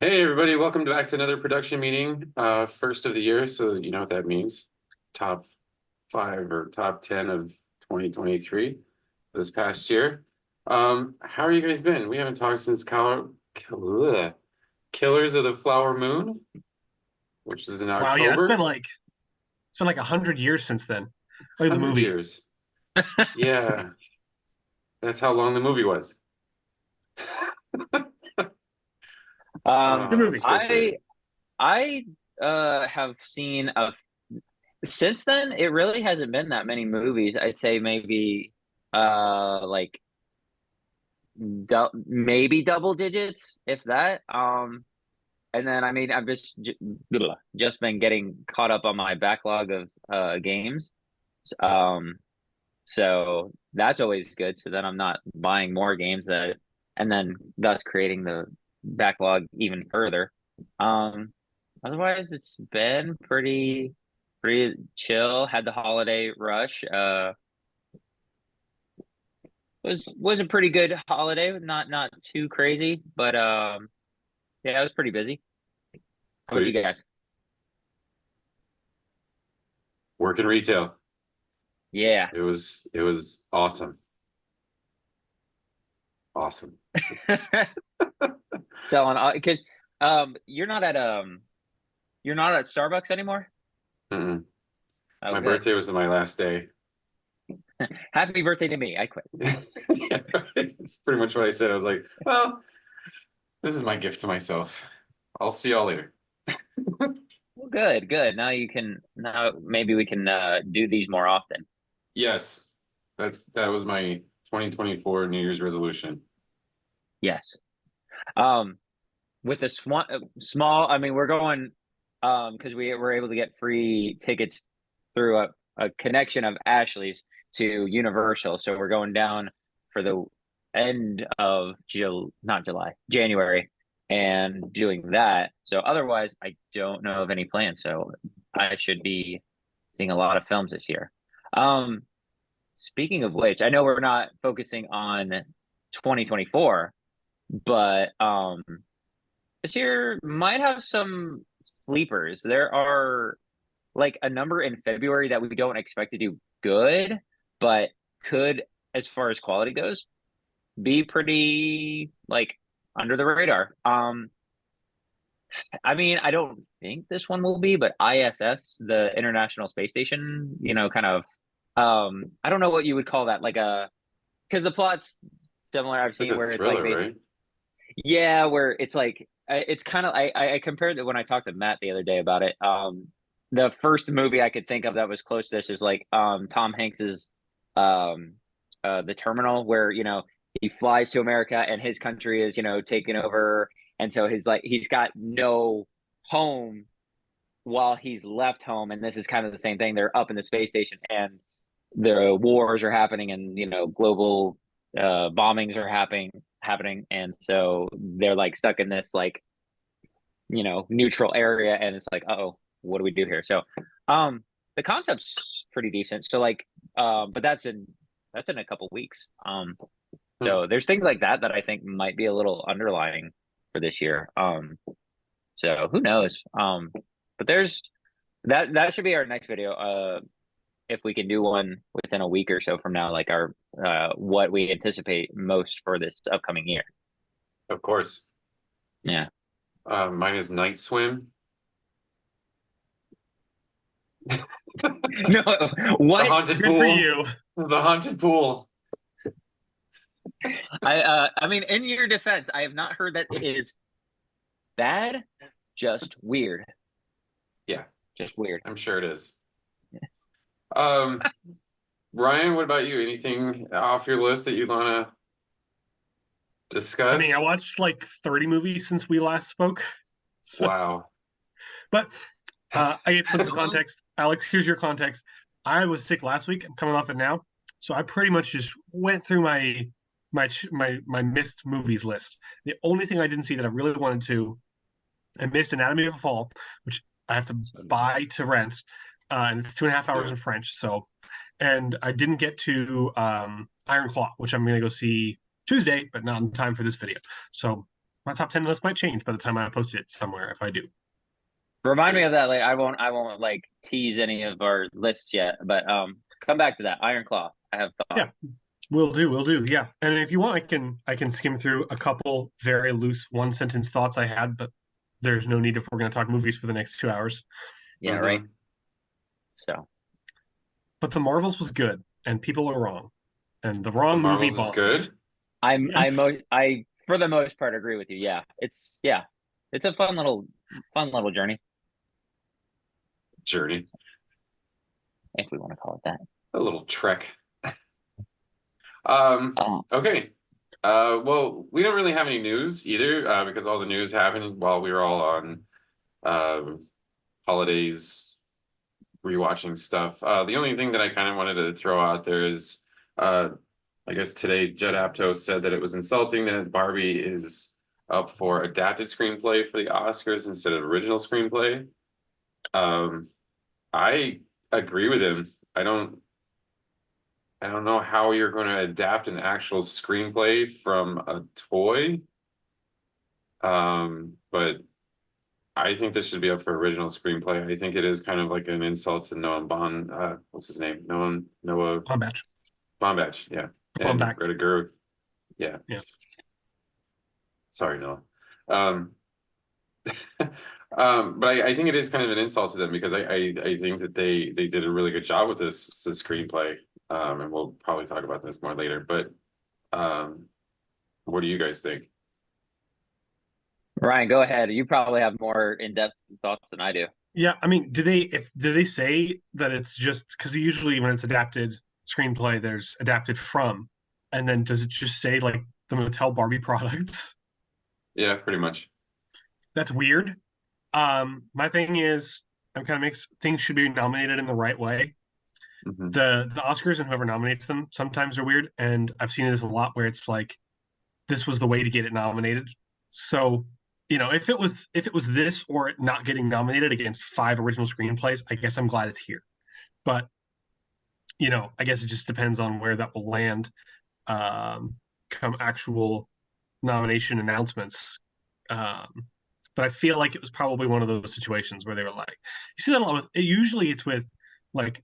Hey everybody, welcome back to another production meeting, first of the year. So you know what that means. Top 5 or top 10 of 2023 this past year. How are you guys been? We haven't talked since Killers of the Flower Moon, which is in Wow, yeah, October. it's been like 100 years since then. Oh, the 100 movie. years. Yeah, that's how long the movie was. Good Um, Oh, it's movie. I frustrating. I have seen a since then it really hasn't been that many movies. I'd say maybe like maybe double digits if that. And then I mean I've just been getting caught up on my backlog of games. Um, so that's always good. So then I'm not buying more games that and then thus creating the backlog even further. Um, Otherwise, it's been pretty chill. Had the holiday rush. Was a pretty good holiday. Not too crazy, but yeah, I was pretty busy. How about you Sweet. guys? Work in retail. Yeah. It was awesome. Awesome. Selling because you're not at Starbucks anymore. Mm-mm. Oh, My good. birthday was my last day. Happy birthday to me. I quit. Yeah, right. That's pretty much what I said. I was like, well, this is my gift to myself. I'll see y'all later. Well, good. Now maybe we can do these more often. Yes, that was my 2024 New Year's resolution. Yes. Um, with a small, I mean, we're going because we were able to get free tickets through a connection of Ashley's to Universal. So we're going down for the end of not July, January, and doing that. So otherwise, I don't know of any plans. So I should be seeing a lot of films this year. Um, Speaking of which, I know we're not focusing on 2024, but this year might have some sleepers. There are like a number in February that we don't expect to do good, but could, as far as quality goes, be pretty like under the radar. I mean, I don't think this one will be, but ISS, the International Space Station, kind of, I don't know what you would call that, like because the plot's similar. I've It's like seen a where it's like thriller, based, right? yeah, where it's like it's kind of I compared it when I talked to Matt the other day about it. The first movie I could think of that was close to this is like Tom Hanks's um The Terminal, where he flies to America and his country is taken over, and so his like he's got no home while he's left home, and this is kind of the same thing. They're up in the space station and the wars are happening, and global bombings are happening, and so they're like stuck in this like neutral area, and it's like, oh, what do we do here? So the concept's pretty decent. So like but that's in a couple weeks. Hmm. So there's things like that I think might be a little underlying for this year. So who knows? But there's that should be our next video. If we can do one within a week or so from now, like our what we anticipate most for this upcoming year. Of course. Yeah. Mine is Night Swim. No, The what? haunted Good for pool. you. The haunted pool. I mean, in your defense, I have not heard that it is bad, just weird. Yeah, Just weird. I'm sure it is. Um, Ryan, what about you? Anything off your list that you want to I mean, I discuss? watched like 30 movies since we last spoke. So, Wow. but I put That's some long. context. Alex, here's your context. I was sick last week. I'm coming off it now, so I pretty much just went through my missed movies list. The only thing I didn't see that I really wanted to, I missed Anatomy of a Fall, which I have to buy to rent, and it's 2.5 hours Yeah. in French. So, and I didn't get to Iron Claw, which I'm going to go see Tuesday, but not in time for this video. So My top 10 list might change by the time I post it somewhere if I do. Remind me of that. Like I won't like tease any of our lists yet, but come back to that. Iron Claw. I have Yeah, thoughts. we'll do. Yeah. And if you want, I can skim through a couple very loose one sentence thoughts I had, but there's no need if we're going to talk movies for the next 2 hours. Yeah, right. Mhm. So But the Marvels was good, and people are wrong, and the The wrong movie Marvels is bombed. good. I for the most part agree with you. Yeah, it's a fun little journey, Journey, if we want to call it that. a little trek. Um, Um, okay. Well, we don't really have any news either, because all the news happened while we were all on um holidays rewatching stuff. The only thing that I kind of wanted to throw out there is uh I guess today Judd Apatow said that it was insulting that Barbie is up for adapted screenplay for the Oscars instead of original screenplay. Um, I agree with him. I don't know how you're going to adapt an actual screenplay from a toy. But I think this should be up for original screenplay. I think it is kind of like an insult to Noah Baumbach, what's his name? Noah Baumbach. Baumbach, yeah. And Baumbach. Greta Gerwig. Yeah. Yeah. Sorry, Noah. Um, but I think it is kind of an insult to them because I think that they did a really good job with this screenplay. And we'll probably talk about this more later. But um, what do you guys think? Ryan, go ahead. You probably have more in-depth thoughts than I do. Yeah, I mean, do they say that it's just because usually when it's adapted screenplay, there's adapted from, and then does it just say like the Mattel Barbie products? Yeah, pretty much. That's weird. My thing is, I'm kind of makes things should be nominated in the right way. Hmm. The Oscars and whoever nominates them sometimes are weird, and I've seen this a lot where it's like this was the way to get it nominated. So, if it was this or it not getting nominated against five original screenplays, I guess I'm glad it's here. But I guess it just depends on where that will land come actual nomination announcements. Um, but I feel like it was probably one of those situations where they were like, you see that a lot with. Usually, it's with like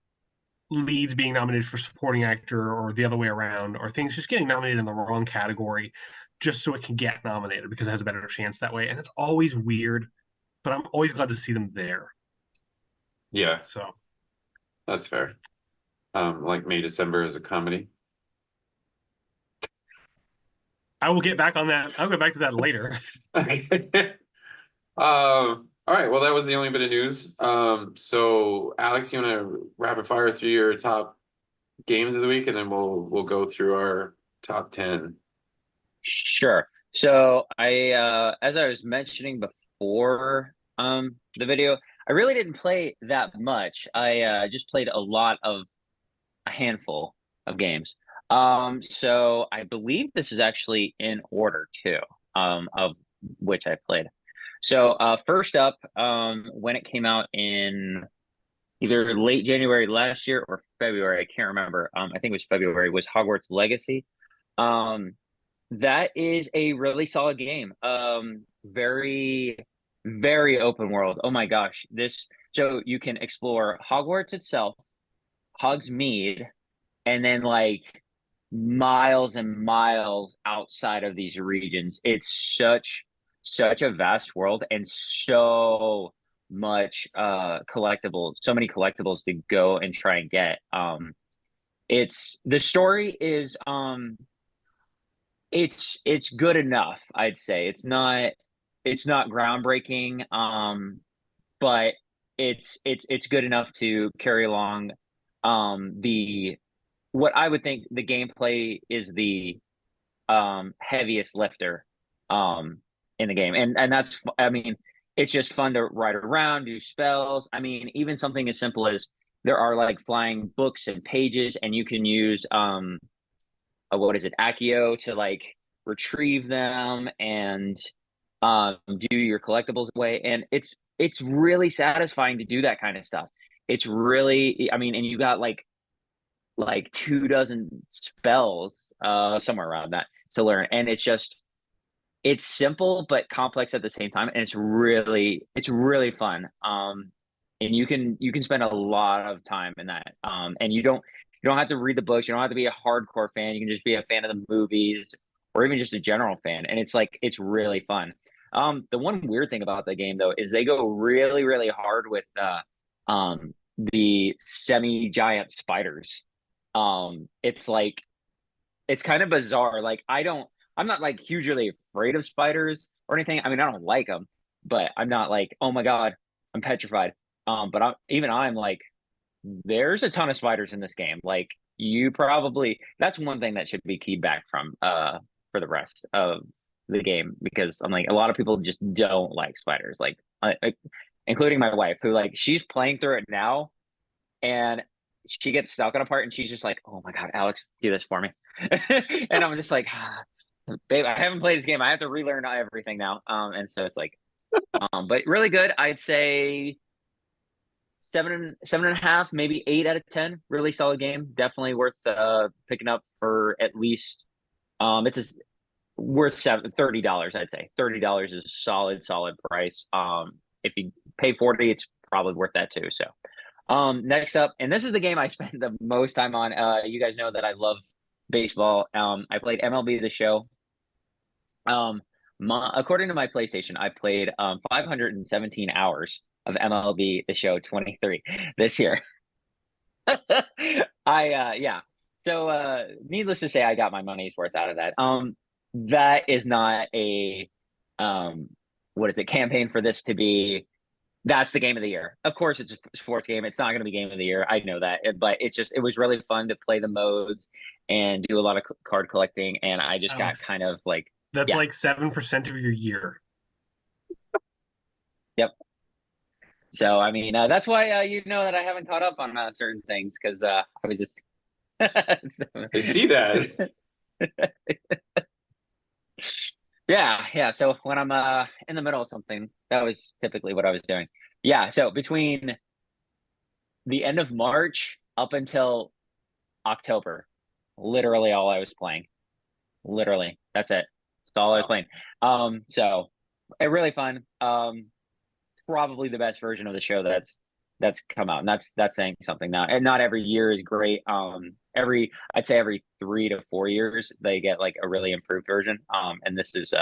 leads being nominated for supporting actor or the other way around, or things just getting nominated in the wrong category just so it can get nominated because it has a better chance that way. And it's always weird, but I'm always glad to see them there. Yeah, So that's fair. Like May December is a comedy. I will get back on that. I'll get back to that later. All right. Well, that was the only bit of news. So Alex, you want to rapid fire through your top games of the week, and then we'll go through our top 10. Sure. So as I was mentioning before the video, I really didn't play that much. I just played a handful of games. So I believe this is actually in order too, of which I played. So first up, when it came out in either late January last year or February, I can't remember. I think it was February, was Hogwarts Legacy. Um, that is a really solid game. Very, very open world. Oh my gosh. So you can explore Hogwarts itself, Hogsmeade, and then like miles and miles outside of these regions. It's such a vast world and so much so many collectibles to go and try and get. It's the story is it's good enough, I'd say. It's not groundbreaking, but it's good enough to carry along the what I would think the gameplay is the heaviest lifter in the game. And that's I mean, it's just fun to ride around, do spells. I mean, even something as simple as there are like flying books and pages, and you can use what is it, Accio, to like retrieve them and do your collectibles away. And it's really satisfying to do that kind of stuff. It's really, I mean, and you got like 24 spells somewhere around that to learn, and it's just it's simple but complex at the same time, and it's really fun. And you can spend a lot of time in that. And you don't have to read the books. You don't have to be a hardcore fan. You can just be a fan of the movies or even just a general fan. And it's like it's really fun. The one weird thing about the game though is they go really, really hard with the semi-giant spiders. It's like it's kind of bizarre. Like I'm not like hugely afraid of spiders or anything. I mean, I don't like them, but I'm not like, oh my God, I'm petrified. But I'm like, there's a ton of spiders in this game. Like that's one thing that should be keyed back from for the rest of the game because I'm like a lot of people just don't like spiders, like including my wife who like she's playing through it now and she gets stuck on a part and she's just like, oh my God, Alex, do this for me. And I'm just like, babe, I haven't played this game. I have to relearn everything now. And so it's like, but really good. I'd say 7.5, maybe 8 out of 10. Really solid game. Definitely worth picking up for at least. It's worth $30. I'd say $30 is a solid price. If you pay 40, it's probably worth that too. So, next up, and this is the game I spent the most time on. You guys know that I love baseball. I played MLB The Show. According to my PlayStation, I played 517 hours of MLB The Show 23 this year. Yeah. So needless to say, I got my money's worth out of that. That is not a what is it, campaign for this to be that's the game of the year. Of course, it's a sports game. It's not going to be game of the year. I know that, but it was really fun to play the modes and do a lot of card collecting. And I just got Alex, kind of like, that's yeah, like 7% of your year. yep. So, I mean, that's why you know that I haven't caught up on certain things because I was just. I see that. Yeah. So when I'm in the middle of something, that was typically what I was doing. Yeah. So between the end of March up until October, literally all I was playing. Literally, that's it. That's all I was Wow. playing. So really fun. Probably the best version of the show that's come out, and that's saying something now. And not every year is great. I'd say every 3 to 4 years they get like a really improved version. And this is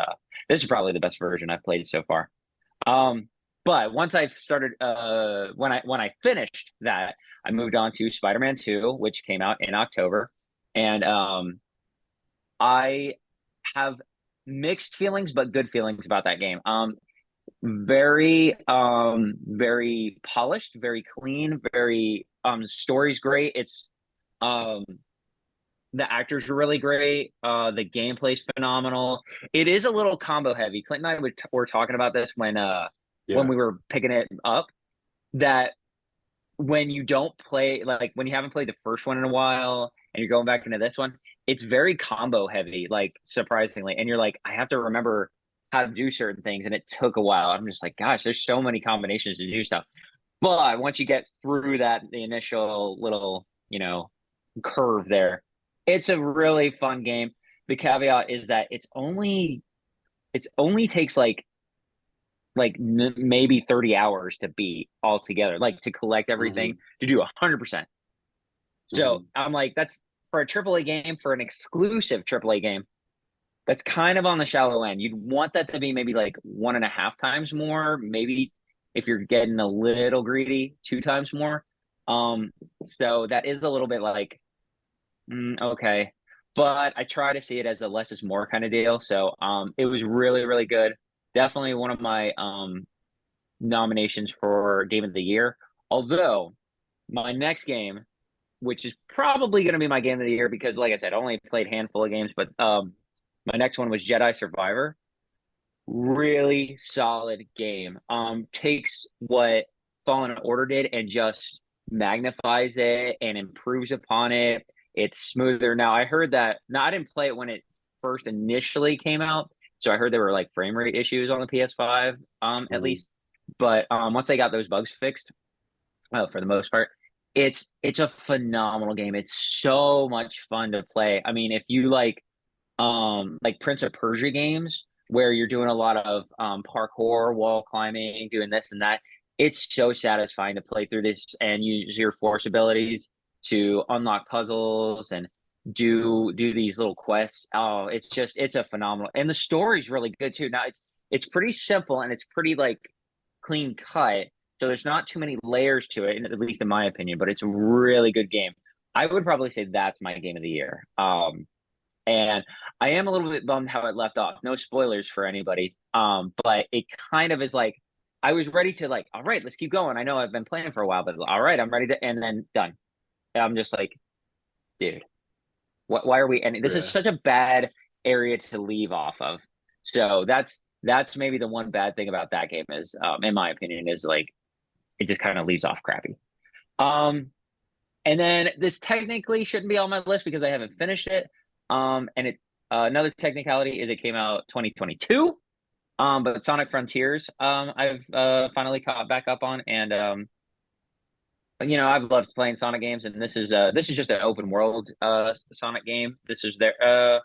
probably the best version I've played so far. But once I started, when I finished that, I moved on to Spider-Man 2, which came out in October, and I have mixed feelings but good feelings about that game. Very polished, very clean, very story's great. It's um the actors are really great. The gameplay's phenomenal. It is a little combo heavy. Clint and I were talking about this when Yeah. we were picking it up, that when you don't play, like when you haven't played the first one in a while and you're going back into this one, it's very combo heavy, like surprisingly. And you're like, I have to remember how to do certain things. And it took a while. I'm just like, gosh, there's so many combinations to do stuff. But once you get through the initial little, curve there, it's a really fun game. The caveat is that it's only takes like maybe 30 hours to beat altogether, like to collect everything to do 100%. So I'm like, that's for a AAA game, for an exclusive AAA game, that's kind of on the shallow end. You'd want that to be maybe like 1.5 times more, maybe if you're getting a little greedy, 2 times more. So that is a little bit like, okay. But I try to see it as a less is more kind of deal. So it was really, really good. Definitely one of my nominations for game of the year. Although my next game, which is probably going to be my game of the year because, like I said, I only played a handful of games, but my next one was Jedi Survivor. Really solid game. Takes what Fallen Order did and just magnifies it and improves upon it. It's smoother now. I heard that. Now I didn't play it when it first initially came out, so I heard there were like frame rate issues on the PS5, at Mhm. least. But once they got those bugs fixed, for the most part, it's a phenomenal game. It's so much fun to play. I mean, if you like Prince of Persia games, where you're doing a lot of parkour, wall climbing, doing this and that. It's so satisfying to play through this and use your force abilities to unlock puzzles and do these little quests. Oh, it's a phenomenal, and the story's really good too. Now it's pretty simple and it's pretty like clean cut. So there's not too many layers to it, at least in my opinion, but it's a really good game. I would probably say that's my game of the year. And I am a little bit bummed how it left off. No spoilers for anybody. But it kind of is like I was ready to like, all right, let's keep going. I know I've been playing for a while, but all right, I'm ready to, and then done. And I'm just like, dude, why are we? And this is Yeah. such a bad area to leave off of. So that's maybe the one bad thing about that game is, in my opinion, is like it just kind of leaves off crappy. And then this technically shouldn't be on my list because I haven't finished it. And it another technicality is it came out 2022. But Sonic Frontiers, I've finally caught back up on, and I've loved playing Sonic games, and this is just an open world Sonic game. This is their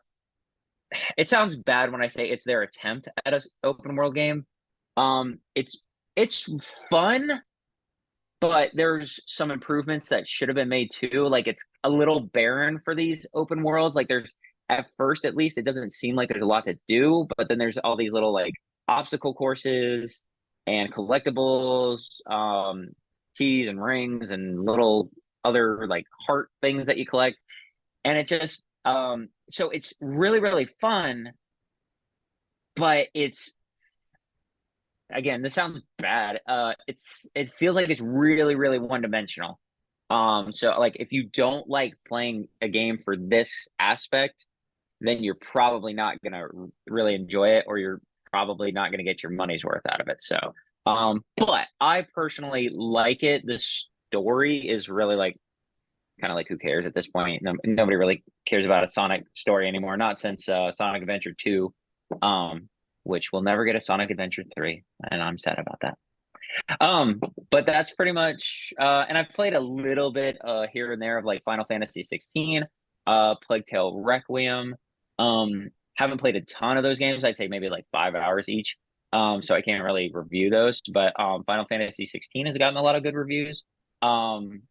it sounds bad when I say it's their attempt at an open world game. It's fun, but there's some improvements that should have been made too. Like it's a little barren for these open worlds. Like there's at first, at least, it doesn't seem like there's a lot to do, but then there's all these little like obstacle courses and collectibles, keys and rings and little other like heart things that you collect. And it just so it's really, really fun, but it's again, this sounds bad. It feels like it's really, really one dimensional. So like if you don't like playing a game for this aspect, then you're probably not gonna really enjoy it, or you're probably not gonna get your money's worth out of it. So, but I personally like it. The story is really like kind of like who cares at this point? Nobody really cares about a Sonic story anymore. Not since Sonic Adventure 2, which will never get a Sonic Adventure 3, and I'm sad about that. But that's pretty much and I've played a little bit here and there of like Final Fantasy 16, Plague Tale Requiem. Haven't played a ton of those games. I'd say maybe like 5 hours each. So I can't really review those, but Final Fantasy 16 has gotten a lot of good reviews. And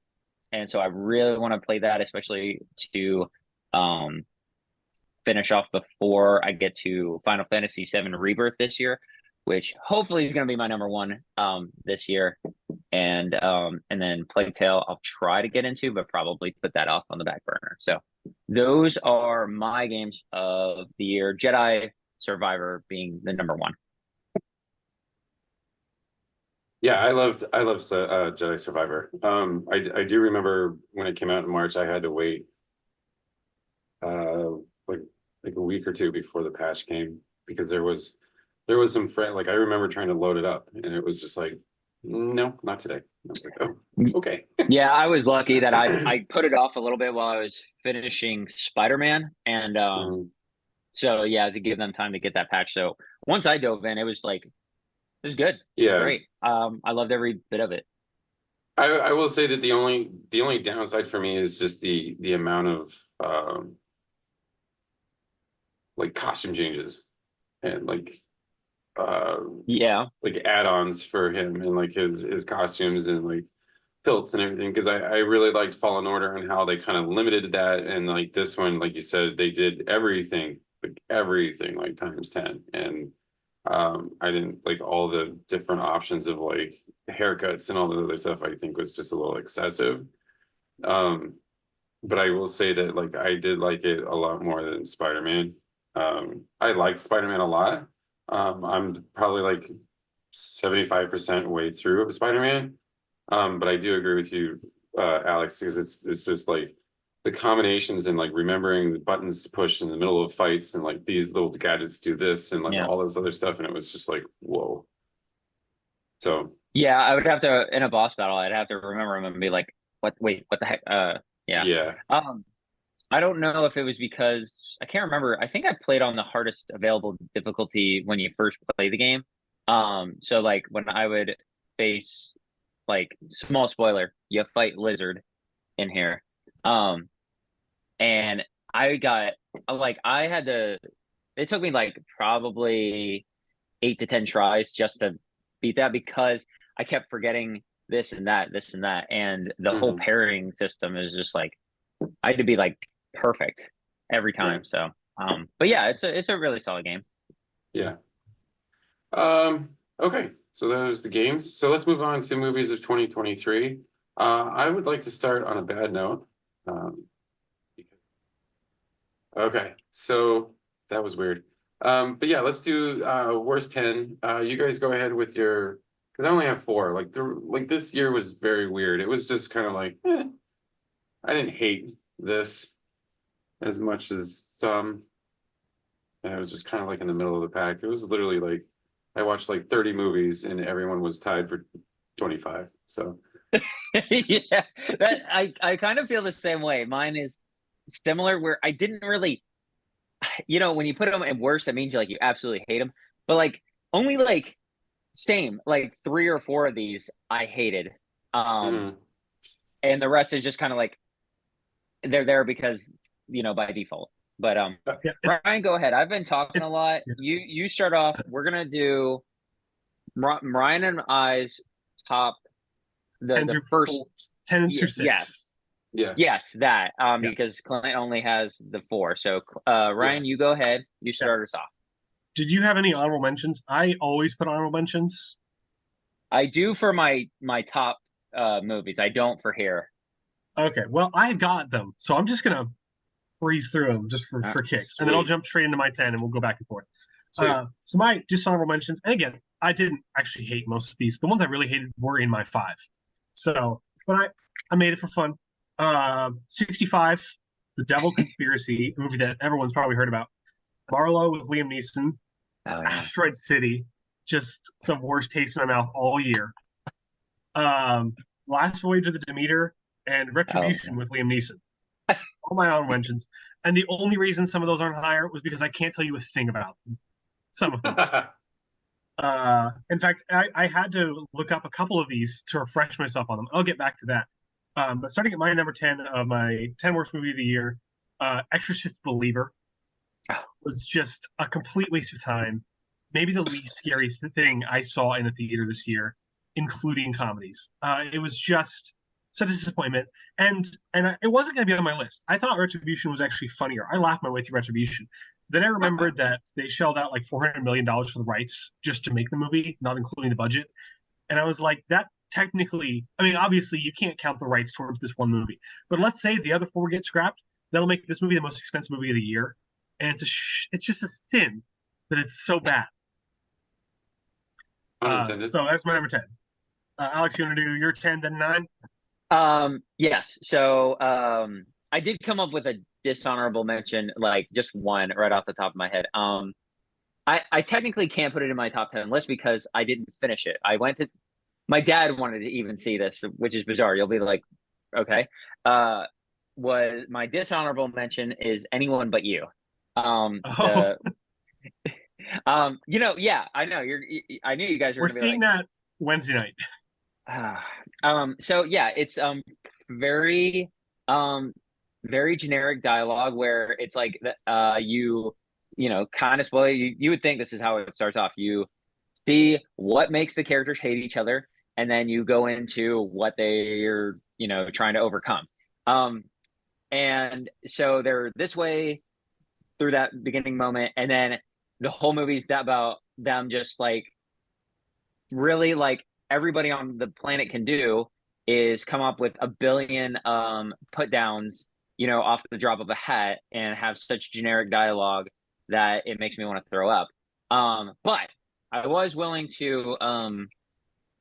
so I really want to play that, especially to finish off before I get to Final Fantasy 7 Rebirth this year, which hopefully is going to be my number one this year. And then Plague Tale I'll try to get into, but probably put that off on the back burner. So those are my games of the year. Jedi Survivor being the number one. Yeah, I loved Jedi Survivor. I do remember when it came out in March, I had to wait like a week or two before the patch came because there was some friend like I remember trying to load it up and it was just like no, not today. I was like, oh, okay. Yeah, I was lucky that I put it off a little bit while I was finishing Spider-Man, and so yeah, to give them time to get that patch. So once I dove in, it was like it was good. It was great. I loved every bit of it. I will say that the only downside for me is just the amount of like costume changes and like like add-ons for him and like his costumes and like hilts and everything because I really liked Fallen Order and how they kind of limited that and like this one like you said they did everything like times 10 and I didn't like all the different options of like haircuts and all the other stuff I think was just a little excessive but I will say that like I did like it a lot more than Spider-Man. I liked Spider-Man a lot. I'm probably like 75% way through of Spider-Man. But I do agree with you, Alex, because it's just like the combinations and like remembering the buttons to push in the middle of fights and like these little gadgets do this and like all this other stuff, and it was just like whoa. So yeah, I would have to in a boss battle, I'd have to remember him and be like, what? Wait, what the heck? Yeah. I don't know if it was because I can't remember. I think I played on the hardest available difficulty when you first play the game. So like when I would face like small spoiler, you fight Lizard in here. And I got like I had to it took me like probably 8 to 10 tries just to beat that because I kept forgetting this and that, and the whole Mhm. pairing system is just like I had to be like perfect every Yeah. time. So, but yeah, it's a really solid game. Yeah. Okay. So those the games. So let's move on to movies of 2023. I would like to start on a bad note. Um, okay. So that was weird. But yeah, let's do worst 10. You guys go ahead with your because I only have four. Like this year was very weird. It was just kind of like I didn't hate this as much as some. And it was just kind of like in the middle of the pack. It was literally like I watched like 30 movies and everyone was tied for 25. So Yeah, that I kind of feel the same way. Mine is similar where I didn't really, when you put them in worst, that means you absolutely hate them. But like only like same like 3 or 4 of these I hated. Um, mhm. and the rest is just kind of like they're there because by default. But Yeah, Ryan, go ahead. I've been talking a it's lot. yeah, You start off. We're gonna do Ryan and I's top ten the through first. four, 10 through Yes, 6. Yeah. yes, that Yeah. because Clint only has the 4. So Yeah. Ryan, you go ahead. You Yeah. start us off. Did you have any honorable mentions? I always put honorable mentions. I do for my top movies. I don't for here. Okay, well, I got them, so I'm just gonna breeze through them just for kicks, and then I'll Sweet. jump straight into my 10, and we'll go back and forth. Sweet. So my dishonorable mentions, and again, I didn't actually hate most of these. The ones I really hated were in my 5. So, but I made it for fun. 65, The Devil Conspiracy, a movie that everyone's probably heard about. Marlowe with Liam Neeson. Oh yeah. Asteroid City, just the worst taste in my mouth all year. Last Voyage of the Demeter and Oh Retribution with Liam Neeson. All my honorable mentions. And the only reason some of those aren't higher was because I can't tell you a thing about them. Some of them. In fact, I had to look up a couple of these to refresh myself on them. I'll get back to that. But starting at my number 10 of my 10 worst movie of the year, Exorcist Believer was just a complete waste of time. Maybe the least scary thing I saw in the theater this year, including comedies. It was just such a disappointment, and it wasn't going to be on my list. I thought Retribution was actually funnier. I laughed my way through Retribution. Then I remembered that they shelled out like $400 million for the rights just to make the movie, not including the budget. And I was like, that technically, I mean, obviously you can't count the rights towards this one movie, but let's say the other 4 get scrapped, that'll make this movie the most expensive movie of the year, and it's just a sin that it's so bad. Unintended. So that's my number 10. Alex, you want to do your 10, then 9? Yes. So I did come up with a dishonorable mention, like just one right off the top of my head. I technically can't put it in my top 10 list because I didn't finish it. My dad wanted to even see this, which is bizarre. You'll be like, okay. Was my dishonorable mention is Anyone But You. Oh, Yeah, I know I knew you guys were we're gonna be seeing that Wednesday night. like, so yeah, it's very very generic dialogue where it's like kind of spoil you would think this is how it starts off. You see what makes the characters hate each other, and then you go into what they're trying to overcome. And so they're this way through that beginning moment, and then the whole movie's about them just like really like everybody on the planet can do is come up with a billion put downs, off the drop of a hat and have such generic dialogue that it makes me want to throw up. But I was willing to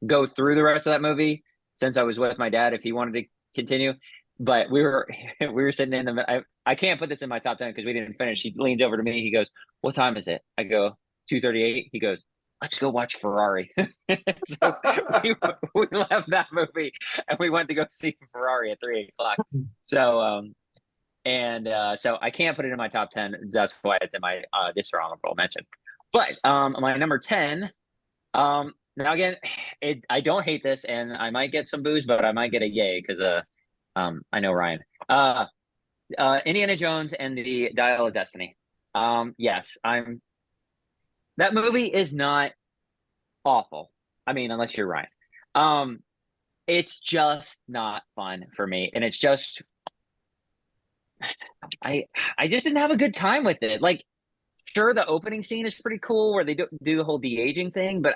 go through the rest of that movie since I was with my dad if he wanted to continue. But we were we were sitting in I can't put this in my top 10 because we didn't finish. He leans over to me. He goes, "What time is it?" I go, 2:38. He goes, "Let's go watch Ferrari." So we, we left that movie and we went to go see Ferrari at 3 o'clock. So so I can't put it in my top 10. That's why it's in my dishonorable mention. But my number 10. Now again, I don't hate this, and I might get some booze, but I might get a yay because I know Ryan. Indiana Jones and the Dial of Destiny. Yes, that movie is not awful. I mean, unless you're right. Um, it's just not fun for me, and it's just I I just didn't have a good time with it. Like, sure, the opening scene is pretty cool where they do the whole de-aging thing, but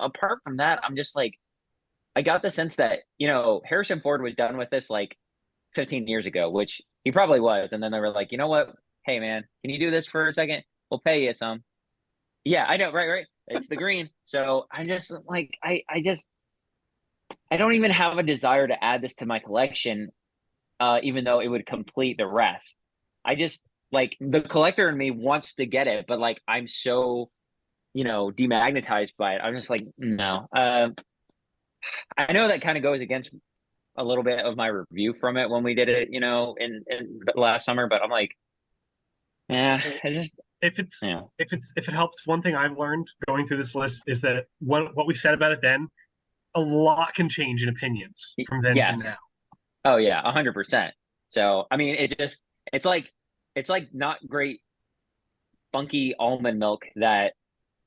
apart from that, I'm just like, I got the sense that Harrison Ford was done with this like 15 years ago, which he probably was, and then they were like, you know what? Hey, man, can you do this for a second? We'll pay you some. Yeah, I know, right, right. It's the green. So I just like I don't even have a desire to add this to my collection, even though it would complete the rest. I just like the collector in me wants to get it, but like I'm so, demagnetized by it. I'm just like, no. I know that kind of goes against a little bit of my review from it when we did it, in last summer, but I'm like, yeah, I just, If it's yeah, if it helps, one thing I've learned going through this list is that what we said about it then, a lot can change in opinions from then to now. yes. Oh yeah, 100%. So, I mean, it's like, it's like not great funky almond milk that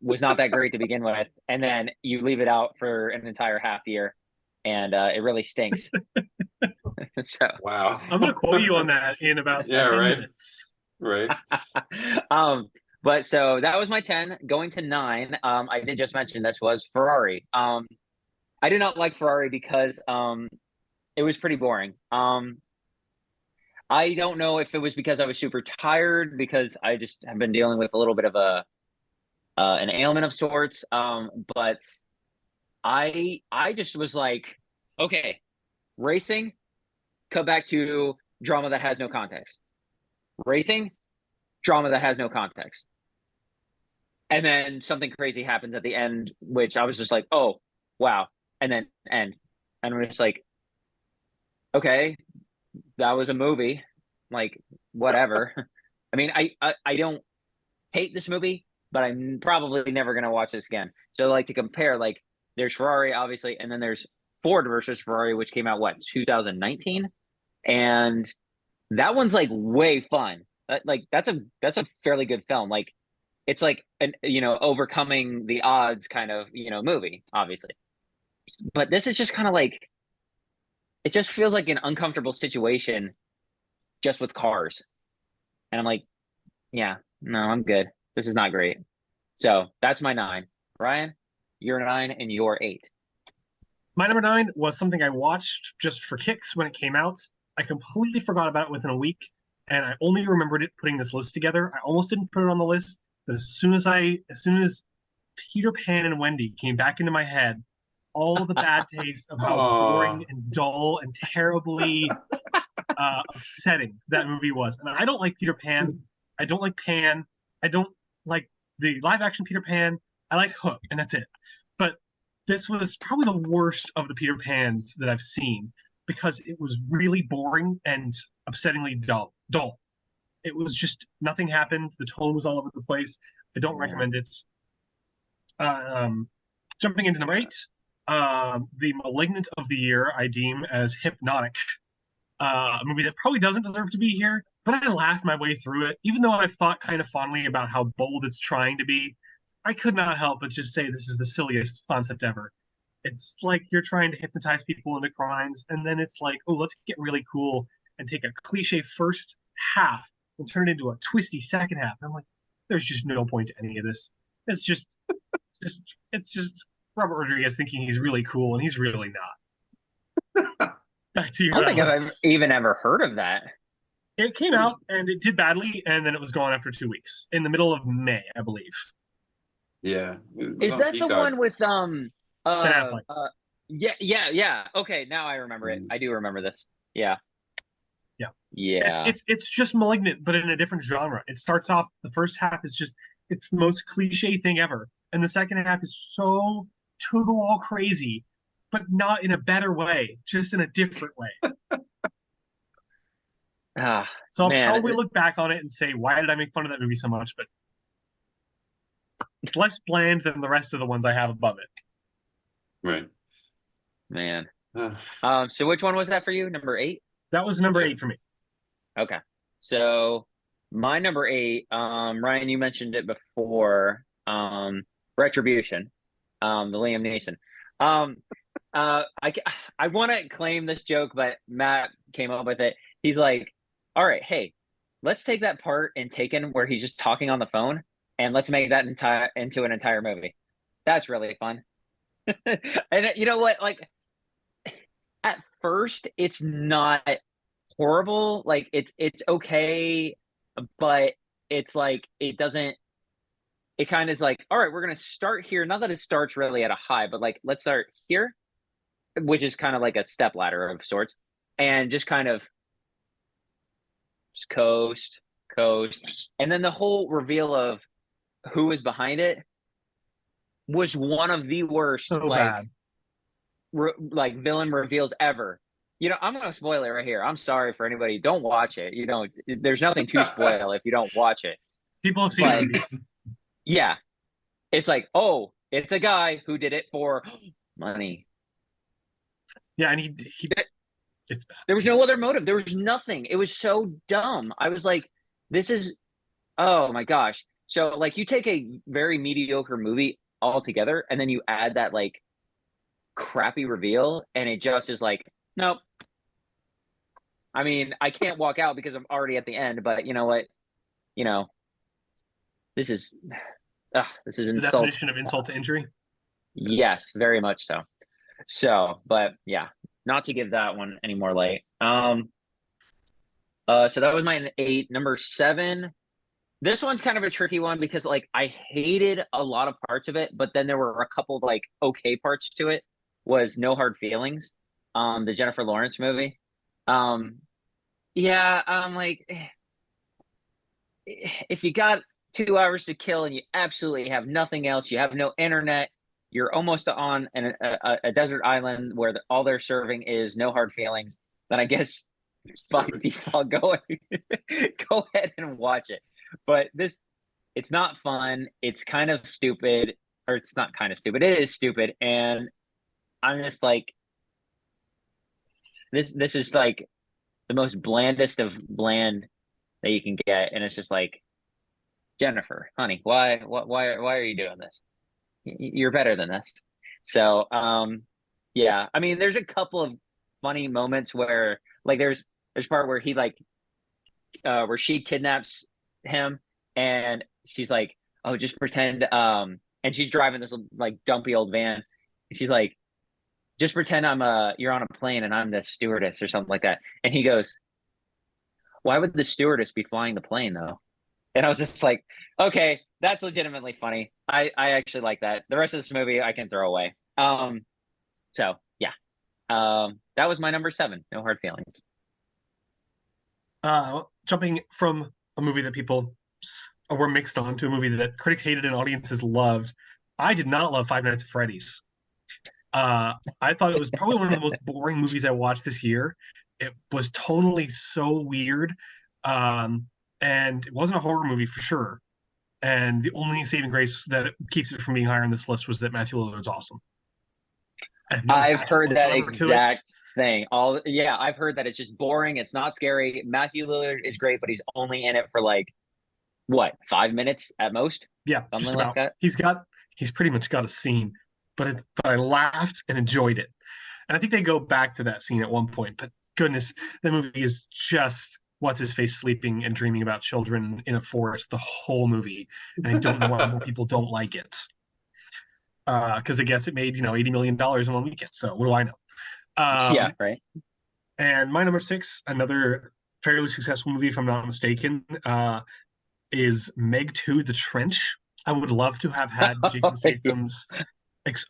was not that great to begin with, and then you leave it out for an entire half year, and it really stinks. So, Wow. I'm going to quote you on that in about Yeah, 10 right. minutes. Right. um, but so that was my 10. Going to 9. I did just mention this was Ferrari. I did not like Ferrari because it was pretty boring. I don't know if it was because I was super tired because I just have been dealing with a little bit of a an ailment of sorts. But I just was like, okay, racing, cut back to drama that has no context. Racing, drama that has no context. And then something crazy happens at the end, which I was just like, oh, wow. And then end. And we're just like, okay, that was a movie. Like, whatever. I mean, I don't hate this movie, but I'm probably never gonna watch this again. So like to compare, like there's Ferrari obviously, and then there's Ford versus Ferrari, which came out what 2019, and that one's like way fun. Like that's a fairly good film. Like it's like an overcoming the odds kind of movie, obviously. But this is just kind of like it just feels like an uncomfortable situation just with cars, and I'm like, yeah, no, I'm good. This is not great. So that's my 9. Ryan, you're 9 and you're 8. My number 9 was something I watched just for kicks when it came out. I completely forgot about it within a week, and I only remembered it putting this list together. I almost didn't put it on the list, but as soon as Peter Pan and Wendy came back into my head, all the bad taste of how Aw. boring and dull and terribly upsetting that movie was. And I don't like Peter Pan. I don't like Pan. I don't like the live action Peter Pan. I like Hook, and that's it. But this was probably the worst of the Peter Pans that I've seen because it was really boring and upsettingly dull. Dull. It was just nothing happened. The tone was all over the place. I don't Yeah. recommend it. Um, Jumping into number 8, the Malignant of the Year I deem as Hypnotic, a movie that probably doesn't deserve to be here, but I laughed my way through it. Even though I've thought kind of fondly about how bold it's trying to be, I could not help but just say this is the silliest concept ever. It's like you're trying to hypnotize people into crimes, and then it's like, oh, let's get really cool and take a cliche first half and turn it into a twisty second half. And I'm like, there's just no point to any of this. It's just it's just Robert Rodriguez thinking he's really cool, and he's really not. Back to you, I don't think I've Alex. even ever heard of that. It came out and it did badly, and then it was gone after 2 weeks in the middle of May, I believe. Yeah. It was Is on that the Peacock. one with Ben uh Affleck. uh yeah, yeah, yeah. Okay, now I remember it. Mm. I do remember this. Yeah. Yeah, Yeah. it's just Malignant, but in a different genre. It starts off the first half is just it's the most cliche thing ever, and the second half is so to the wall crazy, but not in a better way, just in a different way. Ah, So I'll man. probably look back on it and say, why did I make fun of that movie so much? But it's less bland than the rest of the ones I have above it. Right. Man. Uh, So which one was that for you? Number 8? That was number yeah. 8 for me. Okay. So My number eight, Ryan, you mentioned it before. Retribution, the Liam Neeson. Um, I I want to claim this joke, but Matt came up with it. He's like, "All right, hey, let's take that part in Taken where he's just talking on the phone, and let's make that entire into an entire movie. That's really fun." And you know what? Like at first, it's not horrible. Like it's okay, but it's like it doesn't. It kind of is like, all right, we're gonna start here. Not that it starts really at a high, but like let's start here, which is kind of like a step ladder of sorts, and just kind of just coast, and then the whole reveal of who is behind it was one of the worst So bad. like villain reveals ever. You know, I'm gonna spoil it right here. I'm sorry for anybody. Don't watch it. You don't. There's nothing to spoil if you don't watch it. People have seen But movies. yeah, it's like, oh, it's a guy who did it for money. Yeah, and he it's bad. There was no other motive. There was nothing. It was so dumb. I was like, this is, oh my gosh. So, like, you take a very mediocre movie altogether, and then you add that, like, crappy reveal, and it just is like, nope. I mean, I can't walk out because I'm already at the end, but you know what? You know, this is, this is The insult. definition of insult to injury. Yes, very much so. So, but yeah, not to give that one any more light. So that was my eight. Number seven. This one's kind of a tricky one because like I hated a lot of parts of it, but then there were a couple of like okay parts to it. Was No Hard Feelings, the Jennifer Lawrence movie. Um, yeah, I'm like, if you got 2 hours to kill and you absolutely have nothing else, you have no internet, you're almost on a desert island where all they're serving is no hard feelings, then I guess by default go ahead and watch it. But this, it's not fun. It's kind of stupid, or it's not kind of stupid. It is stupid, and I'm just like, this is like the most blandest of bland that you can get, and it's just like, Jennifer, honey, why are you doing this? You're better than this. So, yeah, I mean, there's a couple of funny moments where, like, there's part where he like, where she kidnaps him, and she's like, "Oh, just pretend," and she's driving this like dumpy old van, and she's like, "Just pretend you're on a plane and I'm the stewardess or something like that," and he goes, "Why would the stewardess be flying the plane though?" And I was just like, okay, that's legitimately funny. I actually like that. The rest of this movie I can throw away. So yeah. That was my number seven. No hard feelings. Jumping from a movie that people were mixed on to a movie that critics hated and audiences loved. I did not love Five Nights at Freddy's. I thought it was probably one of the most boring movies I watched this year. It was tonally so weird. And it wasn't a horror movie for sure. And the only saving grace that keeps it from being higher on this list was that Matthew Lillard's awesome. I've heard that exact thing. Yeah, I've heard that it's just boring. It's not scary. Matthew Lillard is great, but he's only in it for like what, 5 minutes at most? Yeah, something just like about. that. He's pretty much got a scene, but I laughed and enjoyed it. And I think they go back to that scene at one point. But goodness, the movie is just what's his face sleeping and dreaming about children in a forest the whole movie, and I don't know why more people don't like it. Because I guess it made $80 million in one weekend. So what do I know? Yeah, right. And my number six, another fairly successful movie, if I'm not mistaken, is Meg 2: The Trench. I would love to have had Jason Statham's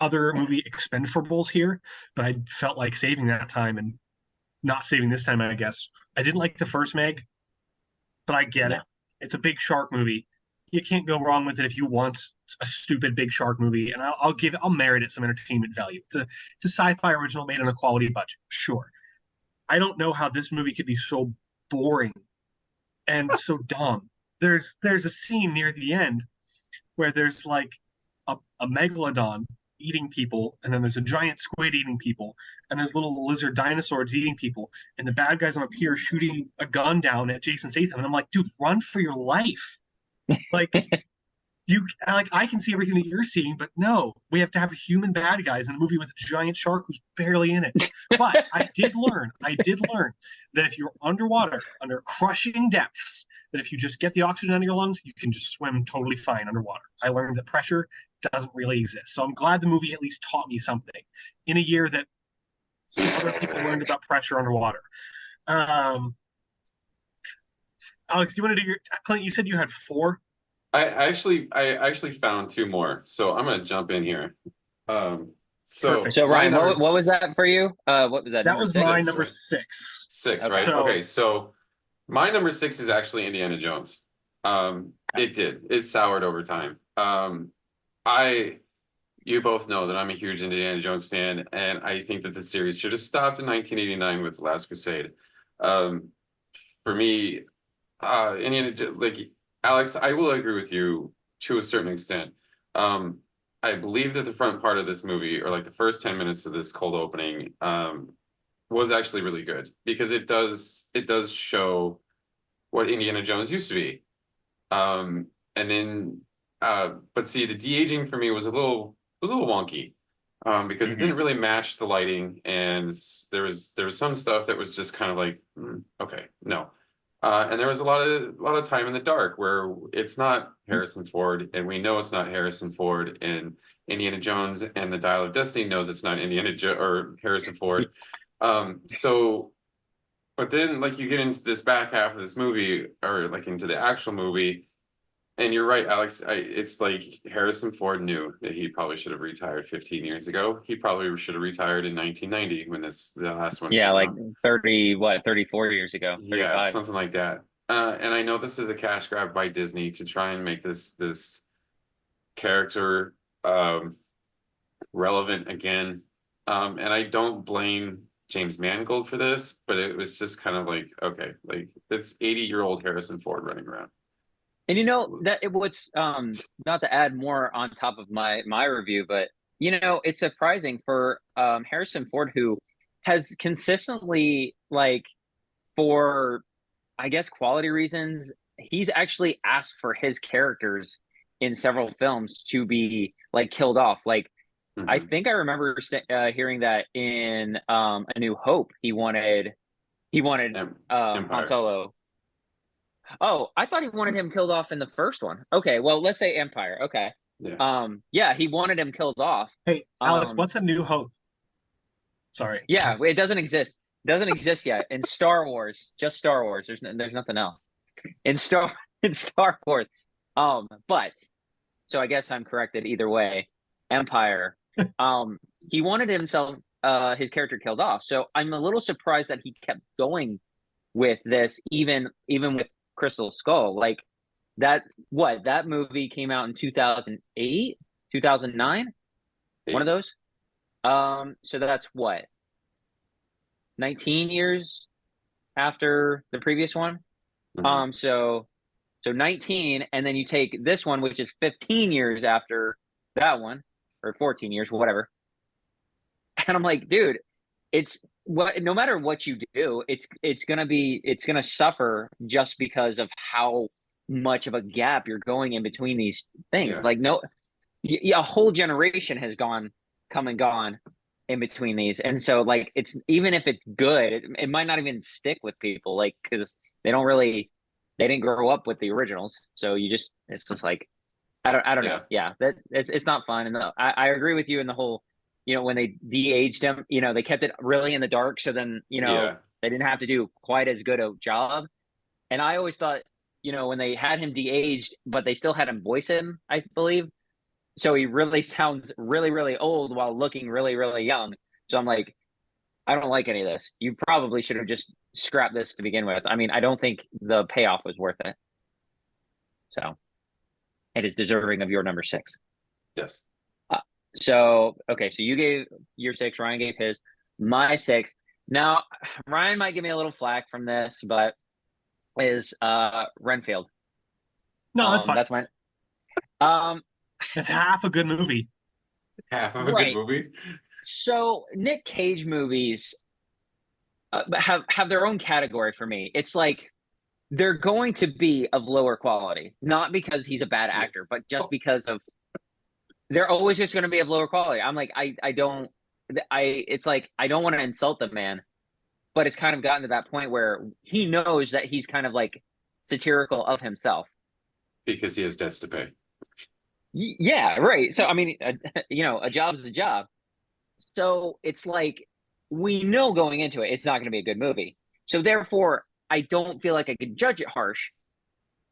other movie Expendables here, but I felt like saving that time and not saving this time, I guess. I didn't like the first Meg, but I get it. It's a big shark movie. You can't go wrong with it if you want a stupid big shark movie, and I'll merit it some entertainment value. It's a sci-fi original made on a quality budget, sure. I don't know how this movie could be so boring and so dumb. There's a scene near the end where there's like a megalodon eating people, and then there's a giant squid eating people, and there's little lizard dinosaurs eating people, and the bad guys on a pier shooting a gun down at Jason Statham, and I'm like, dude, run for your life! Like I can see everything that you're seeing, but no, we have to have human bad guys in a movie with a giant shark who's barely in it. But I did learn that if you're underwater, under crushing depths, that if you just get the oxygen out of your lungs, you can just swim totally fine underwater. I learned that pressure doesn't really exist. So I'm glad the movie at least taught me something in a year that some other people learned about pressure underwater. Alex, do you want to do your Clint? You said you had 4. I actually found 2 more, so I'm gonna jump in here. So Perfect. So my Ryan, number what was that for you? What was that? That was Six? my Six, number right? 6. 6, Okay. right? So- Okay, so my number 6 is actually Indiana Jones. It soured over time. You both know that I'm a huge Indiana Jones fan, and I think that the series should have stopped in 1989 with The Last Crusade. Um, for me, like Alex, I will agree with you to a certain extent. I believe that the front part of this movie, or like the first 10 minutes of this cold opening, was actually really good because it does show what Indiana Jones used to be. And then, but see, the de-aging for me was a little wonky, because it Mhm. didn't really match the lighting, and there was some stuff that was just kind of like, okay, no. And there was a lot of time in the dark where it's not Harrison Ford, and we know it's not Harrison Ford, and Indiana Jones and the Dial of Destiny knows it's not or Harrison Ford. So, but then like you get into this back half of this movie, or like into the actual movie, and you're right, Alex. It's like Harrison Ford knew that he probably should have retired 15 years ago. He probably should have retired in 1990 when the last one Yeah, came like out. 34 years ago, Yeah, 35. something like that. And I know this is a cash grab by Disney to try and make this character relevant again. And I don't blame James Mangold for this, but it was just kind of like, okay, like it's 80-year-old Harrison Ford running around. And that it was not to add more on top of my review, but it's surprising for Harrison Ford, who has consistently, like, for I guess quality reasons, he's actually asked for his characters in several films to be like killed off. Like, I Mhm. think I remember hearing that in A New Hope, he wanted Han Empire. Solo. Oh, I thought he wanted him killed off in the first one. Okay, well, let's say Empire. Okay. Yeah. Yeah, he wanted him killed off. Hey, Alex, Um, what's A New Hope? Sorry. yeah, it doesn't exist. Doesn't exist yet in Star Wars. Just Star Wars. There's nothing else in Star in Star Wars. But so I guess I'm corrected either way. Empire. He wanted his character killed off. So I'm a little surprised that he kept going with this, even with Crystal Skull. Like, that movie came out in 2008, 2009, one of those. So that's what, 19 years after the previous one. Mhm. So 19, and then you take this one, which is 15 years after that one, or 14 years, whatever. And I'm like, dude, it's what, no matter what you do, it's gonna suffer just because of how much of a gap you're going in between these things. Yeah. Like, no, a whole generation has come and gone in between these, and so, like, it's, even if it's good, it might not even stick with people, like, because they didn't grow up with the originals, so it's just like, I don't know. Yeah. Yeah, that it's not fun. And I agree with you in the whole, when they de-aged him, they kept it really in the dark, so then Yeah. they didn't have to do quite as good a job. And I always thought, when they had him de-aged, but they still had him voice him, I believe, so he really sounds really, really old while looking really, really young. So I'm like, I don't like any of this. You probably should have just scrapped this to begin with. I mean, I don't think the payoff was worth it. So it is deserving of your number 6. Yes. So, okay, so you gave your 6, Ryan gave his, my 6. Now, Ryan might give me a little flack from this, but is Renfield. No, that's fine. That's mine. It's half a good movie. Half of a good Right. movie. So Nick Cage movies have their own category for me. It's like they're going to be of lower quality, not because he's a bad actor, but just because of they're always just going to be of lower quality. I'm like, I don't, it's like I don't want to insult the man, but it's kind of gotten to that point where he knows that he's kind of like satirical of himself. Because he has debts to pay. Yeah, right. So I mean, a job's a job. So it's like we know going into it, it's not going to be a good movie. So therefore, I don't feel like I could judge it harsh,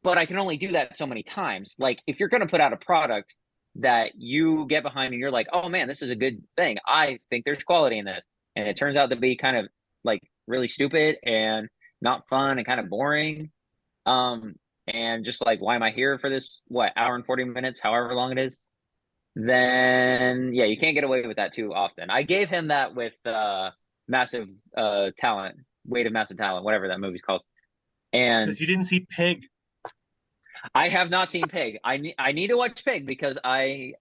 but I can only do that so many times. Like if you're going to put out a product that you get behind and you're like, oh man, this is a good thing. I think there's quality in this. And it turns out to be kind of like really stupid and not fun and kind of boring. And just like, why am I here for this, what, hour and 40 minutes, however long it is? Then yeah, you can't get away with that too often. I gave him that with massive talent, weight of massive talent, whatever that movie's called. And Because you didn't see Pig. I have not seen Pig. I need to watch Pig because my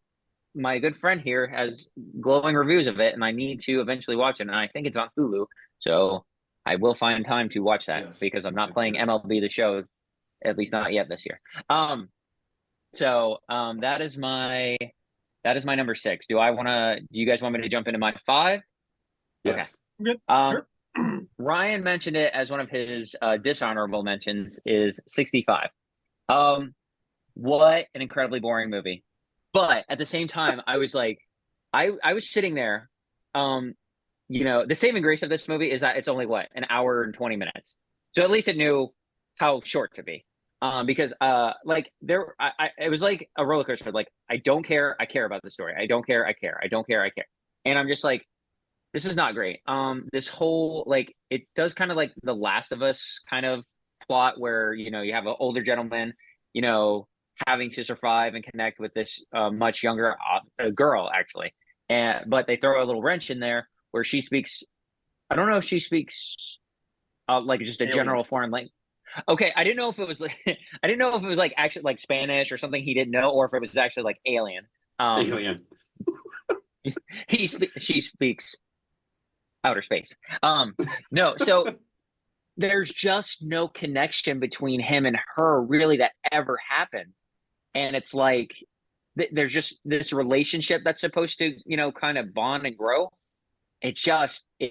good friend here has glowing reviews of it, and I need to eventually watch it. And I think it's on Hulu, so I will find time to watch that Yes. because I'm not playing MLB The Show, at least not yet this year. That is my number 6. Do you guys want me to jump into my 5? Yes. Good. Um, Sure. Ryan mentioned it as one of his dishonorable mentions is 65. What an incredibly boring movie. But at the same time, I was like, I was sitting there. The saving grace of this movie is that it's only what, an hour and 20 minutes. So at least it knew how short to be. Because it was like a roller coaster. Like, I don't care, I care about the story. I don't care, I care. I don't care, I care. And I'm just like, this is not great. This whole like it does kind of like the Last of Us kind of plot where you have an older gentleman, you know, having to survive and connect with this much younger girl actually, but they throw a little wrench in there where she speaks. I don't know if she speaks like just a Alien. general foreign language. Okay, I didn't know if it was like I didn't know if it was like actually like Spanish or something he didn't know, or if it was actually like alien. Alien. She speaks outer space. No, so there's just no connection between him and her really that ever happens. And it's like there's just this relationship that's supposed to, kind of bond and grow. It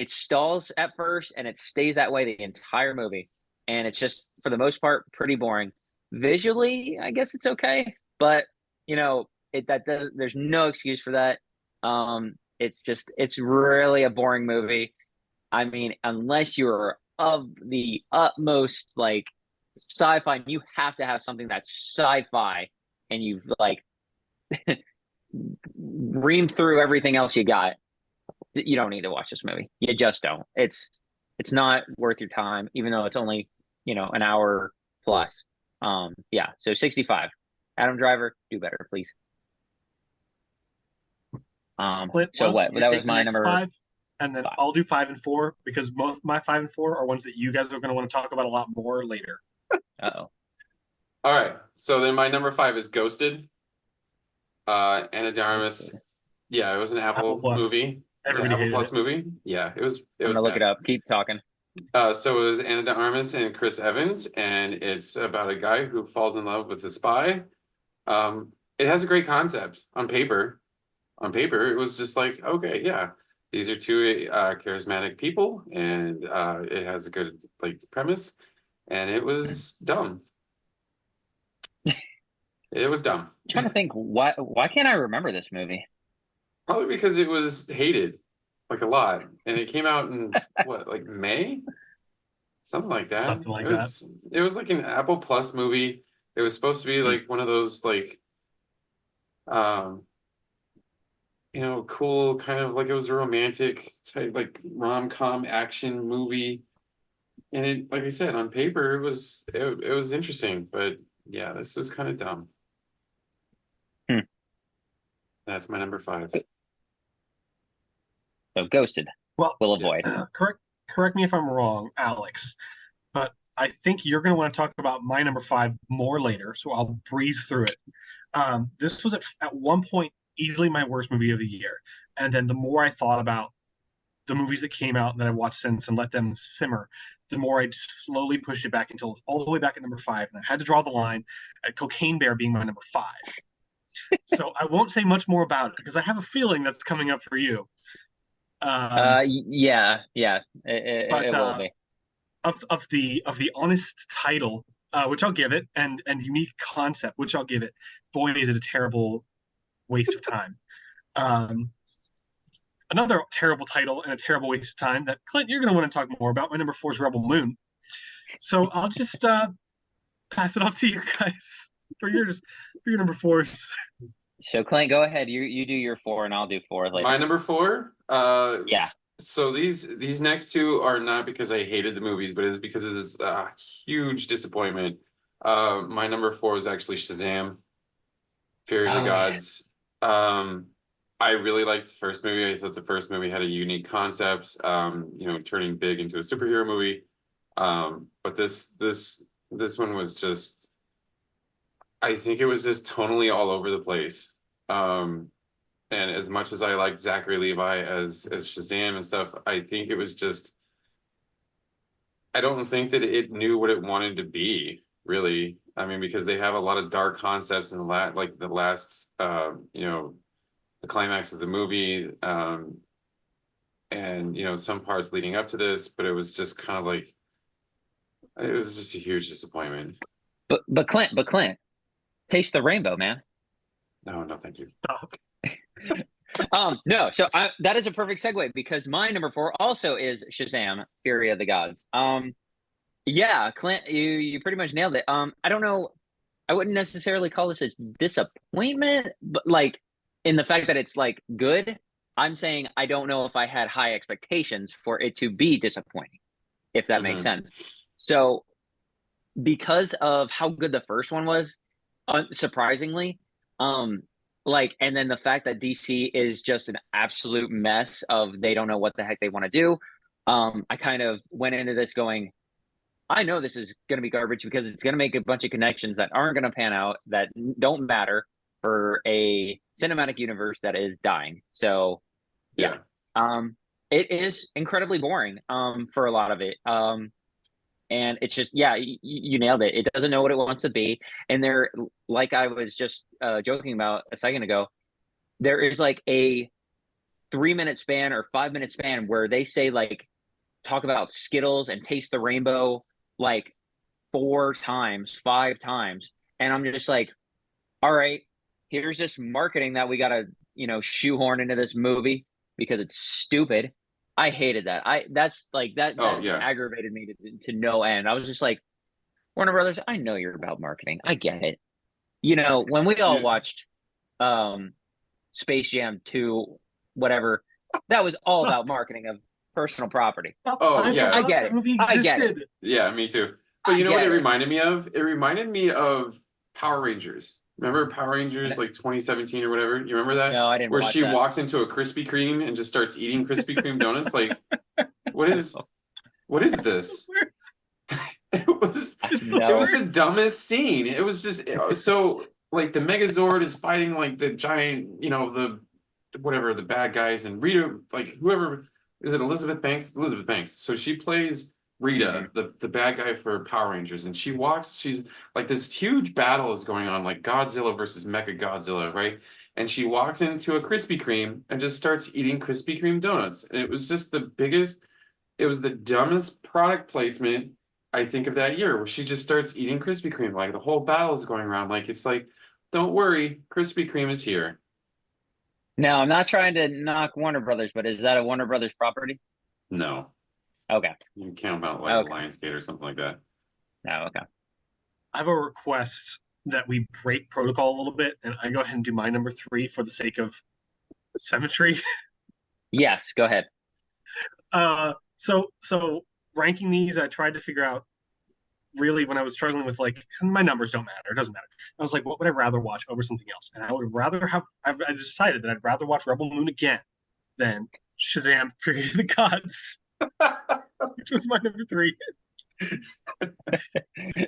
stalls at first and it stays that way the entire movie. And it's just for the most part pretty boring. Visually, I guess it's okay, but there's no excuse for that. It's really a boring movie. I mean, unless you're of the utmost like sci-fi, and you have to have something that's sci-fi and you've like reamed through everything else you got, you don't need to watch this movie. You just don't. It's not worth your time, even though it's only, an hour plus. So 65. Adam Driver, do better, please. Clint, So what? you That take was the my next number 5, and then 5. I'll do 5 and 4 because both my 5 and 4 are ones that you guys are going to want to talk about a lot more later. Uh-oh. All right. So then my number 5 is Ghosted. Anna de Armas. Yeah, it was an Apple Plus. movie. Everybody Apple hated Plus it. movie. Yeah, it was. I'm gonna look it up. Keep talking. So it was Anna de Armas and Chris Evans, and it's about a guy who falls in love with a spy. It has a great concept on paper. On paper, it was just like, okay, yeah, these are two charismatic people, and it has a good like premise, and it was dumb. It was dumb. I'm trying to think why can't I remember this movie? Probably because it was hated like a lot, and it came out in what, like May, something like that. Something like it was like an Apple Plus movie. It was supposed to be like one of those like, cool kind of like, it was a romantic type like rom-com action movie, and it, like I said, on paper it was interesting, but yeah, this was kind of dumb. That's my number 5. So Ghosted. Well, We'll avoid. Correct me if I'm wrong, Alex, but I think you're going to want to talk about my number 5 more later, so I'll breeze through it. This was at one point easily my worst movie of the year. And then the more I thought about the movies that came out that I watched since and let them simmer, the more I slowly pushed it back until it was all the way back at number 5. And I had to draw the line at Cocaine Bear being my number 5. So I won't say much more about it because I have a feeling that's coming up for you. Yeah, it will be. Of the honest title, which I'll give it, and unique concept, which I'll give it. Boy, is it a terrible waste of time. Another terrible title and a terrible waste of time that Clint, you're going to want to talk more about. My number 4 is Rebel Moon. So I'll just pass it off to you guys for your number 4s. So Clint, go ahead. You do your 4 and I'll do 4 later. My number 4. Yeah. So these next 2 are not because I hated the movies, but it's because it's a huge disappointment. My number 4 is actually Shazam, Fury of the Gods. I really liked the first movie. I thought the first movie had a unique concept, turning big into a superhero movie. But this one was just, I think it was just tonally all over the place. And as much as I liked Zachary Levi as Shazam and stuff, I think it was just, I don't think that it knew what it wanted to be, really. I mean, because they have a lot of dark concepts in the last the climax of the movie, and some parts leading up to this, but it was just kind of like, it was just a huge disappointment. But Clint, taste the rainbow, man. No, thank you. Stop. No, so that is a perfect segue because my number 4 also is Shazam, Fury of the Gods. Yeah, Clint, you pretty much nailed it. I don't know, I wouldn't necessarily call this a disappointment, but like in the fact that it's like good, I'm saying I don't know if I had high expectations for it to be disappointing, if that makes sense. So because of how good the first one was, surprisingly, and then the fact that DC is just an absolute mess of they don't know what the heck they want to do. I kind of went into this going, I know this is going to be garbage because it's going to make a bunch of connections that aren't going to pan out, that don't matter for a cinematic universe that is dying. So yeah. It is incredibly boring for a lot of it. And it's just, yeah, you nailed it. It doesn't know what it wants to be. And there, like I was just joking about a second ago, there is like a 3-minute span or 5-minute span where they say talk about Skittles and taste the rainbow 4 times, 5 times. And I'm just like, all right, here's this marketing that we got to, shoehorn into this movie because it's stupid. I hated that. That aggravated me to no end. I was just like, Warner Brothers, I know you're about marketing. I get it. When we all watched Space Jam 2, whatever, that was all about marketing of personal property. Oh, yeah. I get it. I get it. Yeah, me too. But you know what it reminded me of? It reminded me of Power Rangers. Remember Power Rangers 2017 or whatever? You remember that? No, I didn't. Where she walks into a Krispy Kreme and just starts eating Krispy Kreme donuts. What is this? It was the dumbest scene. It was just so the Megazord is fighting the giant, the bad guys, and Rita, whoever is it, Elizabeth Banks? Elizabeth Banks. So she plays Rita, the bad guy for Power Rangers, and she's this huge battle is going on, Godzilla versus Mecha Godzilla, right? And she walks into a Krispy Kreme and just starts eating Krispy Kreme donuts. And it was just it was the dumbest product placement, I think, of that year, where she just starts eating Krispy Kreme. The whole battle is going around. Don't worry, Krispy Kreme is here. Now, I'm not trying to knock Warner Brothers, but is that a Warner Brothers property? No. Okay. You can count them out Lionsgate or something like that. Oh, okay. I have a request that we break protocol a little bit, and I go ahead and do my number 3 for the sake of symmetry. Yes, go ahead. So ranking these, I tried to figure out, really, when I was struggling with my numbers don't matter, it doesn't matter. I was like, what would I rather watch over something else? And I would rather I decided that I'd rather watch Rebel Moon again than Shazam: Fury of the Gods, which was my number 3.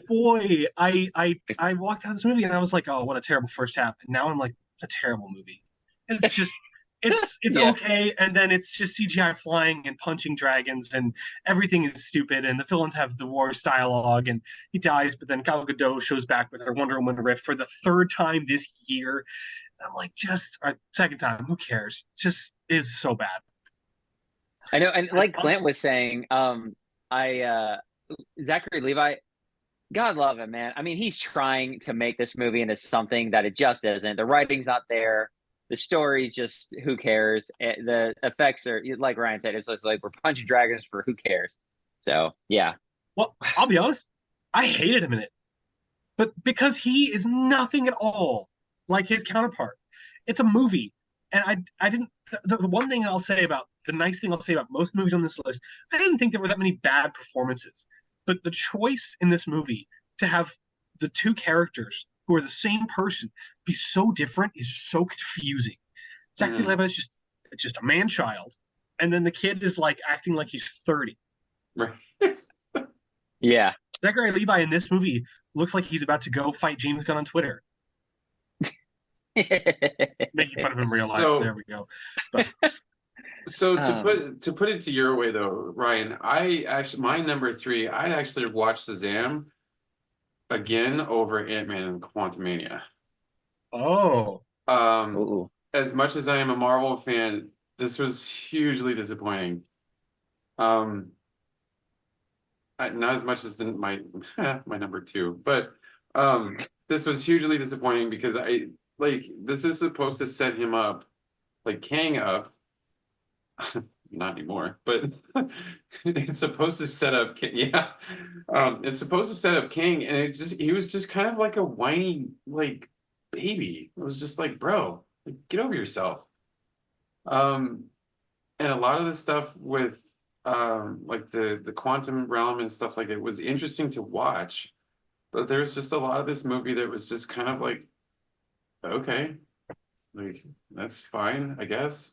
Boy, I walked out of this movie and I was like, oh, what a terrible first half. And now I'm like, a terrible movie. It's just it's Yeah. okay, and then it's just CGI flying and punching dragons, and everything is stupid, and the villains have the worst dialogue, and he dies, but then Gal Gadot shows back with her Wonder Woman riff for the third time this year. I'm like, just a second time, who cares? Just is so bad. I know, and like Clint was saying, I Zachary Levi, God love him, man. I mean, he's trying to make this movie into something that it just isn't. The writing's not there. The story's just who cares. The effects are like Ryan said. It's just like we're punching dragons for who cares. So yeah, Well, I'll be honest, I hated him in it, but because he is nothing at all like his counterpart. It's a movie, and I didn't. The one thing I'll say about the nice thing I'll say about most movies on this list, I didn't think there were that many bad performances, but the choice in this movie to have the two characters who are the same person be so different is so confusing. Zachary Levi is just a man child, and then the kid is like acting like he's 30. Right. yeah. Zachary Levi in this movie looks like he's about to go fight James Gunn on Twitter, making fun of him in real life. So- There we go. But So to put it to your way though, Ryan, I actually my number three, I'd actually watch Shazam again over Ant-Man and Quantumania. oh, Ooh. As much as I am a Marvel fan, this was hugely disappointing. Not as much as my my number two, but this was hugely disappointing because this is supposed to set him up, like Kang up. Not anymore, but it's supposed to set up yeah. It's supposed to set up King, and he was just kind of like a whiny like baby. It was just like, bro, like, get over yourself. And a lot of the stuff with like the quantum realm and stuff like it was interesting to watch, but there's just a lot of this movie that was just kind of like, okay, like that's fine, I guess.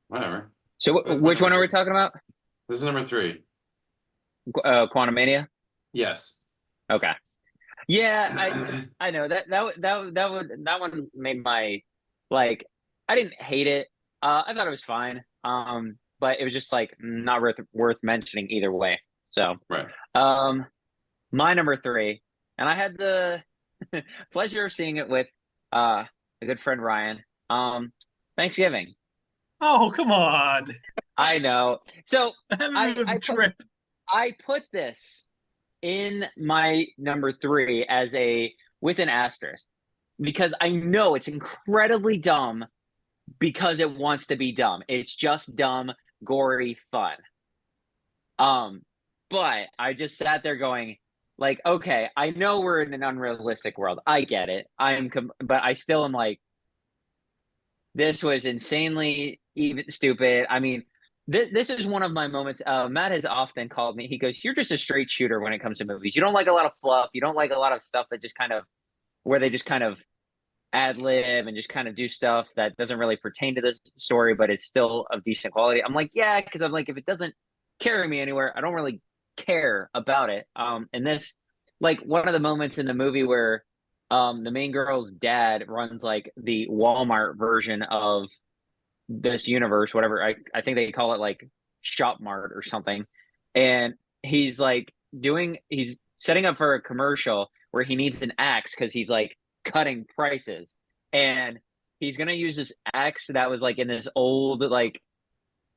Whatever. So That's my which one are number we three. talking about? This is number three. Quantumania. Yes. Okay. Yeah, I know that one made my like I didn't hate it. I thought it was fine. But it was just like not worth mentioning either way. So Right. my number three, and I had the pleasure of seeing it with a good friend Ryan. Thanksgiving. oh, come on! I know. So It was a I trip. I put this in my number three as with an asterisk because I know it's incredibly dumb because it wants to be dumb. It's just dumb, gory fun. But I just sat there going, like, okay, I know we're in an unrealistic world. I get it. But I still am like, this was insanely even stupid. I mean, this is one of my moments. Matt has often called me. He goes, "You're just a straight shooter when it comes to movies. You don't like a lot of fluff. You don't like a lot of stuff that just kind of where they just kind of ad lib and just kind of do stuff that doesn't really pertain to this story, but is still of decent quality." I'm like, yeah, because I'm like, if it doesn't carry me anywhere, I don't really care about it. And this, like, one of the moments in the movie where the main girl's dad runs like the Walmart version of this universe, whatever. I think they call it like Shop Mart or something. And he's like he's setting up for a commercial where he needs an axe because he's like cutting prices. And he's gonna use this axe that was like in this old like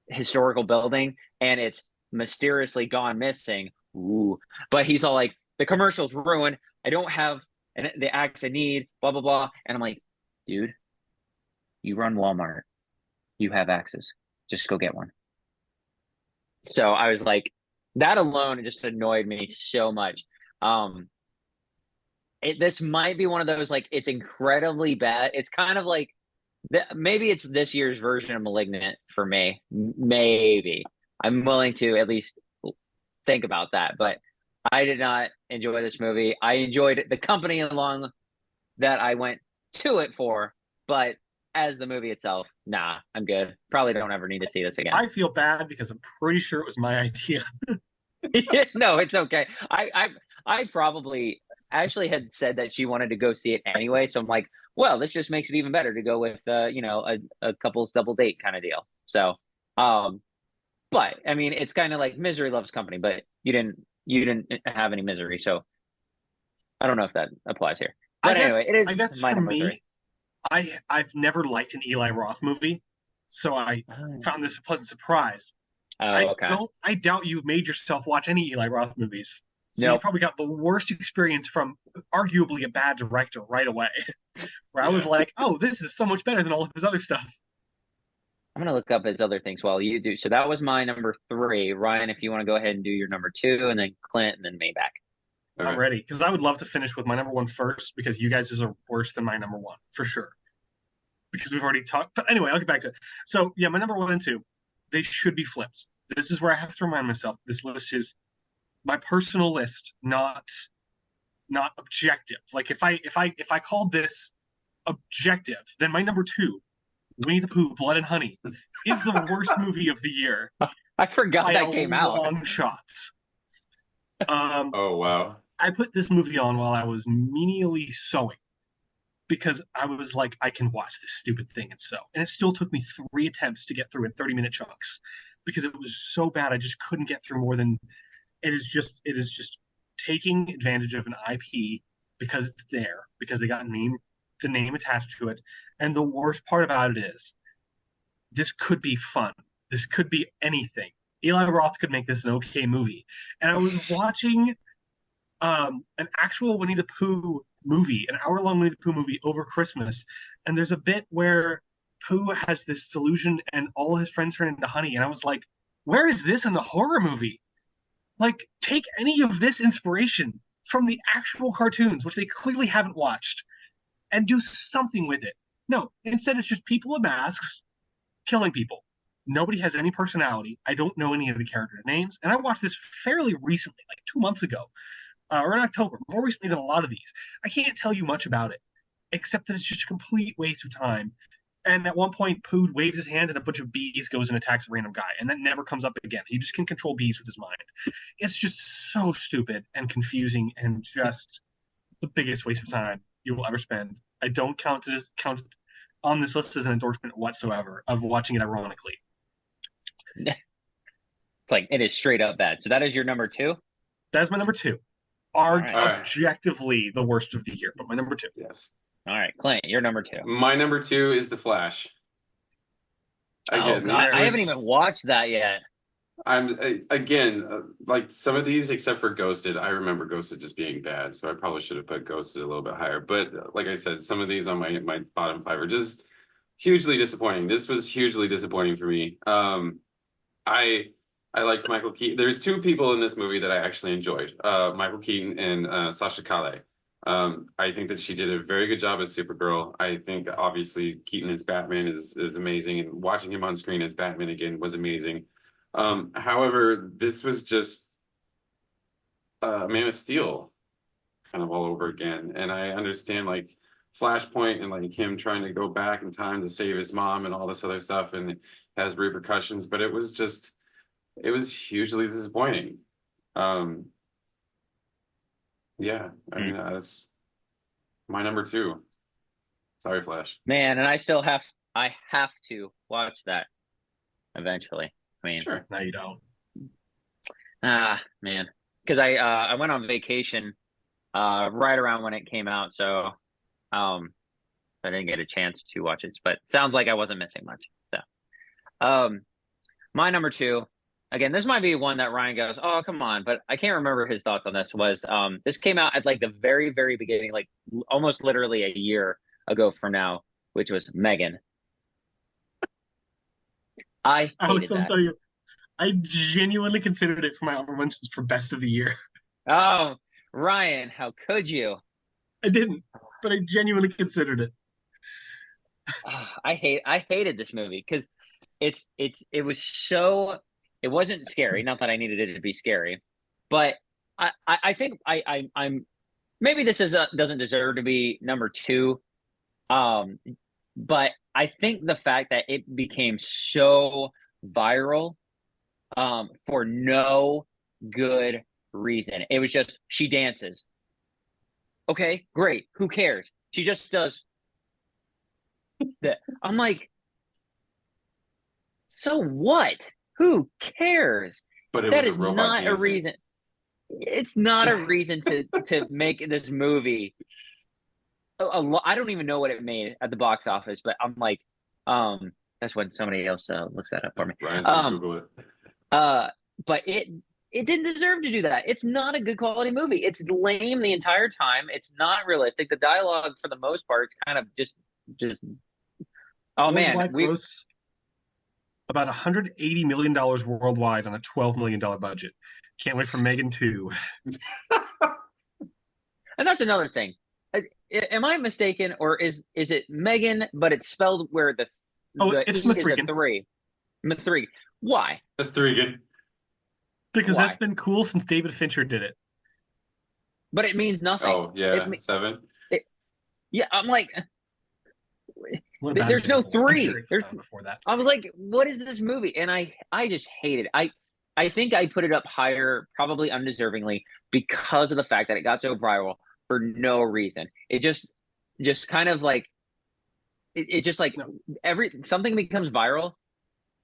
historical building, and it's mysteriously gone missing. Ooh. But he's all like, the commercial's ruined. I don't have the axe I need, blah, blah, blah. And I'm like, dude, you run Walmart. You have axes. Just go get one. So I was like, that alone just annoyed me so much. This might be one of those, like, it's incredibly bad. It's kind of like, maybe it's this year's version of Malignant for me. Maybe. I'm willing to at least think about that. But I did not enjoy this movie. I enjoyed the company along that I went to it for, but as the movie itself, nah, I'm good. Probably don't ever need to see this again. I feel bad because I'm pretty sure it was my idea. No, it's okay. I probably Ashley had said that she wanted to go see it anyway, so I'm like, well, this just makes it even better to go with a couple's double date kind of deal. So, but I mean, it's kind of like misery loves company, but you didn't have any misery, so I don't know if that applies here. But anyway, it I is guess my for number three. me, I've never liked an Eli Roth movie, so I found this a pleasant surprise. Oh, okay. I doubt you've made yourself watch any Eli Roth movies. So you Nope. probably got the worst experience from arguably a bad director right away. Where I was Yeah. like, oh, this is so much better than all of his other stuff. I'm gonna look up his other things while you do. So that was my number three. Ryan, if you want to go ahead and do your number two, and then Clint, and then Maybach. I'm Okay. ready. Because I would love to finish with my number one first, because you guys are worse than my number one, for sure. Because we've already talked. But anyway, I'll get back to it. So yeah, my number one and two, they should be flipped. This is where I have to remind myself this list is my personal list, not objective. Like if I called this objective, then my number two, Winnie the Pooh, Blood and Honey, is the worst movie of the year I forgot by that a came out. long shots. Oh, wow. I put this movie on while I was menially sewing because I was like, I can watch this stupid thing and sew. And it still took me 3 attempts to get through in 30-minute chunks because it was so bad. I just couldn't get through more than it is just taking advantage of an IP because it's there, because they got the name attached to it. And the worst part about it is this could be fun. This could be anything. Eli Roth could make this an okay movie. And I was watching an actual Winnie the Pooh movie, an hour-long Winnie the Pooh movie over Christmas, and there's a bit where Pooh has this delusion and all his friends turn into honey, and I was like, where is this in the horror movie? Like, take any of this inspiration from the actual cartoons, which they clearly haven't watched, and do something with it. No, instead it's just people in masks killing people. Nobody has any personality. I don't know any of the character names, and I watched this fairly recently, like 2 months ago, or in October, more recently than a lot of these. I can't tell you much about it, except that it's just a complete waste of time. And at one point, Pooh waves his hand and a bunch of bees goes and attacks a random guy, and that never comes up again. He just can control bees with his mind. It's just so stupid and confusing and just the biggest waste of time you will ever spend. I don't count it on this list as an endorsement whatsoever of watching it ironically. It's like it is straight up bad. So that is your number two. That is my number two. Are All right. objectively the worst of the year, but my number two. Yes. All right, Clint, you're number two. My number two is The Flash. Again, God, this I haven't was- even watched that yet. like some of these, except for Ghosted, I remember Ghosted just being bad, so I probably should have put Ghosted a little bit higher. But like I said, some of these on my bottom five are just hugely disappointing. This was hugely disappointing for me. I liked Michael Keaton. There's two people in this movie that I actually enjoyed, Michael Keaton and Sasha Calle. I think that she did a very good job as Supergirl. I think obviously Keaton as Batman is amazing, and watching him on screen as Batman again was amazing. However, this was just Man of Steel kind of all over again. And I understand like Flashpoint and like him trying to go back in time to save his mom and all this other stuff, and it has repercussions, but it was hugely disappointing. Yeah, I mean, that's my number two. Sorry, Flash. Man, and I have to watch that eventually. I mean, Sure. No, you don't. man, because I went on vacation right around when it came out, so I didn't get a chance to watch it, but sounds like I wasn't missing much. So, my number two, again, this might be one that Ryan goes, oh, come on, but I can't remember his thoughts on this. Was this came out at like the very, very beginning, like almost literally a year ago from now, which was Megan. I Alex, hated I'll that. tell you, I genuinely considered it for my honorable mentions for best of the year. Oh, Ryan, how could you? I didn't, but I genuinely considered it. I hated this movie because it wasn't scary. Not that I needed it to be scary, but I think I'm maybe this doesn't deserve to be number two. But I think the fact that it became so viral for no good reason. It was just she dances. Okay, great. Who cares? She just does I'm like, so what? Who cares? But it That was a is robot not a dancing. reason. It's not a reason to make this movie. I don't even know what it made at the box office, but I'm like, that's when somebody else looks that up for me. Ryan's gonna Um, Google it. uh, but it didn't deserve to do that. It's not a good quality movie. It's lame the entire time. It's not realistic. The dialogue, for the most part, it's kind of just. Oh man, Worldwide gross about $180 million worldwide on a $12 million budget. Can't wait for Megan 2. and that's another thing. Am I mistaken, or is it Megan, but it's spelled where the Oh, the it's E is a Mithrigan. three, Three. Why? That's three again. Because Why? that's been cool since David Fincher did it. But it means nothing. Oh yeah, 7. Yeah, I'm like, What about there's no example? I'm three. sure it was done before that. I was like, what is this movie? And I just hate it. I think I put it up higher, probably undeservingly, because of the fact that it got so viral for no reason. It just kind of like it just like No. something becomes viral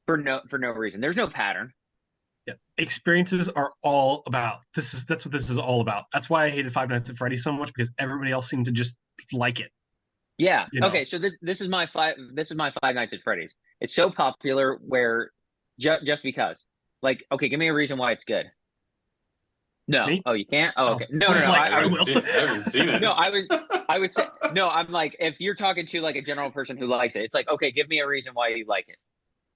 for no reason. There's no pattern. Yeah. Experiences are all about that's what this is all about. That's why I hated Five Nights at Freddy's so much, because everybody else seemed to just like it. Yeah. You know? Okay. So this is my Five Nights at Freddy's. It's so popular where just because, like, okay, give me a reason why it's good. No. Me? Oh, you can't. Oh, okay. No, I no, was no. like, I I haven't will. seen, I haven't seen it. No, I was no. I'm like, if you're talking to like a general person who likes it, it's like, okay, give me a reason why you like it.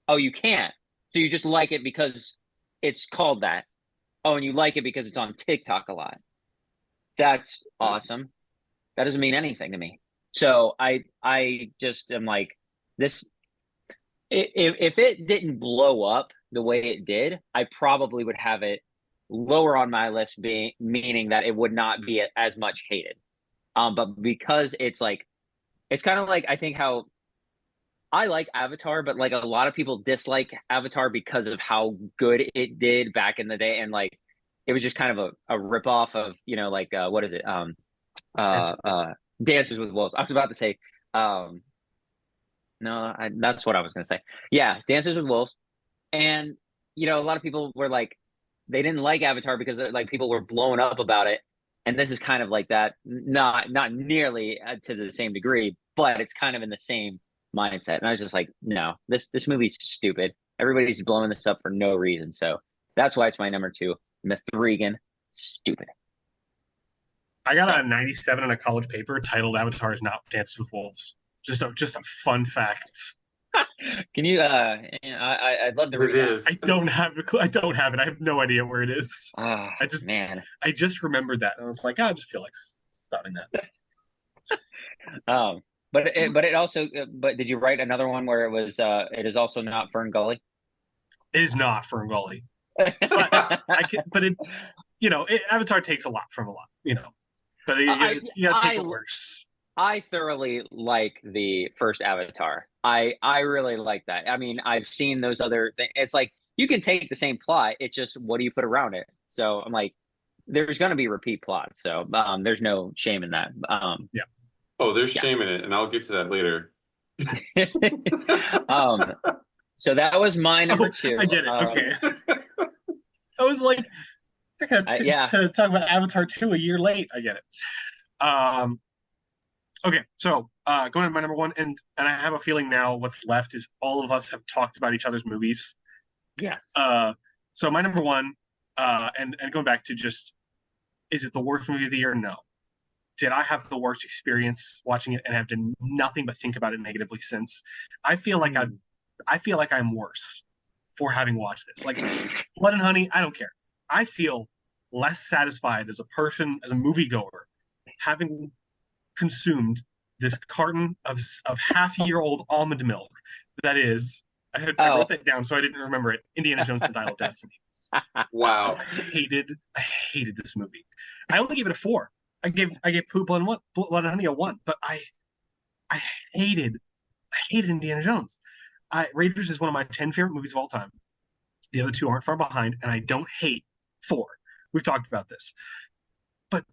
Oh, you can't. So you just like it because it's called that. Oh, and you like it because it's on TikTok a lot. That's awesome. That doesn't mean anything to me. So I just am like this. If it didn't blow up the way it did, I probably would have it lower on my list, being meaning that it would not be as much hated. But because it's like, it's kind of like, I think how I like Avatar, but like a lot of people dislike Avatar because of how good it did back in the day, and like it was just kind of a ripoff of, like what is it? Uh Dances with Wolves. I was about to say um no, that's what I was gonna say. Yeah, Dances with Wolves. And a lot of people were like, they didn't like Avatar because like people were blowing up about it, and this is kind of like that, not nearly to the same degree, but it's kind of in the same mindset. And I was just like, no, this movie's stupid. Everybody's blowing this up for no reason. So that's why it's my number 2. Mithrigan, stupid. I got a 97 in a college paper titled "Avatar is not Dances with Wolves." Just a fun fact. Can you? I'd love to read It that. is. I don't have it. I have no idea where it is. Oh, I just remembered that, and I was like, I just feel like spouting that. But it also. But did you write another one where it was? It is also not Fern Gully. It is not Fern Gully, but Avatar takes a lot from a lot, but you gotta take what works. I thoroughly like the first Avatar. I really like that. I mean, I've seen those other things. It's like you can take the same plot. It's just what do you put around it? So I'm like, there's going to be repeat plots. So there's no shame in that. Yeah. Oh, there's shame in it, and I'll get to that later. So that was my number 2. I get it. Okay. I was like, to talk about Avatar 2 a year late. I get it. Okay, so going to my number 1, and I have a feeling now what's left is all of us have talked about each other's movies. Yes. So my number 1, and going back to just, is it the worst movie of the year? No. Did I have the worst experience watching it and have done nothing but think about it negatively since? I feel like I'm worse for having watched this. Like Blood and Honey, I don't care. I feel less satisfied as a person, as a moviegoer, having consumed this carton of half-year-old almond milk that is, I wrote that down so I didn't remember it, Indiana Jones and the Dial of Destiny. Wow. I hated this movie. I only gave it a 4. I gave Blood and Honey a 1, but I hated Indiana Jones. Raiders is one of my 10 favorite movies of all time. The other 2 aren't far behind, and I don't hate 4. We've talked about this. But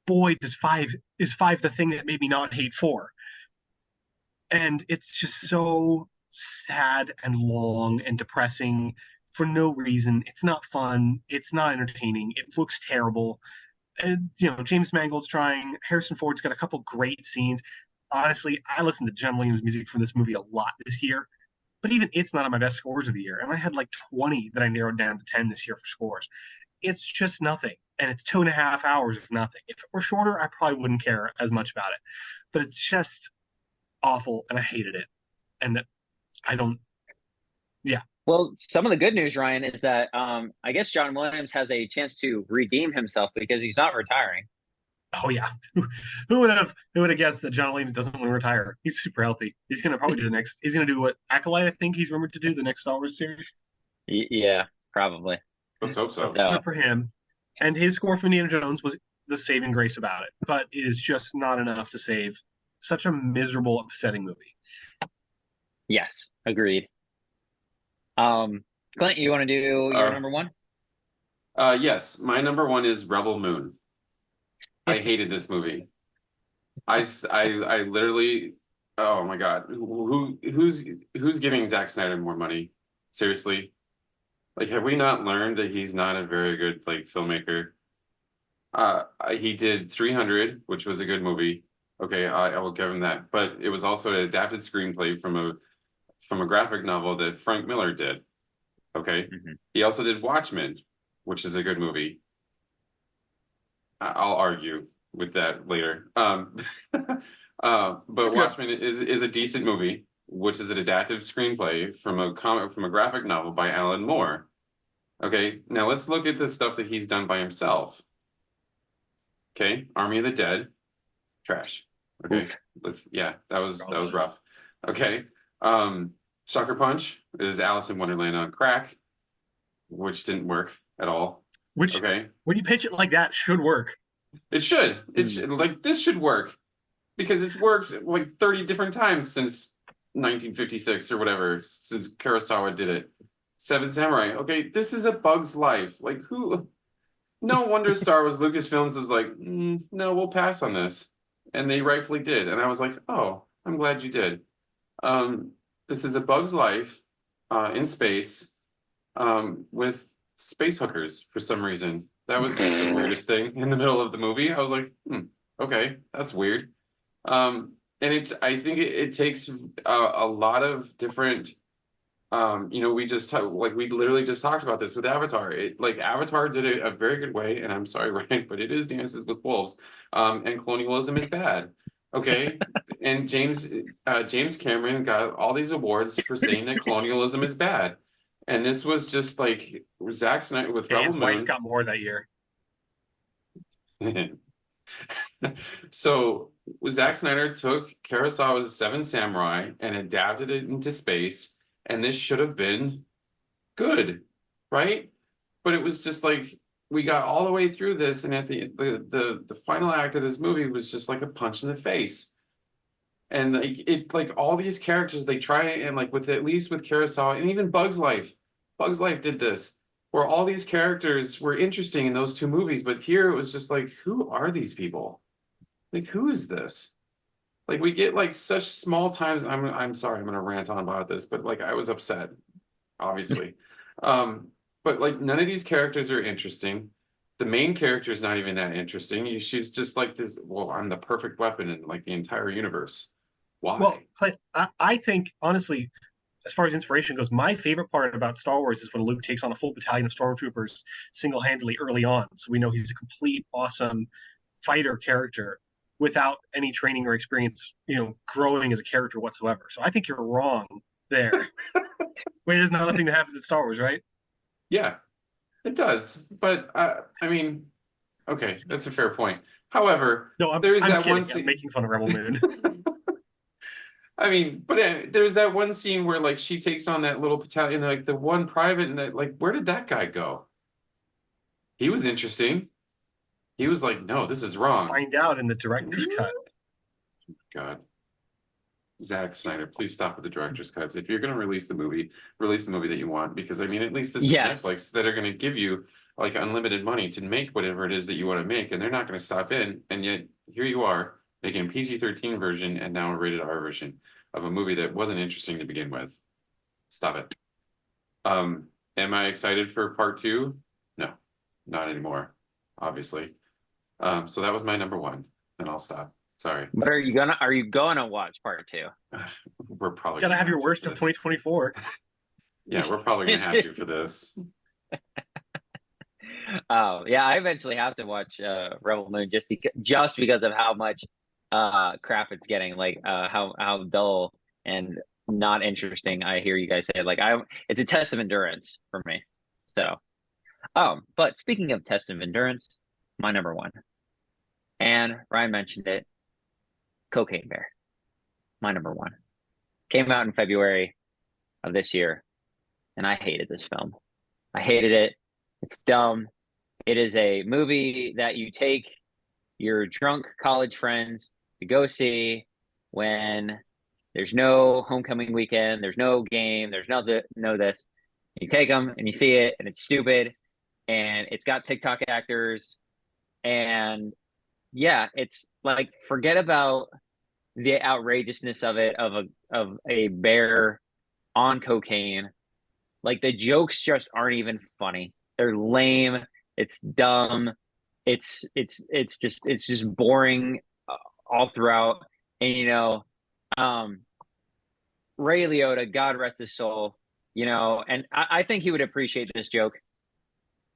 boy, is 5 the thing that made me not hate 4. And it's just so sad and long and depressing for no reason. It's not fun. It's not entertaining. It looks terrible. And, James Mangold's trying. Harrison Ford's got a couple great scenes. Honestly, I listened to John Williams' music for this movie a lot this year, but even it's not on my best scores of the year. And I had like 20 that I narrowed down to 10 this year for scores. It's just nothing. And it's 2.5 hours of nothing. If it were shorter, I probably wouldn't care as much about it. But it's just awful, and I hated it. And I don't, yeah. Well, some of the good news, Ryan, is that I guess John Williams has a chance to redeem himself because he's not retiring. Oh yeah, who would have guessed that John Williams doesn't want to retire? He's super healthy. He's gonna probably do the next. He's gonna do what Acolyte, I think he's rumored to do, the next Star Wars series. Yeah, probably. Let's hope so. Good for him. And his score for Indiana Jones was the saving grace about it, but it is just not enough to save such a miserable, upsetting movie. Yes, agreed. Clint, you want to do your number one? Yes, my number one is Rebel Moon. I hated this movie. I literally, oh my God, who's giving Zack Snyder more money? Seriously, like, have we not learned that he's not a very good like filmmaker? He did 300, which was a good movie. Okay, I will give him that. But it was also an adapted screenplay from a graphic novel that Frank Miller did. Okay, He also did Watchmen, which is a good movie. I'll argue with that later. But Watchmen is a decent movie, which is an adaptive screenplay from a graphic novel by Alan Moore. Okay, now let's look at the stuff that he's done by himself. Okay, Army of the Dead, trash. Okay, that was rough. Okay, Sucker Punch is Alice in Wonderland on crack, which didn't work at all. Which, okay, when you pitch it like that, should work. It should. Like, this should work because it's worked like 30 different times since 1956 or whatever, since Kurosawa did it. Seven Samurai. Okay, this is a Bug's Life. Like, who? No wonder Star Wars Lucasfilms was like, no, we'll pass on this, and they rightfully did. And I was like, oh, I'm glad you did. This is a Bug's Life in space with space hookers for some reason. That was just the weirdest thing in the middle of the movie. I was like, okay, that's weird. And I think it takes a lot of different, we literally just talked about this with Avatar. Avatar did it a very good way, and I'm sorry, Ryan, but it is Dances with Wolves, and colonialism is bad. Okay, and James Cameron got all these awards for saying that colonialism is bad. And this was just like Zack Snyder with Rebel Moon. His wife got more that year. So Zack Snyder took Kurosawa's Seven Samurai and adapted it into space, and this should have been good, right? But it was just like we got all the way through this, and at the final act of this movie was just like a punch in the face. And all these characters, they try and at least with Kurosawa and even Bug's Life did this, where all these characters were interesting in those two movies, but here it was just like, who are these people? Like, who is this? Like, we get like such small times. I'm sorry, I'm gonna rant on about this, but like I was upset, obviously. But like none of these characters are interesting. The main character is not even that interesting. She's just like this, well, I'm the perfect weapon in like the entire universe. Why? Well, I think, honestly, as far as inspiration goes, my favorite part about Star Wars is when Luke takes on a full battalion of stormtroopers single-handedly early on. So we know he's a complete, awesome fighter character without any training or experience, growing as a character whatsoever. So I think you're wrong there. Wait, there's not a thing that happens in Star Wars, right? Yeah, it does. But, I mean, okay, that's a fair point. However, no, there's I'm that kidding. one scene. I'm making fun of Rebel Moon. I mean, but there's that one scene where like she takes on that little battalion, like the one private, and that where did that guy go? He was interesting. He was like, no, this is wrong. Find out in the director's cut. God, Zack Snyder, please stop with the director's cuts. If you're going to release the movie that you want, because I mean, at least this is Netflix that are going to give you like unlimited money to make whatever it is that you want to make, and they're not going to stop in. And yet here you are making a PG-13 version and now a rated R version. of a movie that wasn't interesting to begin with. Stop it. Am I excited for part two? No, not anymore, obviously. So that was my number one, and I'll stop. Sorry. But are you gonna watch part two? We're probably Gotta gonna have your to worst for of this. 2024. Yeah, we're probably gonna have to for this. Oh yeah, I eventually have to watch Rebel Moon just because of how much crap it's getting, like how dull and not interesting I hear you guys say. Like it's a test of endurance for me. So but speaking of test of endurance, my number one, and Ryan mentioned it, Cocaine Bear, my number one. Came out in February of this year, and I hated this film. I hated it. It's dumb. It is a movie that you take your drunk college friends to go see when there's no homecoming weekend, there's no game, there's no this. You take them and you see it, and it's stupid, and it's got TikTok actors, and yeah, it's like forget about the outrageousness of it of a bear on cocaine. Like the jokes just aren't even funny. They're lame. It's dumb. It's just boring all throughout. And Ray Liotta, God rest his soul, and I think he would appreciate this joke.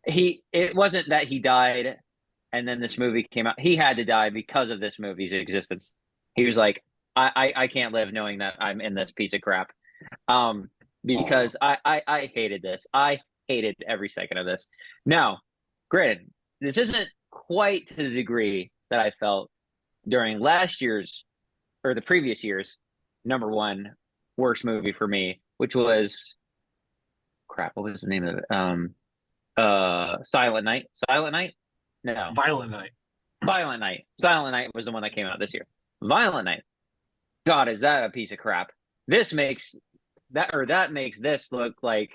It wasn't that he died and then this movie came out. He had to die because of this movie's existence. He was like, I can't live knowing that I'm in this piece of crap. Because I hated this. I hated every second of this. Now, granted, this isn't quite to the degree that I felt during last year's or the previous year's number one worst movie for me, which was crap. What was the name of it? Silent Night. Silent Night? No. Violent Night. Violent Night. Silent Night was the one that came out this year. Violent Night. God, is that a piece of crap? That makes this look like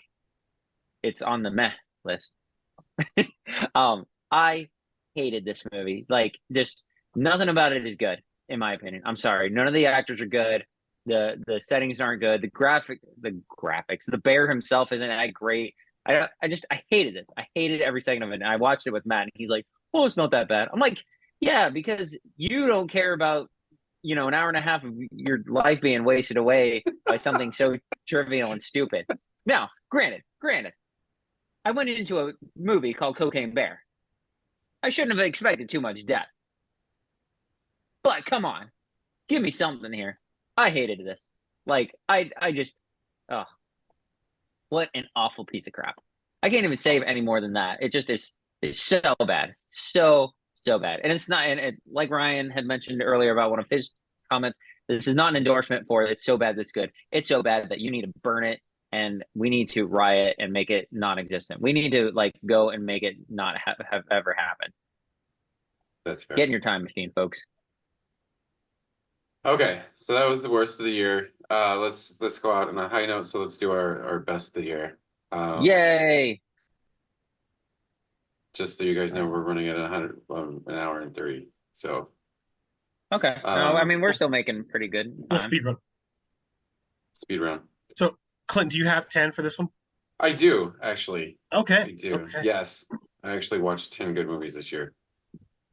it's on the meh list. I hated this movie. Like, just nothing about it is good, in my opinion. I'm sorry. None of the actors are good. The settings aren't good. The graphics, the bear himself isn't that great. I hated this. I hated every second of it. And I watched it with Matt, and he's like, "Oh, it's not that bad." I'm like, "Yeah, because you don't care about an hour and a half of your life being wasted away by something so trivial and stupid." Now, granted, I went into a movie called Cocaine Bear. I shouldn't have expected too much death. But come on, give me something here. I hated this. Like, I just, what an awful piece of crap. I can't even say any more than that. It just is so bad. So bad. And it's not, and like Ryan had mentioned earlier about one of his comments, this is not an endorsement for it. It's so bad that's good. It's so bad that you need to burn it, and we need to riot and make it non-existent. We need to go and make it not have ever happened. That's fair. Get in your time machine, folks. Okay, so that was the worst of the year. Let's go out on a high note. So let's do our best of the year. Yay! Just so you guys know, we're running at an hour and 30. So okay. No, I mean we're still making pretty good We'll time. speed run. Speed round. So, Clint, do you have 10 for this one? I do actually. Okay. I do. Okay. Yes, I actually watched 10 good movies this year.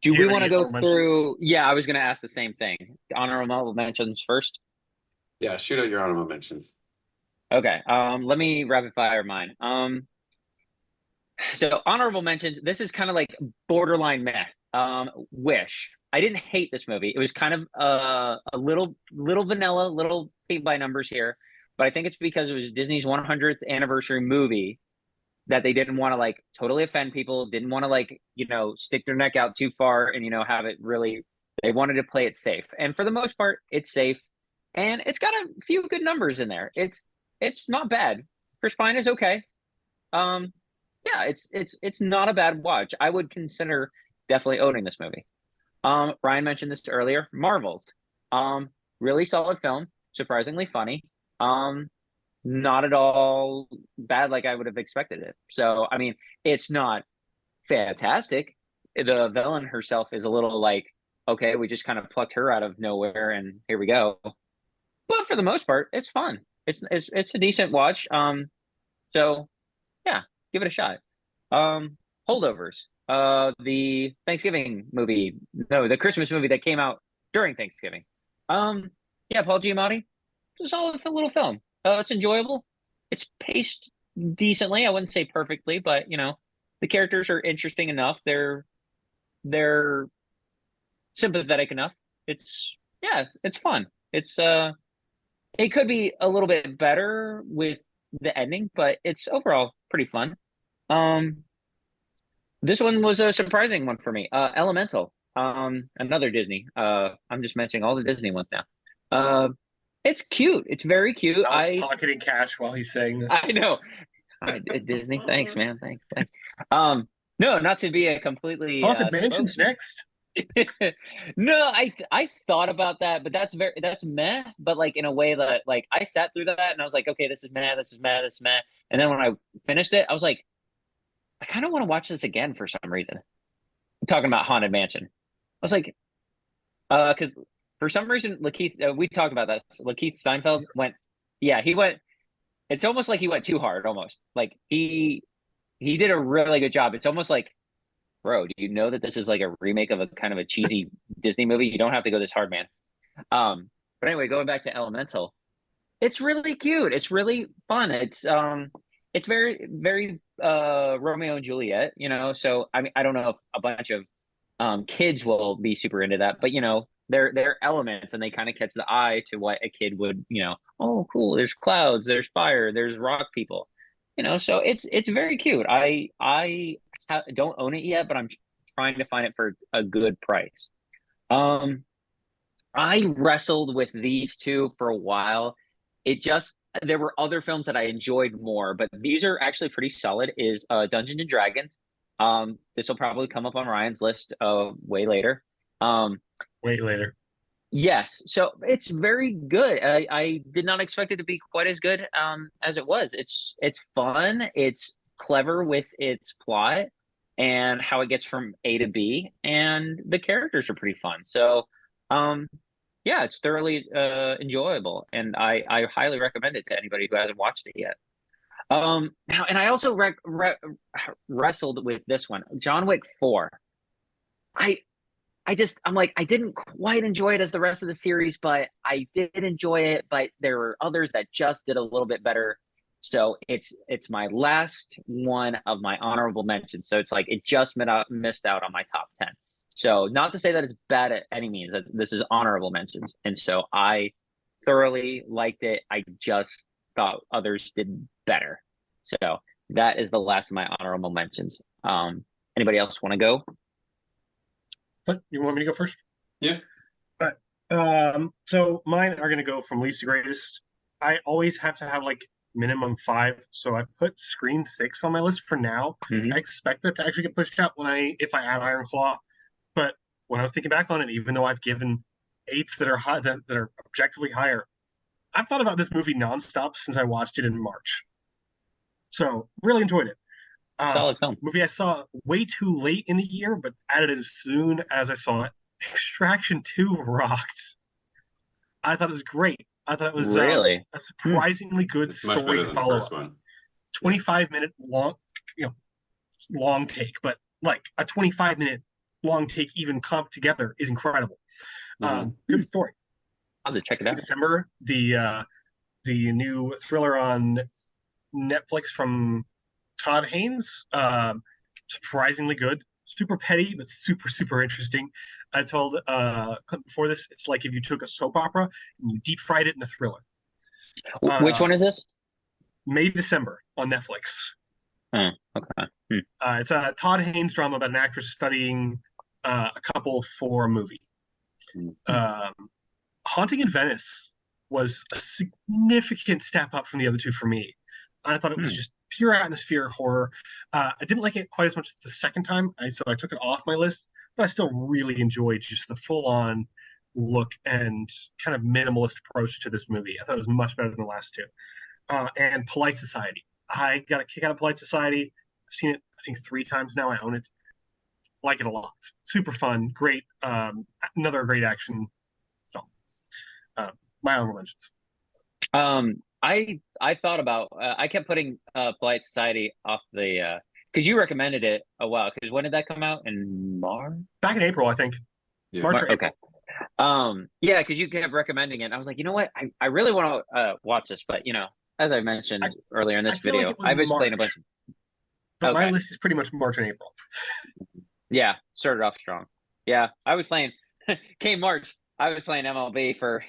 Do Do you we have want to any go honorable mentions? through? Yeah, I was going to ask the same thing. Honorable mentions first. Yeah, shoot out your honorable mentions. Okay. Let me rapid fire mine. So honorable mentions. This is kind of like borderline meh. Wish. I didn't hate this movie. It was kind of a little vanilla, little paint by numbers here, but I think it's because it was Disney's 100th anniversary movie that they didn't want to totally offend people, didn't want to stick their neck out too far and have it really. They wanted to play it safe, and for the most part, it's safe, and it's got a few good numbers in there. It's not bad. Chris Pine is okay. Yeah, it's not a bad watch. I would consider definitely owning this movie. Ryan mentioned this earlier. Marvels. Really solid film, surprisingly funny. Not at all bad like I would have expected it. So, I mean, it's not fantastic. The villain herself is a little okay, we just kind of plucked her out of nowhere and here we go. But for the most part, it's fun. It's a decent watch. So yeah, give it a shot. Holdovers. The Thanksgiving movie, no, the Christmas movie that came out during Thanksgiving. Yeah, Paul Giamatti. It's a solid little film. It's enjoyable. It's paced decently. I wouldn't say perfectly, but the characters are interesting enough. They're sympathetic enough. It's fun. It could be a little bit better with the ending, but it's overall pretty fun. This one was a surprising one for me. Elemental. Another Disney. I'm just mentioning all the Disney ones now. It's cute. It's very cute. Alex pocketing cash while he's saying this. I know. Disney, thanks, man. Thanks. No, not to be a completely Haunted Mansion's next. No, I thought about that, but that's meh. But like in a way that like I sat through that and I was like, okay, this is meh, this is meh, this is meh. And then when I finished it, I was like, I kind of want to watch this again for some reason. I'm talking about Haunted Mansion. I was like, because for some reason, Lakeith, we talked about that. Lakeith Steinfeld went, he went. It's almost like he went too hard, almost like he did a really good job. It's almost like, bro, do you know that this is like a remake of a kind of a cheesy Disney movie? You don't have to go this hard, man. But anyway, going back to Elemental, it's really cute. It's really fun. It's very, very Romeo and Juliet, So I mean, I don't know if a bunch of kids will be super into that, but they're elements and they kind of catch the eye to what a kid would, oh, cool. There's clouds, there's fire, there's rock people, So it's very cute. I don't own it yet, but I'm trying to find it for a good price. I wrestled with these two for a while. There were other films that I enjoyed more, but these are actually pretty solid. Is Dungeons and Dragons. This will probably come up on Ryan's list way later. Way later. Yes, so it's very good. I did not expect it to be quite as good as it was. It's fun. It's clever with its plot and how it gets from A to B, and the characters are pretty fun. So, yeah, it's thoroughly enjoyable, and I highly recommend it to anybody who hasn't watched it yet. Now, and I also wrestled with this one, John Wick 4. I'm like, I didn't quite enjoy it as the rest of the series, but I did enjoy it. But there were others that just did a little bit better. So it's my last one of my honorable mentions. So it's like it just missed out on my top 10. So not to say that it's bad at any means. That this is honorable mentions, and so I thoroughly liked it. I just thought others did better. So that is the last of my honorable mentions. Anybody else want to go? You want me to go first? Yeah. But so mine are going to go from least to greatest. I always have to have like minimum 5, so I put Scream 6 on my list for now. Mhm. I expect that to actually get pushed up if I add Iron Claw. But when I was thinking back on it, even though I've given 8s that are high, that are objectively higher, I've thought about this movie nonstop since I watched it in March. So really enjoyed it. Solid film. Movie I saw way too late in the year, but added it as soon as I saw it. Extraction 2 rocked. I thought it was great. I thought it was Really a surprisingly good It's much better story than the follow-up. first one. 25-minute long take, but like a 25-minute long take even comped together is incredible. Good story. I'll have to check it In out. December, the new thriller on Netflix from Todd Haynes, surprisingly good, super petty but super super interesting. I told Clint before this, it's like if you took a soap opera and you deep fried it in a thriller. Which one is this? May December on Netflix. Okay. It's a Todd Haynes drama about an actress studying a couple for a movie. Haunting in Venice was a significant step up from the other two for me. I thought it was just pure atmosphere horror. I didn't like it quite as much the second time, so I took it off my list, but I still really enjoyed just the full-on look and kind of minimalist approach to this movie. I thought it was much better than the last two. And Polite Society. I got a kick out of Polite Society. I've seen it, I think, 3 times now. I own it. Like it a lot. Super fun. Great. Another great action film. My honorable mentions. I thought about I kept putting Polite Society off the because you recommended it a while. Because when did that come out? In March? Back in April, I think. Yeah. March or Okay. April. Yeah, because you kept recommending it. And I was like, you know what? I really want to watch this, but you know, as I mentioned I, earlier in I this feel like video, it was I was playing a bunch. March, but my Okay. list is pretty much March and April. Yeah, started off strong. Yeah, I was playing. Came March, I was playing MLB for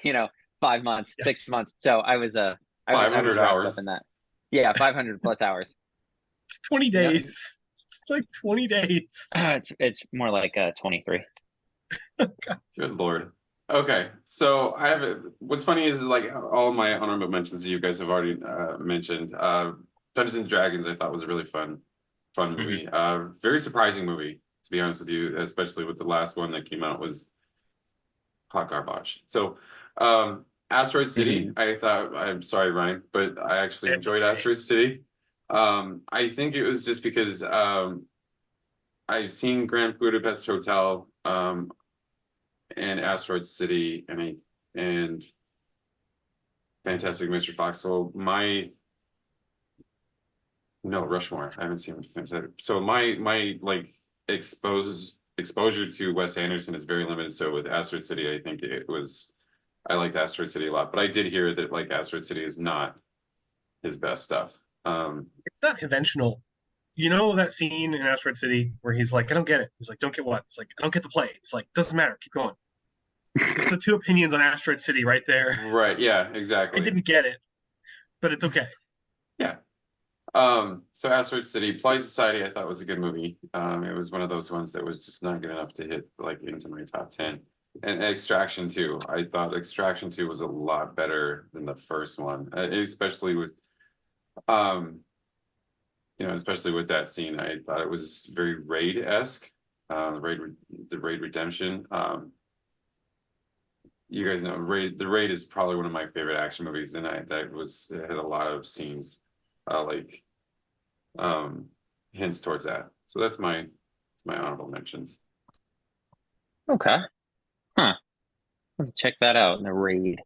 5 months, Yeah, 6 months. So I 500 was wrapped up in hours. that. Yeah, 500 plus hours. it's 20 You know, days. It's like 20 days. it's more like 23. Good Lord. Okay, so I have what's funny is like all my honorable mentions that you guys have already mentioned. Dungeons and Dragons I thought was a really fun movie. Very surprising movie, to be honest with you, especially with the last one that came out was hot garbage. So Asteroid City, I thought, I'm sorry, Ryan, but I actually It's enjoyed okay. Asteroid City. I think it was just because I've seen Grand Budapest Hotel and Asteroid City and Fantastic Mr. Fox. So my no Rushmore. I haven't seen Fantastic. So my like exposure to Wes Anderson is very limited. So with Asteroid City, I think it was I liked Asteroid City a lot, but I did hear that like Asteroid City is not his best stuff. It's not conventional. You know that scene in Asteroid City where he's like, I don't get it. He's like, don't get what? It's like, I don't get the play. It's like, doesn't matter. Keep going. It's the two opinions on Asteroid City right there. Right, yeah, I exactly. didn't get it, but it's okay. Yeah. So Asteroid City, Polite Society, I thought was a good movie. It was one of those ones that was just not good enough to hit like into my top 10. And Extraction 2, I thought Extraction 2 was a lot better than the first one, especially with especially with that scene. I thought it was very Raid-esque, the Raid Redemption. You guys know The Raid is probably one of my favorite action movies, and it had a lot of scenes like hints towards that. So that's my honorable mentions. Okay. Huh. Let's check that out in the raid.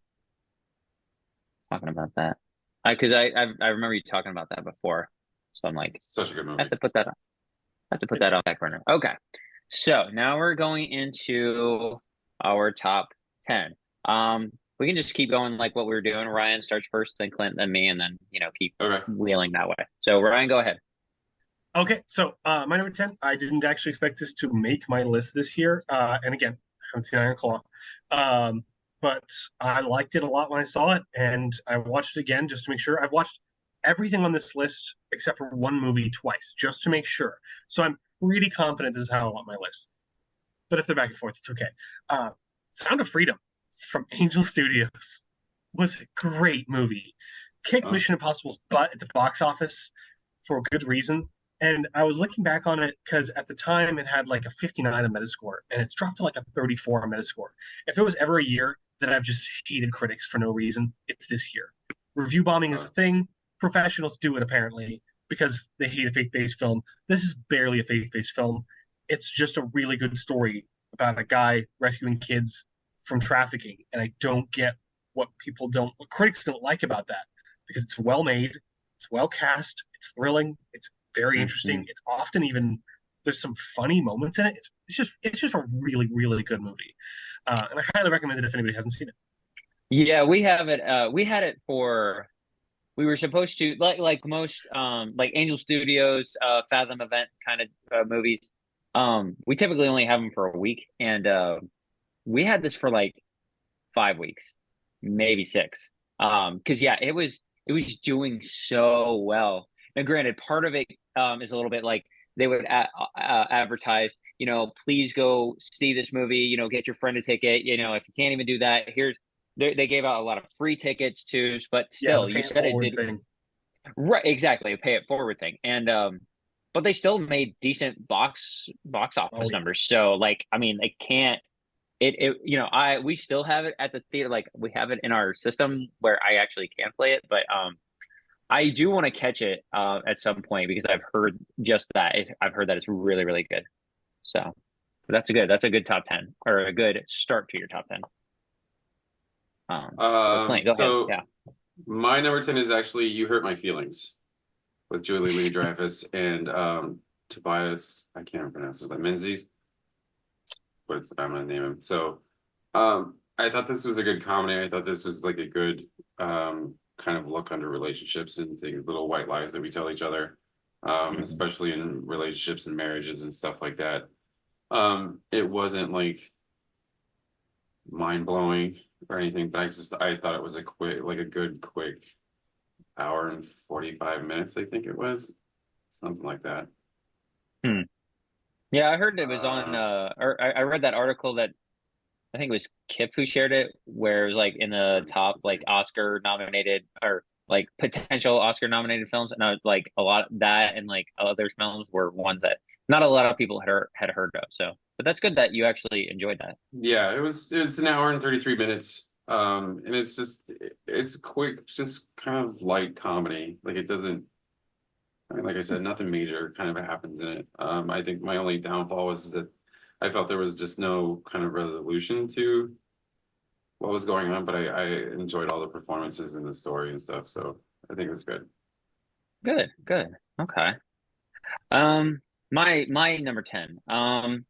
Talking about that. Because I remember you talking about that before. So I'm like, Such a good I movie. have to put that on. I have to put that on that corner. Okay. So now we're going into our top 10. We can just keep going like what we were doing. Ryan starts first, then Clint, then me, and then keep Okay. wheeling that way. So Ryan, go ahead. Okay, so my number 10, I didn't actually expect this to make my list this year. And again, I haven't seen Iron Claw. But I liked it a lot when I saw it, and I watched it again just to make sure. I've watched everything on this list except for one movie twice, just to make sure. So I'm pretty confident this is how I want my list. But if they're back and forth, it's okay. Sound of Freedom from Angel Studios was a great movie. Kicked Mission Impossible's butt at the box office for a good reason. And I was looking back on it because at the time it had like a 59 on Metascore, and it's dropped to like a 34 on Metascore. If there was ever a year that I've just hated critics for no reason, it's this year. Review bombing is a thing. Professionals do it apparently because they hate a faith-based film. This is barely a faith-based film. It's just a really good story about a guy rescuing kids from trafficking, and I don't get what critics don't like about that because it's well made, it's well cast, it's thrilling, it's very interesting. It's often even there's some funny moments in it. It's just a really really good movie, and I highly recommend it if anybody hasn't seen it. Yeah, we have it. We had it for. We were supposed to like most like Angel Studios, Fathom event kind of movies. We typically only have them for a week, and we had this for like 5 weeks, maybe 6. Because yeah, it was doing so well. Now, granted, part of it is a little bit like they would advertise, please go see this movie, get your friend a ticket. If you can't even do that, they gave out a lot of free tickets too, but Yeah, still, the you pay it said it forward did thing. right, exactly, a pay it forward thing, and but they still made decent box Oh office yeah. numbers. So, like, I mean, they can't. We still have it at the theater, like we have it in our system where I actually can play it, but I do want to catch it at some point because I've heard just that. I've heard that it's really, really good. So that's a good top 10 or a good start to your top 10. But Clint, go ahead. So Yeah. My number 10 is actually You Hurt My Feelings with Julie Louis-Dreyfus and Tobias, I can't pronounce his name, Menzies, but I'm gonna name him. So I thought this was a good comedy. I thought this was like a good kind of look under relationships and the little white lies that we tell each other, Mhm. especially in relationships and marriages and stuff like that. It wasn't like mind blowing or anything, but I thought it was a quick, like a good quick hour and 45 minutes, I think it was. Something like that. Hmm. Yeah, I heard it was on Uh, or I read that article that I think it was Kip who shared it, where it was like in the top like Oscar nominated or like potential Oscar nominated films, and I was like a lot that and like other films were ones that not a lot of people had heard of. So, but that's good that you actually enjoyed that. yeah, it's an hour and 33 minutes. And it's quick, just kind of light comedy. Like it doesn't, I mean, like I said, nothing major kind of happens in it. I think my only downfall was that I felt there was just no kind of resolution to what was going on, but I enjoyed all the performances and the story and stuff, so I think it was good. Good, good. Okay. Um, my number 10. Kind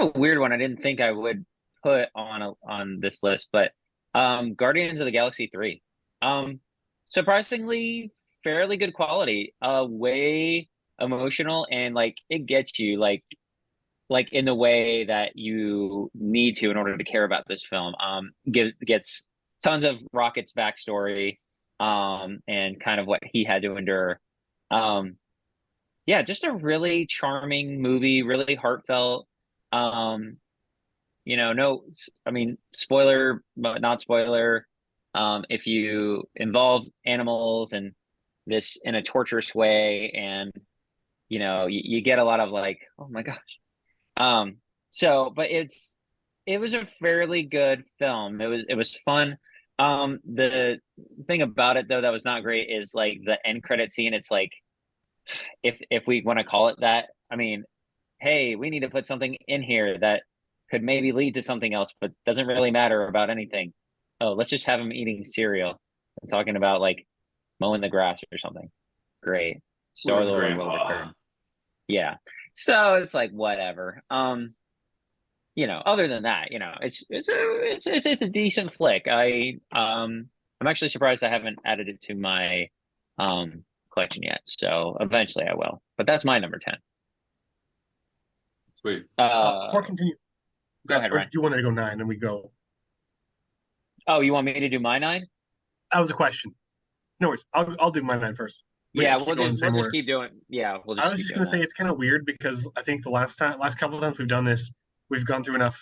of a weird one. I didn't think I would put on this list, but Guardians of the Galaxy 3. Um, Surprisingly fairly good quality. Way emotional and like it gets you like in the way that you need to in order to care about this film. Gets tons of Rocket's backstory, and kind of what he had to endure. Um, yeah, just a really charming movie, really heartfelt. Um, no, I mean, spoiler, but not spoiler. If you involve animals and this in a torturous way, and you get a lot of like, oh my gosh. Um, but it was a fairly good film. It was fun. The thing about it though that was not great is like the end credit scene. It's like if we want to call it that, I mean, hey, we need to put something in here that could maybe lead to something else, but doesn't really matter about anything. Oh, let's just have him eating cereal and talking about like mowing the grass or something. Great. With his Star-Lord will grandpa. return. Yeah. So it's like whatever. Other than that, it's a decent flick. I'm actually surprised I haven't added it to my collection yet. So eventually I will. But that's my number 10. Sweet. Before I continue, Go ahead, or do Ryan. you want to go nine and we go? Oh, you want me to do my nine? That was a question. No worries. I'll do my nine first. We Yeah, can keep going in the we'll same just order. keep doing. Yeah, we'll I just was keep just doing gonna say that. it's kind of weird because I think last couple of times we've done this, we've gone through enough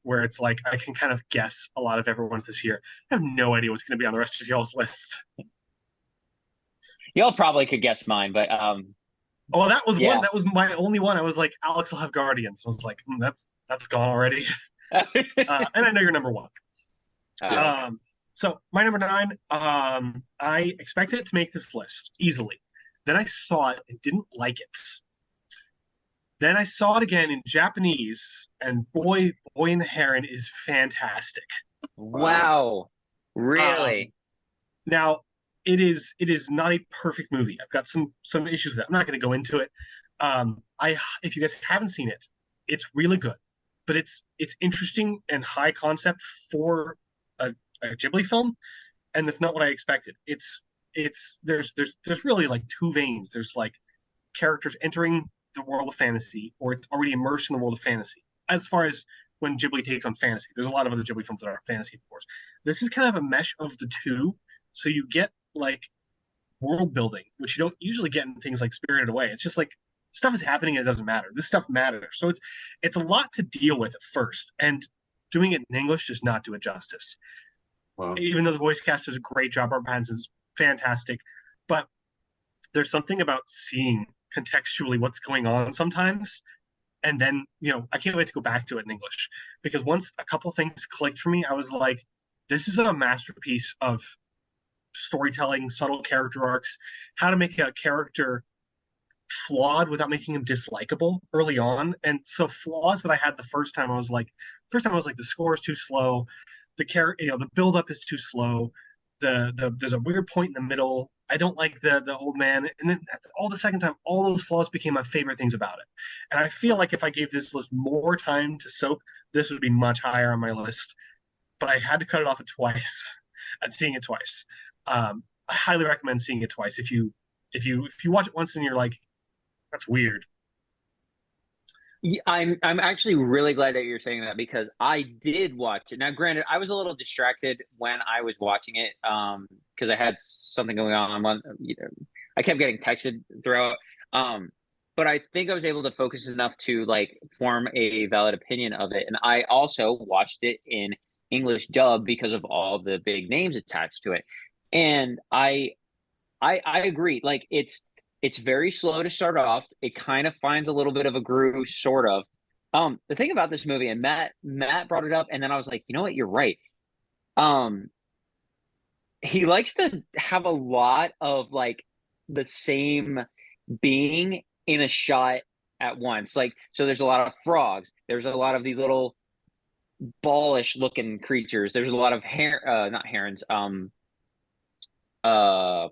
where it's like I can kind of guess a lot of everyone's this year. I have no idea what's going to be on the rest of y'all's list. Y'all probably could guess mine, but Oh, that was one. yeah. That was my only one. I was like, Alex will have Guardians. I was like, that's gone already. And I know you're number one. Oh, Um, so my number nine. I expected it to make this list easily. Then I saw it and didn't like it. Then I saw it again in Japanese, and Boy in the Heron is fantastic. Wow. wow. Um, Really? Now, it is not a perfect movie. I've got some issues with it. I'm not going to go into it. I If you guys haven't seen it, it's really good, but it's interesting and high concept for a Ghibli film, and that's not what I expected. It's there's really like two veins. There's like characters entering the world of fantasy, or it's already immersed in the world of fantasy. As far as when Ghibli takes on fantasy, there's a lot of other Ghibli films that are fantasy, of course. This is kind of a mesh of the two, so you get like world building, which you don't usually get in things like Spirited Away. It's just like stuff is happening and it doesn't matter. This stuff matters, so it's a lot to deal with at first, and doing it in English does not do it justice. Well, Even though the voice cast does a great job, Robert Pattinson's fantastic, but there's something about seeing contextually what's going on sometimes, and then I can't wait to go back to it in English, because once a couple things clicked for me, I was like, this is a masterpiece of storytelling, subtle character arcs, how to make a character flawed without making him dislikable early on. And so flaws that I had the first time I was like, the score is too slow, the character, the build up is too slow, there's a weird point in the middle. I don't like the old man, and then all the second time, all those flaws became my favorite things about it. And I feel like if I gave this list more time to soak, this would be much higher on my list. But I had to cut it off at twice, at seeing it twice. I highly recommend seeing it twice. If you watch it once and you're like, that's weird. I'm actually really glad that you're saying that because I did watch it. Now, granted, I was a little distracted when I was watching it because I had something going on. I kept getting texted throughout. But I think I was able to focus enough to like form a valid opinion of it. And I also watched it in English dub because of all the big names attached to it. And I agree. Like it's very slow to start off. It kind of finds a little bit of a groove, sort of. The thing about this movie, and Matt brought it up, and then I was like, you know what, you're right. Um, he likes to have a lot of like the same being in a shot at once. Like, so there's a lot of frogs. There's a lot of these little ballish looking creatures. There's a lot of not herons, uh, Pelicans.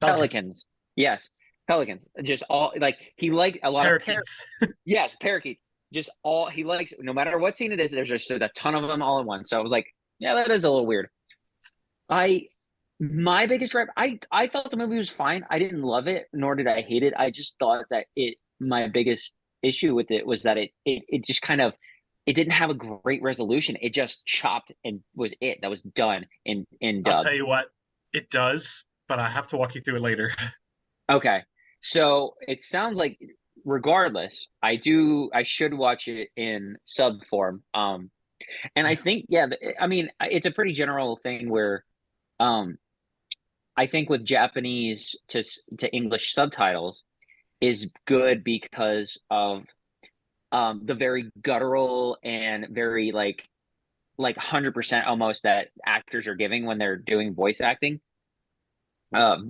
pelicans. Yes, pelicans. Just all like he liked a lot of Parakeets. yes, parakeets. Just all he likes. No matter what scene it is, there's just a ton of them all at once. So I was like, yeah, that is a little weird. I my biggest gripe. I thought the movie was fine. I didn't love it, nor did I hate it. I just thought that it. My biggest issue with it was that it just kind of it didn't have a great resolution. It just chopped and was it. That was done in I'll dub. tell you what, it does, but I have to walk you through it later. Okay. So it sounds like regardless, I should watch it in sub form. And I think yeah, I mean it's a pretty general thing where um I think with Japanese to English subtitles is good because of the very guttural and very like 100% almost that actors are giving when they're doing voice acting,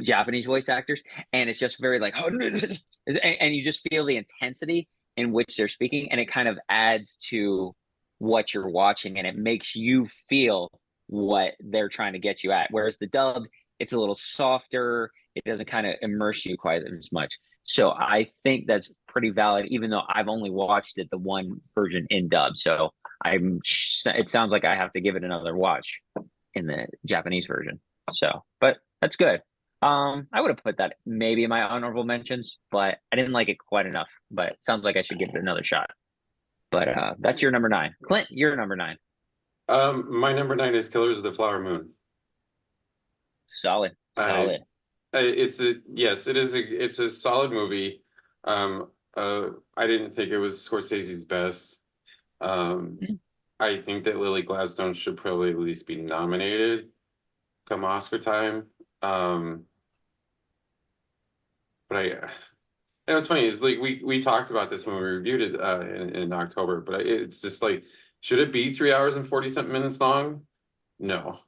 Japanese voice actors, and it's just very like, and you just feel the intensity in which they're speaking, and it kind of adds to what you're watching, and it makes you feel what they're trying to get you at. Whereas the dub, it's a little softer. It doesn't kind of immerse you quite as much. So I think that's pretty valid, even though I've only watched it the one version in dub. So it sounds like I have to give it another watch in the Japanese version. So, but that's good. I would have put that maybe in my honorable mentions, but I didn't like it quite enough. But it sounds like I should give it another shot. But that's your number 9. Clint, you're number 9. My number 9 is Killers of the Flower Moon. Solid. I, it's a yes, it's a solid movie. I didn't think it was Scorsese's best. I think that Lily Gladstone should probably at least be nominated come Oscar time. But and what's funny is like we talked about this when we reviewed it in October, but it's just like, should it be 3 hours and 40 something minutes long? No.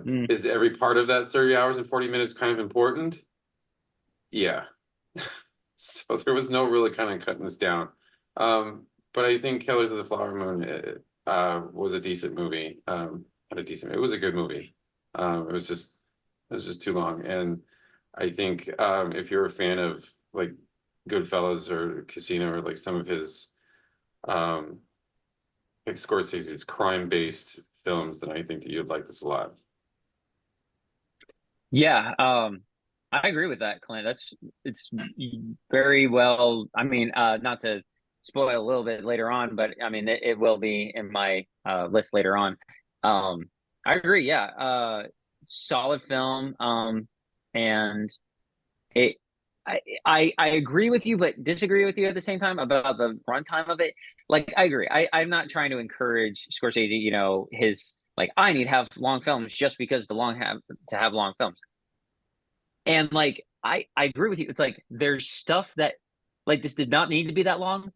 Is every part of that 30 hours and 40 minutes kind of important? Yeah. So there was no really kind of cutting this down. But I think Killers of the Flower Moon was a decent movie. Not a decent, it was a good movie. It was just too long. And I think if you're a fan of like Goodfellas or Casino or like some of his like Scorsese's crime-based films, then I think that you'd like this a lot. Yeah, I agree with that, Clint. It's very well. I mean, not to spoil a little bit later on, but I mean it will be in my list later on. I agree. Yeah, solid film. And it, I agree with you, but disagree with you at the same time about the runtime of it. Like, I agree. I'm not trying to encourage Scorsese. You know, his like I need to have long films just because to have long films. And like I agree with you. It's like there's stuff that like this did not need to be that long,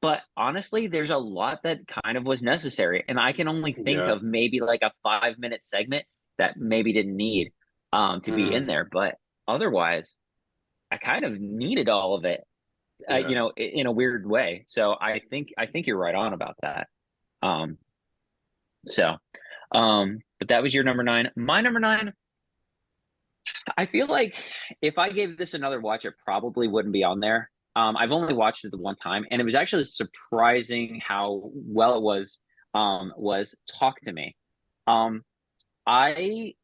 but honestly, there's a lot that kind of was necessary. And I can only think Yeah. of maybe like a 5 minute segment that maybe didn't need to be in there. But otherwise, I kind of needed all of it, Yeah. you know, in a weird way. So I think you're right on about that. Um, so, But that was your number 9. My number 9, I feel like if I gave this another watch, it probably wouldn't be on there. I've only watched it the one time, and it was actually surprising how well it was. Was Talk to Me. Um, I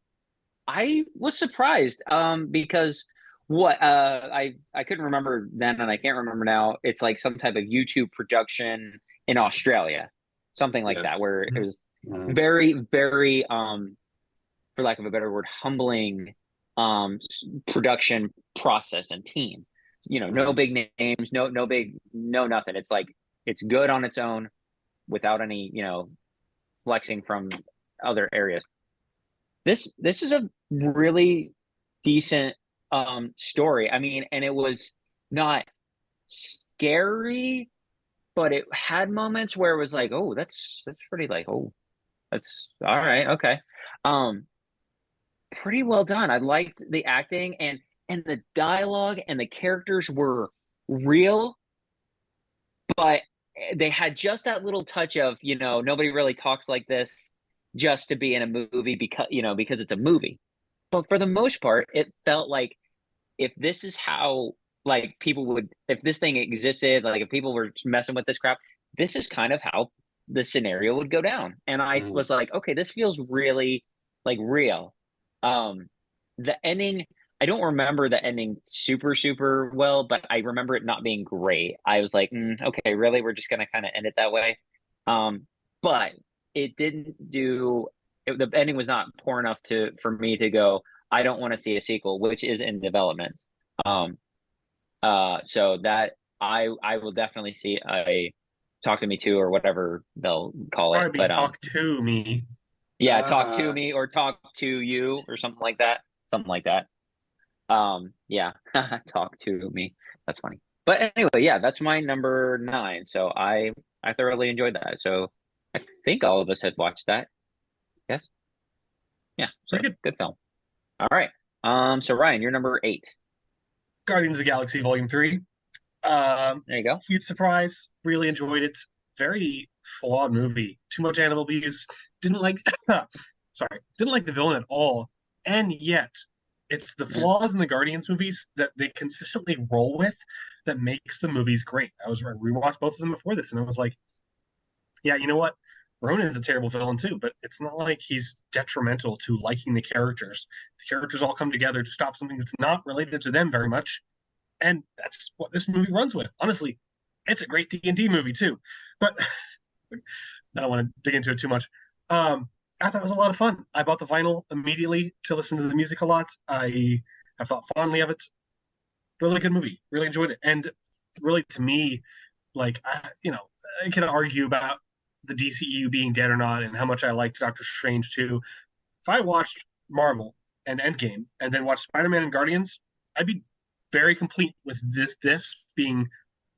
I was surprised because what I couldn't remember then and I can't remember now. It's like some type of YouTube production in Australia, something like that, Yes. where it was Mhm. very, very for lack of a better word, humbling production process and team. You know, no Mhm. big names, no big, no nothing. It's like it's good on its own without any, flexing from other areas. This is a really decent story. I mean, and it was not scary, but it had moments where it was like, oh, that's pretty like, oh, that's all right, okay. Um, Pretty well done. I liked the acting and the dialogue and the characters were real, but they had just that little touch of, nobody really talks like this just to be in a movie because it's a movie. But for the most part, it felt like if this is how like people would if this thing existed, like if people were messing with this crap, this is kind of how the scenario would go down. And I Mhm. was like, okay, this feels really like real. Um the ending, I don't remember the ending super, super well, but I remember it not being great. I was like, okay, really? We're just gonna kind of end it that way. But it didn't do the ending was not poor enough to for me to go, I don't want to see a sequel, which is in development. Um, so that I will definitely see a Talk to Me Too or whatever they'll call it. Probably be But Talk to Me. yeah, Talk to Uh, Me or Talk to You or something like that. Something like that. Yeah, Talk to Me. That's funny. But anyway, yeah, that's my number 9. So I thoroughly enjoyed that. So I think all of us had watched that. Yes. Yeah. So Pretty good. good film. All right. So Ryan, you're number 8. Guardians of the Galaxy Volume 3. There you go. Huge surprise. Really enjoyed it. Very flawed movie. Too much animal abuse. Didn't like. Sorry. Didn't like the villain at all. And yet, it's the Mm, flaws in the Guardians movies that they consistently roll with that makes the movies great. I rewatched both of them before this, and I was like, yeah, you know what? Ronan's a terrible villain too, but it's not like he's detrimental to liking the characters. The characters all come together to stop something that's not related to them very much, and that's what this movie runs with. Honestly, it's a great D&D movie too, but I don't want to dig into it too much. I thought it was a lot of fun. I bought the vinyl immediately to listen to the music a lot. I have thought fondly of it. Really good movie. Really enjoyed it, and really to me, like I can argue about the DCEU being dead or not, and how much I liked Doctor Strange too. If I watched Marvel and Endgame and then watched Spider-Man and Guardians, I'd be very complete with this being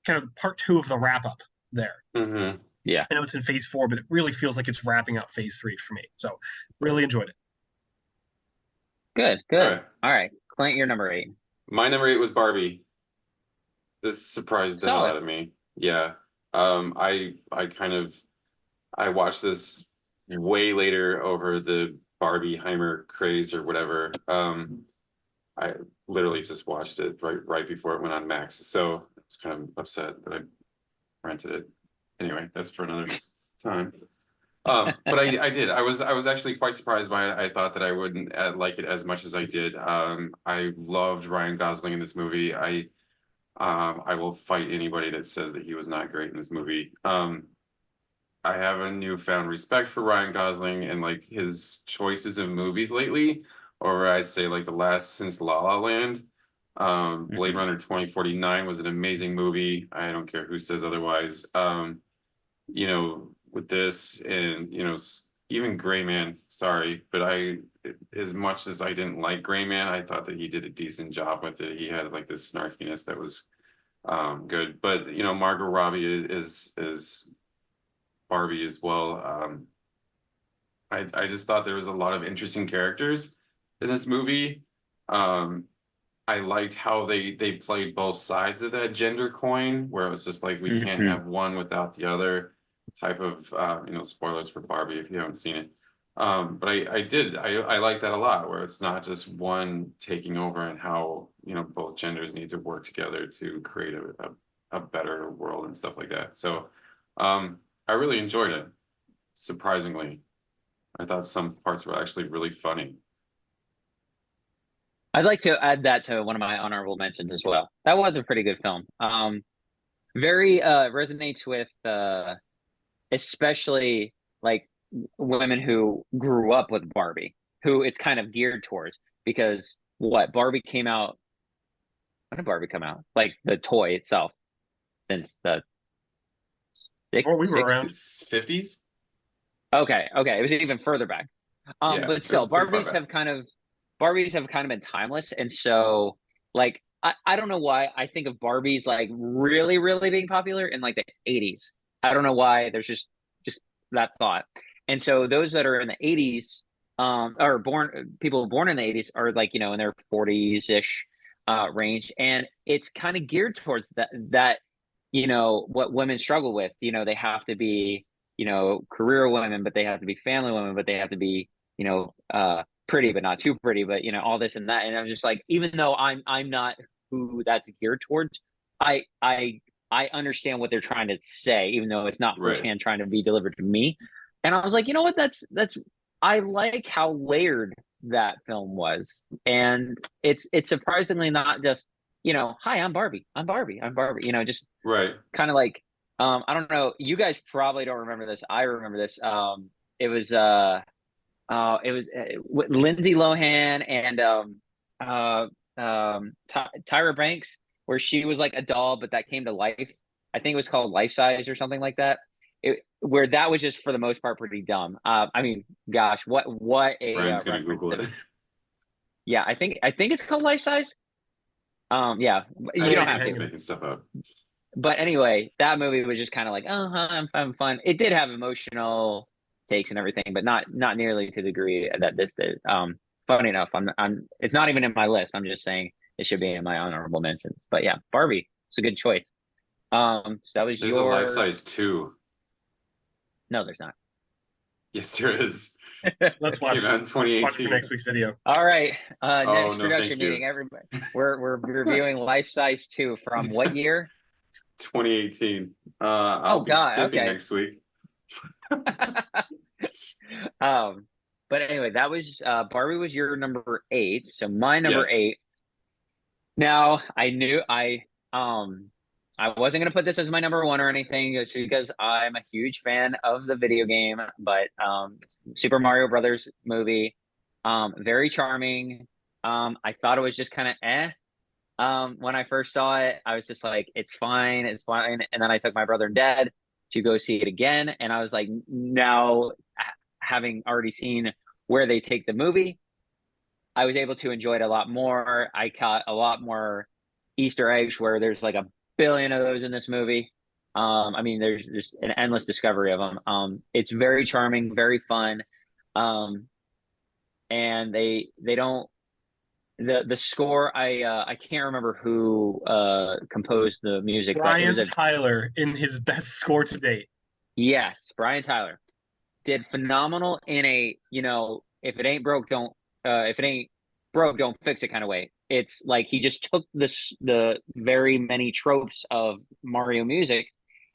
kind of part two of the wrap up there. mhm. yeah. I know it's in phase 4, but it really feels like it's wrapping up phase 3 for me. So really enjoyed it. Good, All good. right. All right. Clint, you're number 8. My number 8 was Barbie. This surprised the hell Solid. out of me. Yeah. I kind of I watched this way later over the Barbieheimer craze or whatever. I literally just watched it right before it went on Max. So I was kind of upset that I rented it. Anyway, that's for another time. But I did. I was actually quite surprised by it. I thought that I wouldn't like it as much as I did. I loved Ryan Gosling in this movie. I will fight anybody that says that he was not great in this movie. I have a newfound respect for Ryan Gosling and like his choices of movies lately, or I say like the last since La La Land. Blade Mhm. Runner 2049 was an amazing movie. I don't care who says otherwise. With this and even Gray Man, sorry, but as much as I didn't like Gray Man, I thought that he did a decent job with it. He had like this snarkiness that was good. But Margot Robbie is Barbie as well. I just thought there was a lot of interesting characters in this movie. Um, I liked how they played both sides of that gender coin, where it was just like we can't Mhm. have one without the other type of spoilers for Barbie if you haven't seen it. But I like that a lot, where it's not just one taking over, and how, both genders need to work together to create a better world and stuff like that. So, I really enjoyed it. Surprisingly, I thought some parts were actually really funny. I'd like to add that to one of my honorable mentions as well. That was a pretty good film. Very resonates with especially like women who grew up with Barbie, who it's kind of geared towards, because what Barbie came out, when did Barbie come out? Like the toy itself, since the Or we were six. around. It's 50s? Okay, okay, it was even further back. Yeah, But it was still, pretty far Barbies have kind of been timeless, and so like I don't know why I think of Barbies like really, really being popular in like the 80s. I don't know why. There's just that thought. And so those that are in the 80s, or people born in the 80s are like, in their 40s ish range. And it's kind of geared towards that, what women struggle with. They have to be, career women, but they have to be family women, but they have to be, pretty but not too pretty, but all this and that. And I'm just like, even though I'm not who that's geared towards, I understand what they're trying to say, even though it's not right. firsthand trying to be delivered to me. And I was like, you know what, that's I like how layered that film was. And it's surprisingly not just, hi, I'm Barbie, just Right. kind of like, I don't know, you guys probably don't remember this, I remember this. It was Lindsay Lohan and Tyra Banks, where she was like a doll, but that came to life. I think it was called Life Size or something like that. Where that was just for the most part pretty dumb. I mean, gosh, what a Brian's gonna reference Google to. it. Yeah, I think it's called Life Size. Yeah, you don't have I'm just to. making stuff up. But anyway, that movie was just kind of like, I'm having fun. It did have emotional takes and everything, but not nearly to the degree that this did. Funny enough, it's not even in my list. I'm just saying it should be in my honorable mentions. But yeah, Barbie, it's a good choice. So that was There's a Life Size 2. No, there's not. Yes, there is. Let's watch. Came out in Watch for 2018. next week's video. All right. Next no, production thank you. meeting, everybody. We're reviewing Life Size 2 from what year? 2018. I'll be God, skipping okay. next week. But anyway, that was Barbie was your number 8, so my number Yes. 8. Now I knew I wasn't gonna put this as my number 1 or anything, just because I'm a huge fan of the video game, but Super Mario Brothers movie, very charming. I thought it was just kind of when I first saw it. I was just like, it's fine, and then I took my brother and dad to go see it again, and I was like, now having already seen where they take the movie, I was able to enjoy it a lot more. I caught a lot more Easter eggs, where there's like a billion of those in this movie. I mean, there's just an endless discovery of them. It's very charming, very fun. And they don't, the score, I can't remember who composed the music, but it was Brian Tyler in his best score to date. Yes, Brian Tyler did phenomenal in a, if it ain't broke, don't fix it kind of way. It's like he just took the very many tropes of Mario music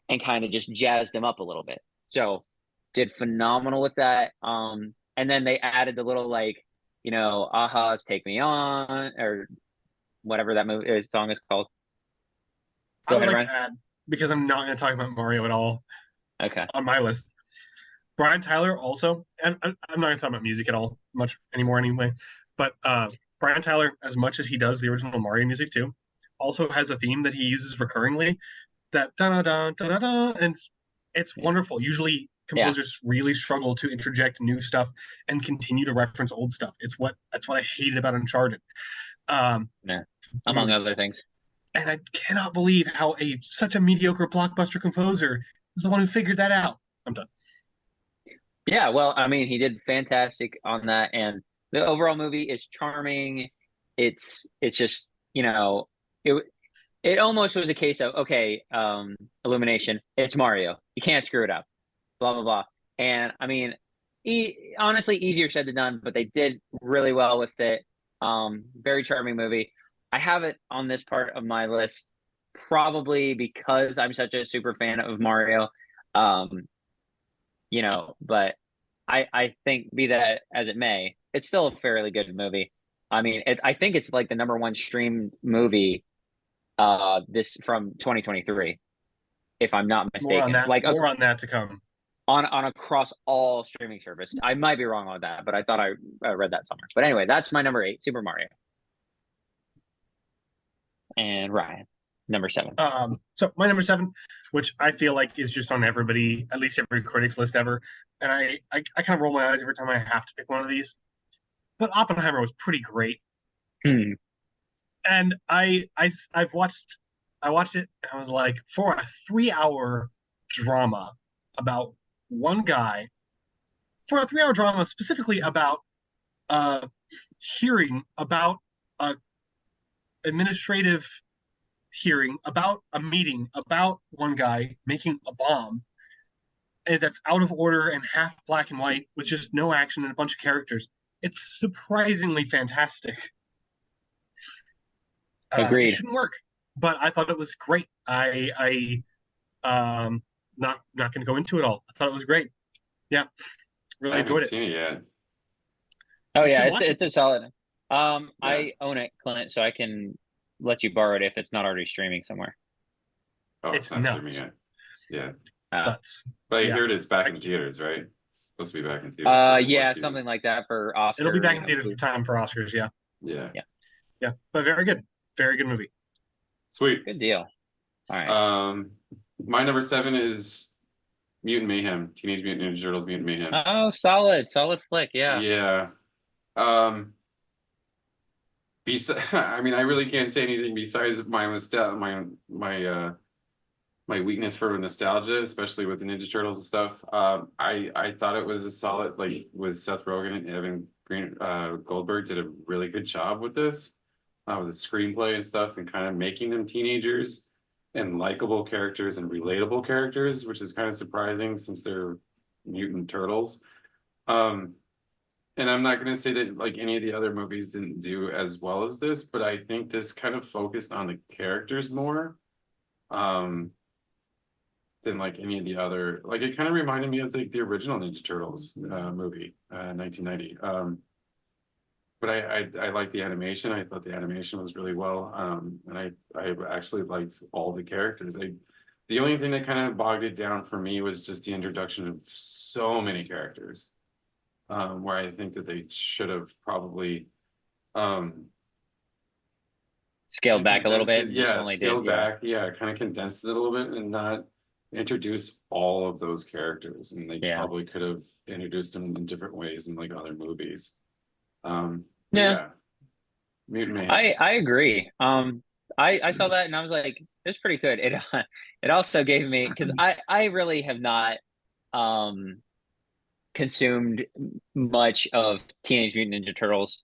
and kind of just jazzed them up a little bit. So did phenomenal with that. And then they added the little like, Aha's "Take Me On" or whatever that song is called. I would like to add, because I'm not going to talk about Mario at all. Okay. On my list, Brian Tyler also, and I'm not going to talk about music at all much anymore anyway. But Brian Tyler, as much as he does the original Mario music too, also has a theme that he uses recurringly. That da da da da da da, and it's wonderful. Usually, composers really struggle to interject new stuff and continue to reference old stuff. That's what I hated about Uncharted. Among other things. And I cannot believe how such a mediocre blockbuster composer is the one who figured that out. I'm done. Yeah, well, I mean, he did fantastic on that, and the overall movie is charming. It's just, it almost was a case of, okay, Illumination, it's Mario. You can't screw it up. Blah blah blah. And I mean, honestly easier said than done, but they did really well with it. Very charming movie. I have it on this part of my list probably because I'm such a super fan of Mario. Um, but I think be that as it may, it's still a fairly good movie. I mean, I think it's like the number one streamed movie this from 2023, if I'm not More on mistaken. that. Like More on that to come. on across all streaming service. I might be wrong on that, but I thought I read that somewhere. But anyway, that's my number 8, Super Mario. And Ryan, number 7. So my number 7, which I feel like is just on everybody, at least every critic's list ever, and I kind of roll my eyes every time I have to pick one of these. But Oppenheimer was pretty great, and I've watched it, and I was like, for a 3-hour drama about one guy, for a 3-hour drama specifically about hearing about a administrative hearing about a meeting about one guy making a bomb, and that's out of order and half black and white with just no action and a bunch of characters. It's surprisingly fantastic. Agreed. It shouldn't work, but I thought it was great. I not going to go into it all. I thought it was great. Yeah, really I enjoyed haven't it. seen it yet. Oh You yeah, should watch it's a solid. Yeah. I own it, Clint, so I can let you borrow it if it's not already streaming somewhere. Oh, It's not streaming nuts. yet. Yeah. Nuts. But I Yeah. heard it's back in theaters, right? It's supposed to be back in theaters. for one Yeah, season. something like that for Oscar. It'll be back in you know, theaters in time for Oscars. Yeah, Yeah. yeah, but very good movie. Sweet. Good deal. All right. My number 7 is Mutant Mayhem, Teenage Mutant Ninja Turtles Mutant Mayhem. Oh, solid flick. Yeah. Yeah. I mean, I really can't say anything besides my weakness for nostalgia, especially with the Ninja Turtles and stuff. I thought it was a solid, like with Seth Rogen and Evan Goldberg did a really good job with this, with the screenplay and stuff, and kind of making them teenagers and likable characters and relatable characters, which is kind of surprising since they're mutant turtles. And I'm not going to say that like any of the other movies didn't do as well as this, but I think this kind of focused on the characters more, than like any of the other. Like it kind of reminded me of like the original Ninja Turtles movie, 1990. But I liked the animation. I thought the animation was really well, and I actually liked all the characters. The only thing that kind of bogged it down for me was just the introduction of so many characters. Where I think that they should have probably Scaled back a little bit. Yeah, scaled back. Yeah, kind of condensed it a little bit and not introduce all of those characters. And they probably could have introduced them in different ways in like other movies. Yeah. Mutant Mayhem. I agree. I saw that and I was like, it's pretty good. It also gave me, because I really have not consumed much of Teenage Mutant Ninja Turtles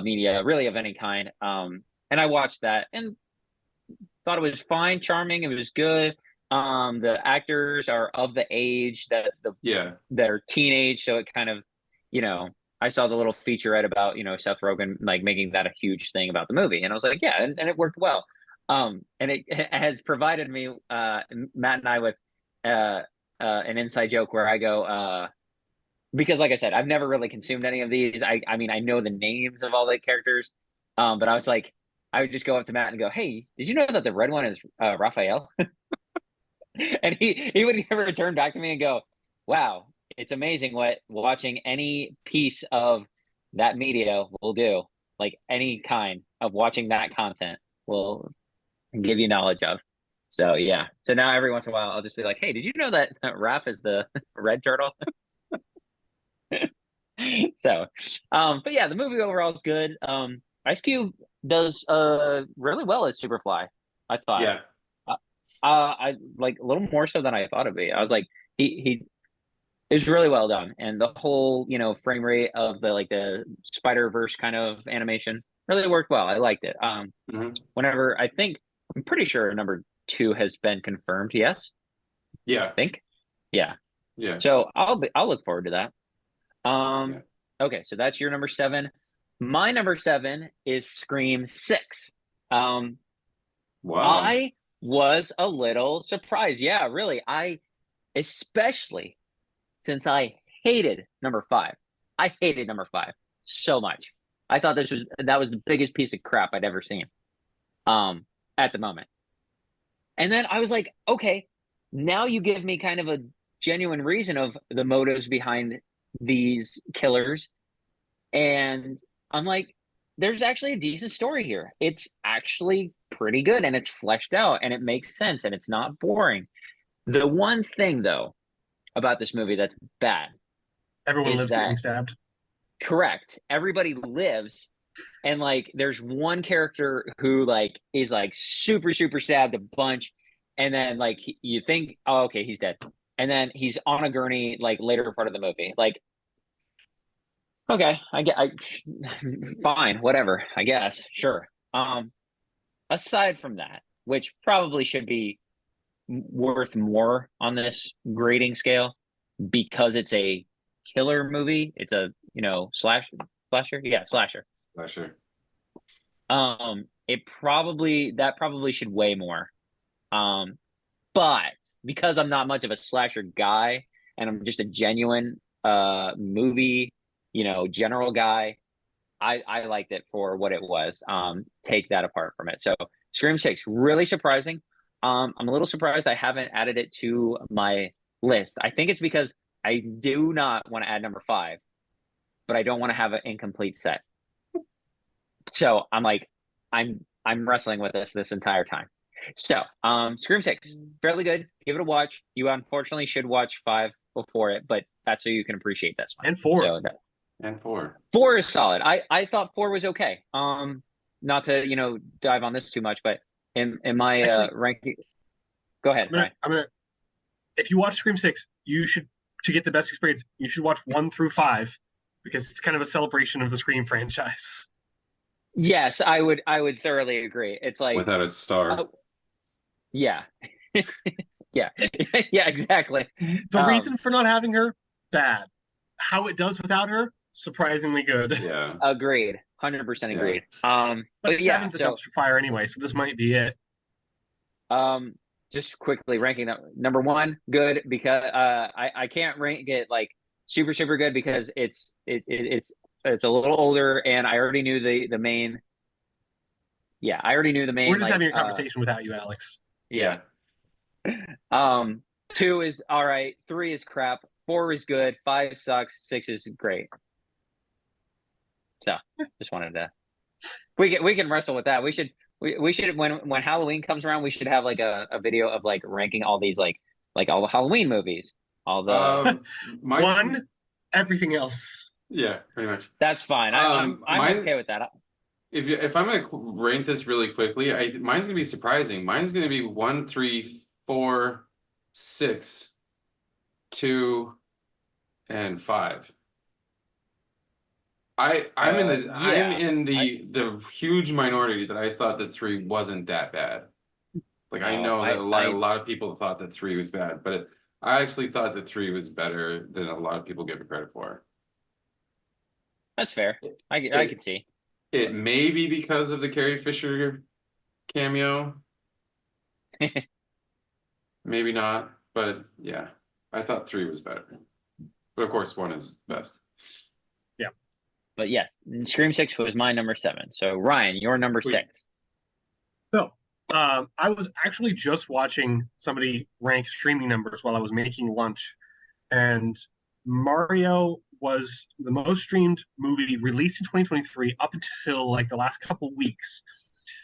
media, really of any kind. And I watched that and thought it was fine, charming. It was good. The actors are of the age that they're teenage, so it kind of, I saw the little featurette about, Seth Rogen like making that a huge thing about the movie, and I was like, yeah, and it worked well. And it has provided me, Matt and I, with an inside joke where I go, because like I said, I've never really consumed any of these. I mean, I know the names of all the characters, but I was like, I would just go up to Matt and go, hey, did you know that the red one is Raphael? And he would return back to me and go, wow, it's amazing what watching any piece of that media will do. Like any kind of watching that content will give you knowledge of. So yeah. So now every once in a while, I'll just be like, hey, did you know that Raph is the red turtle? So, but yeah, the movie overall is good. Ice Cube does really well as Superfly, I thought. Yeah. I like a little more so than I thought it'd be. I was like, he is really well done, and the whole frame rate of the Spider-Verse kind of animation really worked well. I liked it. Whenever I'm pretty sure number 2 has been confirmed. Yes. Yeah. I think. Yeah. Yeah. So I'll look forward to that. Um, okay, so that's your number 7. My number 7 is Scream 6. Um, Wow. I was a little surprised. Yeah, really. Especially since I hated number 5. I hated number 5 so much. I thought that was the biggest piece of crap I'd ever seen. At the moment. And then I was like, okay, now you give me kind of a genuine reason of the motives behind these killers. And I'm like, there's actually a decent story here. It's actually pretty good and it's fleshed out and it makes sense and it's not boring. The one thing, though, about this movie that's bad Everyone is lives that getting stabbed. correct. Everybody lives, and like there's one character who like is like super super stabbed a bunch, and then like you think, oh okay, he's dead, and then he's on a gurney like later part of the movie. Like okay, fine, whatever, I guess, sure. Aside from that, which probably should be worth more on this grading scale because it's a killer movie. It's a slasher, yeah, slasher. Sure. That probably should weigh more. But because I'm not much of a slasher guy and I'm just a genuine movie, general guy, I liked it for what it was. Take that apart from it. So Scream 6, really surprising. I'm a little surprised I haven't added it to my list. I think it's because I do not want to add number 5, but I don't want to have an incomplete set. So I'm like, I'm wrestling with this entire time. So, Scream 6, fairly good. Give it a watch. You unfortunately should watch 5 before it, but that's so you can appreciate this one. And 4. So And 4. 4 is solid. I thought 4 was okay. Not to dive on this too much, but in my Actually, ranking, go ahead. If you watch Scream 6, you should, to get the best experience, you should watch 1 through 5 because it's kind of a celebration of the Scream franchise. Yes, I would thoroughly agree. It's like Without its star. yeah. Yeah. Yeah, exactly. The reason for not having her, bad. How it does without her, surprisingly good. Yeah. Agreed. 100% agreed. But yeah, 7's a dumpster fire anyway, so this might be it. Just quickly ranking number 1, good, because I can't rank it like super super good because it's a little older and I already knew the main. Yeah, I already knew the main. We're just having a conversation without you, Alex. Yeah. 2 is all right. 3 is crap. 4 is good. 5 sucks. 6 is great. So just wanted to. We can wrestle with that. We should when Halloween comes around, we should have like a video of like ranking all these like all the Halloween movies. All the one, everything else. Yeah, pretty much. That's fine. I'm okay with that. If I'm gonna rank this really quickly, mine's gonna be surprising. Mine's gonna be 1, 3, 4, 6, 2, and 5. I'm in the huge minority that I thought that 3 wasn't that bad. Like I know that a lot of people thought that 3 was bad, but I actually thought that 3 was better than a lot of people give it credit for. That's fair. I can see. It may be because of the Carrie Fisher cameo. Maybe not, but yeah, I thought 3 was better. But of course, 1 is best. Yeah. But yes, Scream 6 was my number 7. So Ryan, your number 6. So, I was actually just watching somebody rank streaming numbers while I was making lunch, and Mario was the most streamed movie released in 2023 up until like the last couple weeks.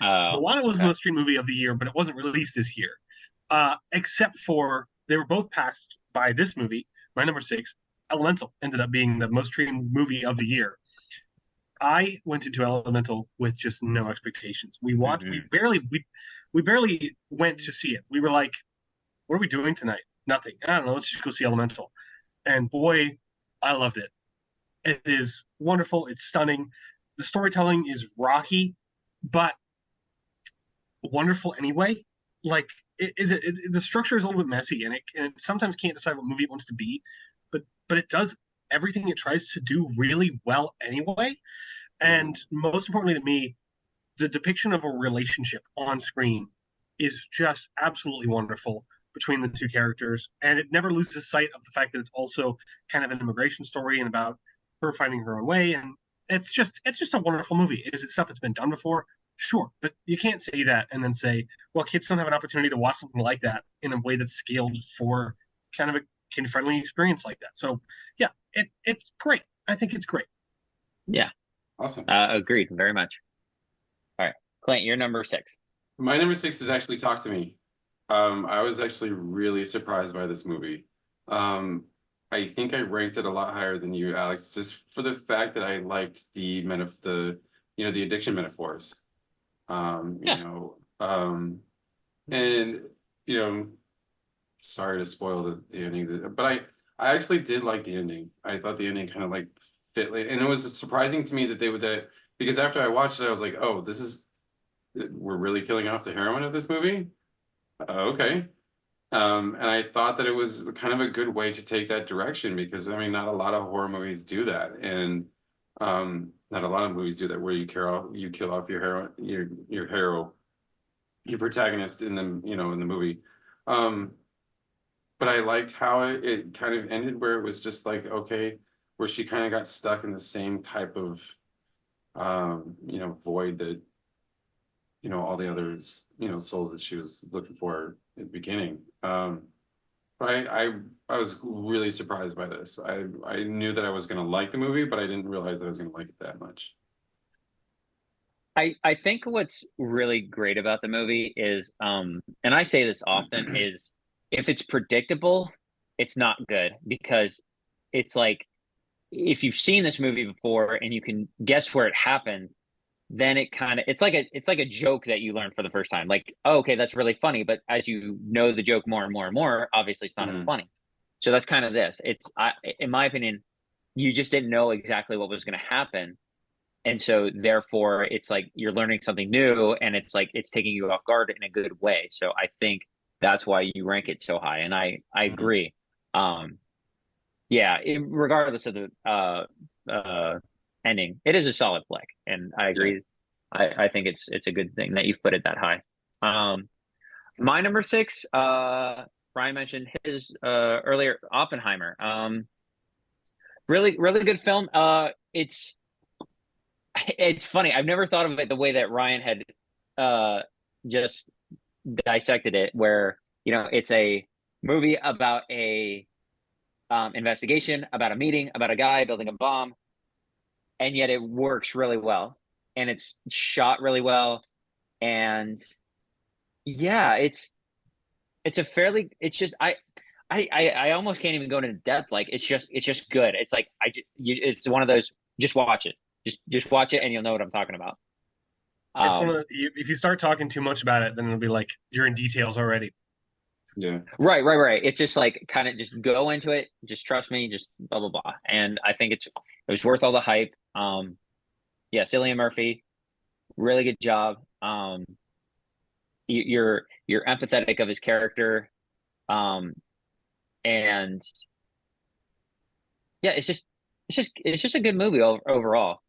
Moana was the most streamed movie of the year, but it wasn't released this year. Except for they were both passed by this movie, my number 6. Elemental ended up being the most streamed movie of the year. I went into Elemental with just no expectations. We watched. Mm-hmm. We barely went to see it. We were like, "What are we doing tonight? Nothing. I don't know. Let's just go see Elemental." And boy, I loved it. It is wonderful. It's stunning. The storytelling is rocky, but wonderful anyway. Like, the structure is a little bit messy, and it sometimes can't decide what movie it wants to be, but it does everything it tries to do really well anyway. And most importantly to me, the depiction of a relationship on screen is just absolutely wonderful between the two characters, and it never loses sight of the fact that it's also kind of an immigration story and about her finding her own way. And it's just a wonderful movie. Is it stuff that's been done before? Sure, but you can't say that and then say, well, kids don't have an opportunity to watch something like that in a way that's scaled for kind of a kid friendly experience like that. So yeah, it's great. I think it's great. Yeah, Awesome. agreed very much. All right, Clint, you're number 6. My number 6 is actually Talk to Me. I was actually really surprised by this movie. I think I ranked it a lot higher than you, Alex, just for the fact that I liked the addiction metaphors. Yeah. And sorry to spoil the ending, but I actually did like the ending. I thought the ending kind of like fit, and it was surprising to me that they would that because after I watched it, I was like, oh, we're really killing off the heroine of this movie. Okay. And I thought that it was kind of a good way to take that direction because I mean, not a lot of horror movies do that, and not a lot of movies do that where you kill off your your protagonist in the movie. Um, but I liked how it kind of ended where it was just like okay, where she kind of got stuck in the same type of void that all the other souls that she was looking for at the beginning. But I was really surprised by this. I knew that I was going to like the movie, but I didn't realize that I was going to like it that much. I think what's really great about the movie is, and I say this often, is if it's predictable, it's not good because it's like if you've seen this movie before and you can guess where it happens, then it's like a joke that you learn for the first time. Like, oh, okay, that's really funny, but as you know the joke more and more and more, obviously it's not as funny. So that's kind of this. In my opinion, you just didn't know exactly what was going to happen. And so therefore it's like you're learning something new and it's like it's taking you off guard in a good way. So I think that's why you rank it so high. And I agree. Yeah, regardless of the ending, it is a solid flick. And I agree. I think it's a good thing that you've put it that high. My number 6, Brian mentioned his earlier, Oppenheimer. Really, really good film. It's funny. I've never thought of it the way that Ryan had just dissected it, where it's a movie about a investigation, about a meeting, about a guy building a bomb, and yet it works really well, and it's shot really well, and yeah, it's just I almost can't even go into depth. Like it's just good. It's like it's one of those. Just watch it. Just watch it and you'll know what I'm talking about. It's one of if you start talking too much about it, then it'll be like you're in details already. Yeah. Right. It's just like kind of just go into it. Just trust me. Just blah blah blah. And I think it was worth all the hype. Yeah, Cillian Murphy, really good job. You're empathetic of his character, and yeah, it's just a good movie overall.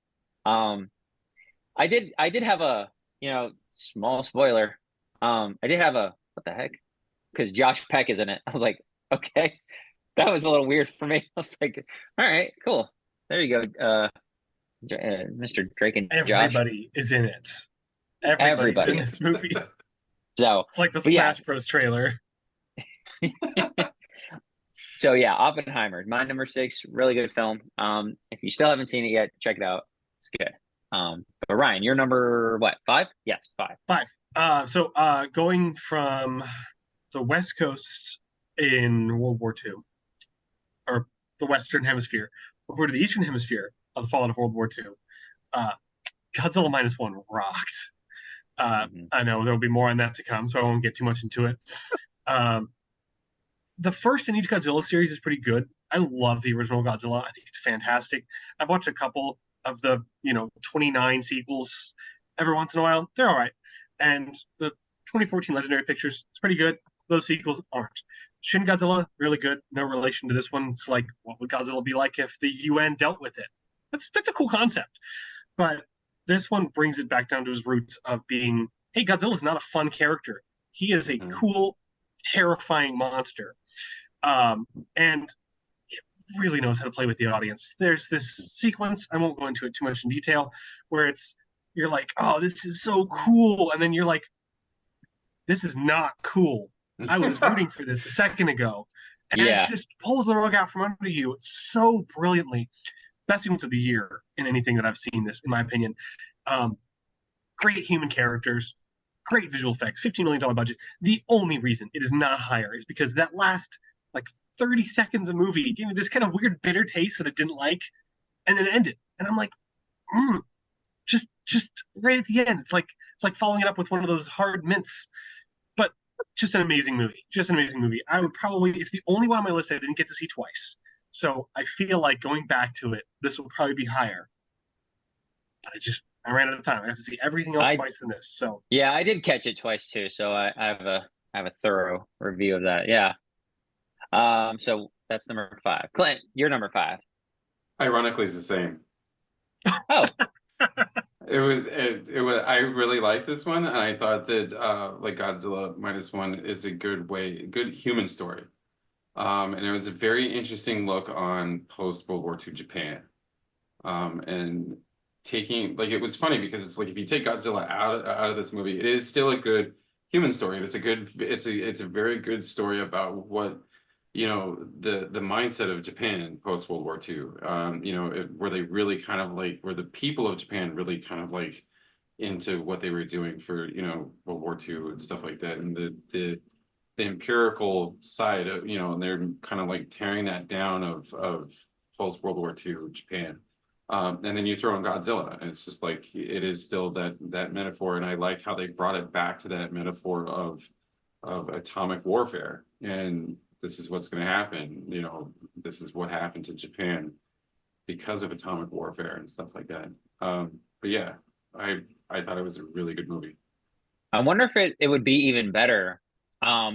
I did have a small spoiler. I did have a what the heck, because Josh Peck is in it. I was like, okay, that was a little weird for me. I was like, all right, cool. There you go, Mr. Drake and Josh. Everybody is in it. Everybody's in this movie. So it's like the Smash Bros. Trailer. So yeah, Oppenheimer, my number 6, really good film. If you still haven't seen it yet, check it out. It's good. But Ryan, you're number what? 5? Yes, 5. 5. So going from the West Coast in World War II, or the Western Hemisphere, over to the Eastern Hemisphere of the fallout of World War II, Godzilla -1 rocked. I know there'll be more on that to come, so I won't get too much into it. The first in each Godzilla series is pretty good. I love the original Godzilla. I think it's fantastic. I've watched a couple of the 29 sequels every once in a while. They're all right. And the 2014 Legendary Pictures, it's pretty good. Those sequels aren't. Shin Godzilla, really good. No relation to this one. It's like, what would Godzilla be like if the UN dealt with it? That's a cool concept. But this one brings it back down to his roots of being, hey, Godzilla's not a fun character. He is a cool, terrifying monster. And it really knows how to play with the audience. There's this sequence, I won't go into it too much in detail, where you're like, oh, this is so cool. And then you're like, this is not cool. I was rooting for this a second ago. And it just pulls the rug out from under you so brilliantly. Best sequence of the year in anything that I've seen this, in my opinion. Great human characters, great visual effects, $15 million budget. The only reason it is not higher is because that last like 30 seconds of movie gave me this kind of weird bitter taste that I didn't like, and then it ended. And I'm like, just right at the end. It's like following it up with one of those hard mints. But just an amazing movie. Just an amazing movie. It's the only one on my list I didn't get to see twice. So I feel like going back to it, this will probably be higher. But I ran out of time. I have to see everything else twice in this. So yeah, I did catch it twice too. So I have a thorough review of that. Yeah. So that's number 5. Clint, you're number 5. Ironically, it's the same. Oh. It was I really liked this one, and I thought that like Godzilla Minus One is a good human story. And it was a very interesting look on post World War II Japan. And taking like it was funny because it's like if you take Godzilla out of this movie, it is still a good human story. It's a very good story about what the mindset of Japan post World War II. Where they really kind of like were the people of Japan really kind of like into what they were doing for World War II and stuff like that, and the empirical side of and they're kind of like tearing that down of post World War II Japan. And then you throw in Godzilla, and it's just like it is still that metaphor, and I like how they brought it back to that metaphor of atomic warfare, and this is what's going to happen. This is what happened to Japan because of atomic warfare and stuff like that. But yeah, I thought it was a really good movie. I wonder if it would be even better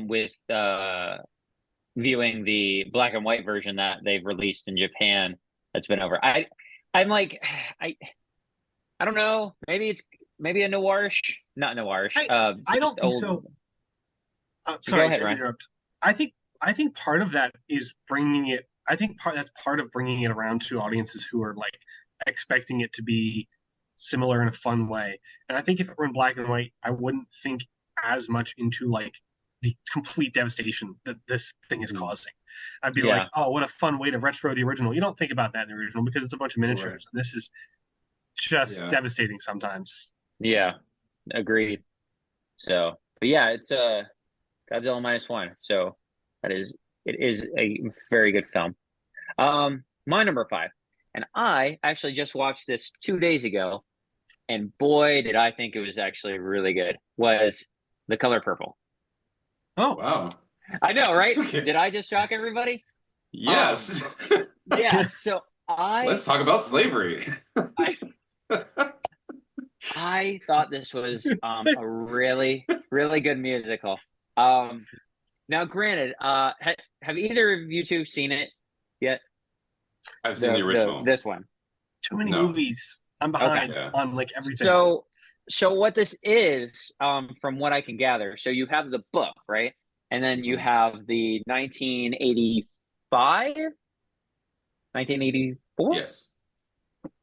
with viewing the black and white version that they've released in Japan that's been over. I'm like, I don't know. Maybe a noirish, not noirish. I don't think so. Sorry, go ahead, Ryan. Interrupt. I think part of that is bringing it. I think that's part of bringing it around to audiences who are like expecting it to be similar in a fun way. And I think if it were in black and white, I wouldn't think as much into like the complete devastation that this thing is causing. I'd be like, oh, what a fun way to retro the original. You don't think about that in the original because it's a bunch of miniatures. Right. And this is just devastating sometimes. Yeah, agreed. So, but yeah, it's Godzilla Minus One. So it is a very good film. My number 5, and I actually just watched this 2 days ago, and boy, did I think it was actually really good. Was The Color Purple. Oh wow! I know, right? Okay. Did I just shock everybody? Yes. Yeah. So let's talk about slavery. I thought this was a really, really good musical. Now, granted, have either of you two seen it yet? I've seen the original. This one. Too many movies. I'm behind on like everything. So what this is, from what I can gather, so you have the book, right? And then you have the 1985, 1984? Yes.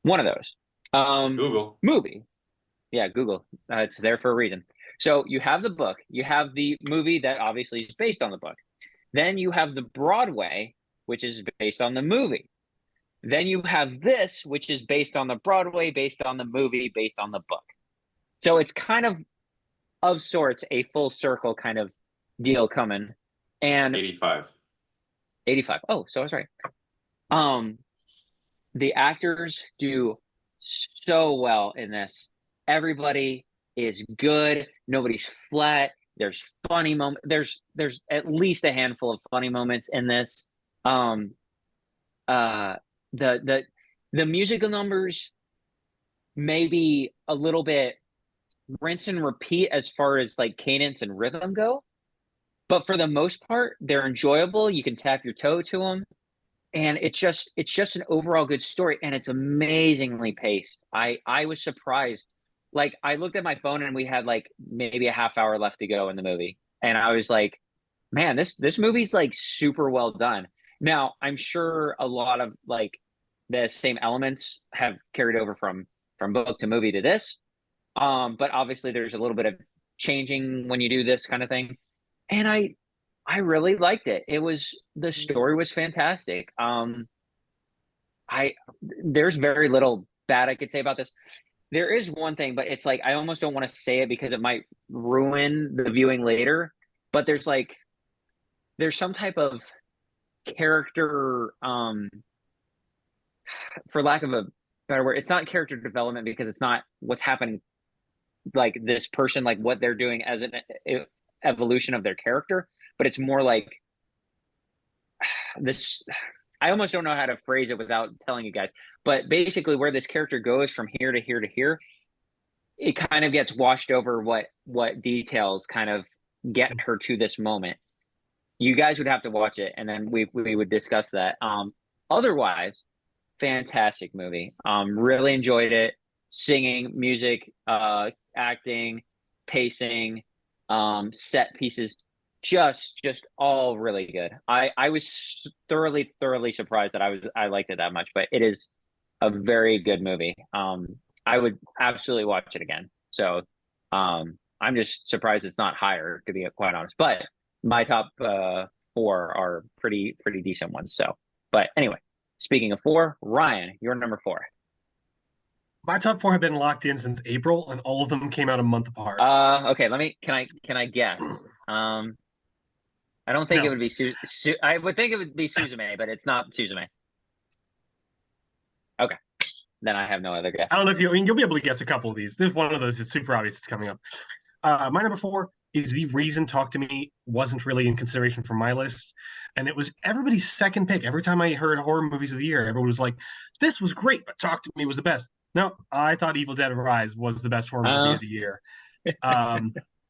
One of those. Google. Movie. Yeah, Google. It's there for a reason. So you have the book, you have the movie that obviously is based on the book. Then you have the Broadway, which is based on the movie. Then you have this, which is based on the Broadway, based on the movie, based on the book. So it's kind of sorts a full circle kind of deal coming. And 85. Oh, so I was right. The actors do so well in this. Everybody is good. Nobody's flat. There's funny moments. There's at least a handful of funny moments in this. The musical numbers maybe a little bit rinse and repeat as far as like cadence and rhythm go. but for the most part, they're enjoyable. You can tap your toe to them, and it's just an overall good story, and it's amazingly paced. I was surprised. Like I looked at my phone, and we had like maybe a half hour left to go in the movie, and I was like, man, this movie's like super well done. Now, I'm sure a lot of like the same elements have carried over from book to movie to this. But obviously there's a little bit of changing when you do this kind of thing. And I really liked it. The story was fantastic. I there's very little bad I could say about this. There is one thing, but it's like I almost don't want to say it because it might ruin the viewing later. But there's some type of character, for lack of a better word, it's not character development because it's not what's happening, like this person, like what they're doing as an evolution of their character, but it's more like this. I almost don't know how to phrase it without telling you guys, but basically where this character goes from here to here to here, it kind of gets washed over what details kind of get her to this moment. You guys would have to watch it, and then we would discuss that. Otherwise, fantastic movie. Really enjoyed it. Singing, music, acting, pacing, set pieces, just all really good. I was thoroughly surprised that I liked it that much, but it is a very good movie. I would absolutely watch it again. So, I'm just surprised it's not higher, to be quite honest. But my top four are pretty decent ones. So, but anyway, speaking of four, Ryan, your number four. My top four have been locked in since April, and all of them came out a month apart. Okay, can I guess? I don't think it No. would be I would think it would be Suzume, but it's not Suzume. Okay, then I have no other guess. I don't know if you'll be able to guess a couple of these. There's one of those that's super obvious that's coming up. My number four is The Reason Talk to Me wasn't really in consideration for my list. And it was everybody's second pick. Every time I heard horror movies of the year, everyone was like, this was great, but Talk to Me was the best. No, I thought Evil Dead Rise was the best horror movie of the year.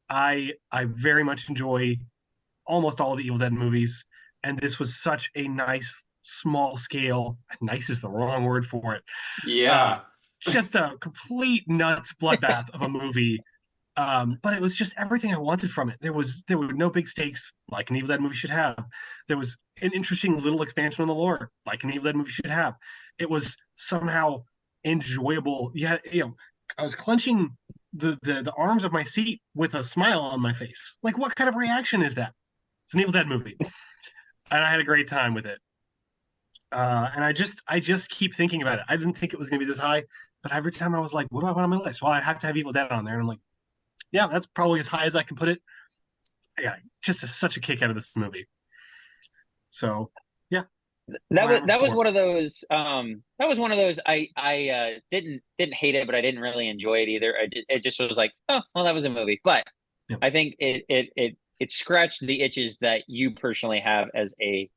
I very much enjoy almost all of the Evil Dead movies, and this was such a nice small scale. Nice is the wrong word for it. Yeah. Just a complete nuts bloodbath of a movie. But it was just everything I wanted from it. There were no big stakes, like an Evil Dead movie should have. There was an interesting little expansion on the lore, like an Evil Dead movie should have. It was somehow enjoyable. Yeah, I was clenching the arms of my seat with a smile on my face. Like, what kind of reaction is that? It's an Evil Dead movie, and I had a great time with it. And I just keep thinking about it. I didn't think it was going to be this high, but every time I was like, what do I want on my list? Well, I have to have Evil Dead on there, and I'm like, yeah, that's probably as high as I can put it. Yeah, just such a kick out of this movie. So, yeah, That was one of those. That was one of those. I didn't hate it, but I didn't really enjoy it either. It just was like, oh, well, that was a movie. But yeah. I think it scratched the itches that you personally have as a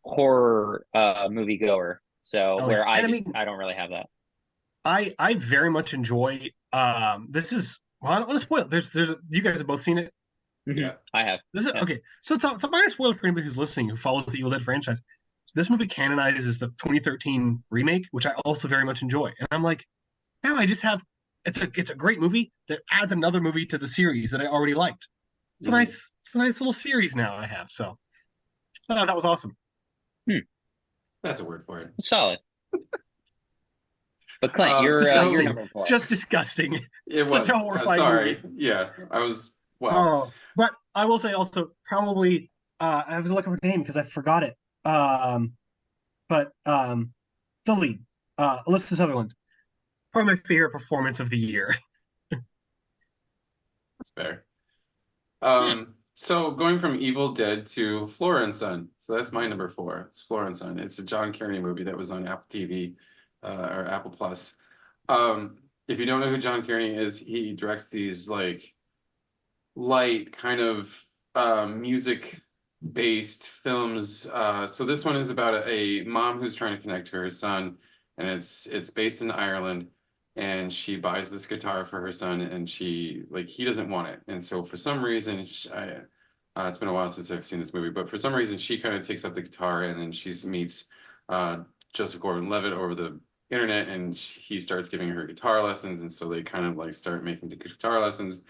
horror movie goer. So where I don't really have that. I very much enjoy. This is, well, I don't want to spoil it. There's you guys have both seen it. Yeah, I have. This is okay. So it's a minor spoiler for anybody who's listening who follows the Evil Dead franchise. So this movie canonizes the 2013 remake, which I also very much enjoy. And I'm like, now I just have it's a great movie that adds another movie to the series that I already liked. It's a nice little series now I have. So that was awesome. That's a word for it. Solid. But Clint, you're number four. Just disgusting. It Such was. a horrifying Sorry. movie. Yeah, I was. Wow. Oh, but I will say also probably I have to look up her name because I forgot it. But the lead, Alyssa Sutherland, probably my favorite performance of the year. That's fair. So going from Evil Dead to Flora and Son. So that's my number four. It's Flora and Son. It's a John Carney movie that was on Apple TV, or Apple Plus. If you don't know who John Carney is, he directs these like light kind of music based films. So this one is about a mom who's trying to connect to her son, and it's based in Ireland, and she buys this guitar for her son, and he doesn't want it, and so for some reason It's been a while since I've seen this movie, but for some reason she kind of takes up the guitar, and then she meets uh, Joseph Gordon-Levitt over the internet, and he starts giving her guitar lessons, and so they kind of like start making the guitar lessons,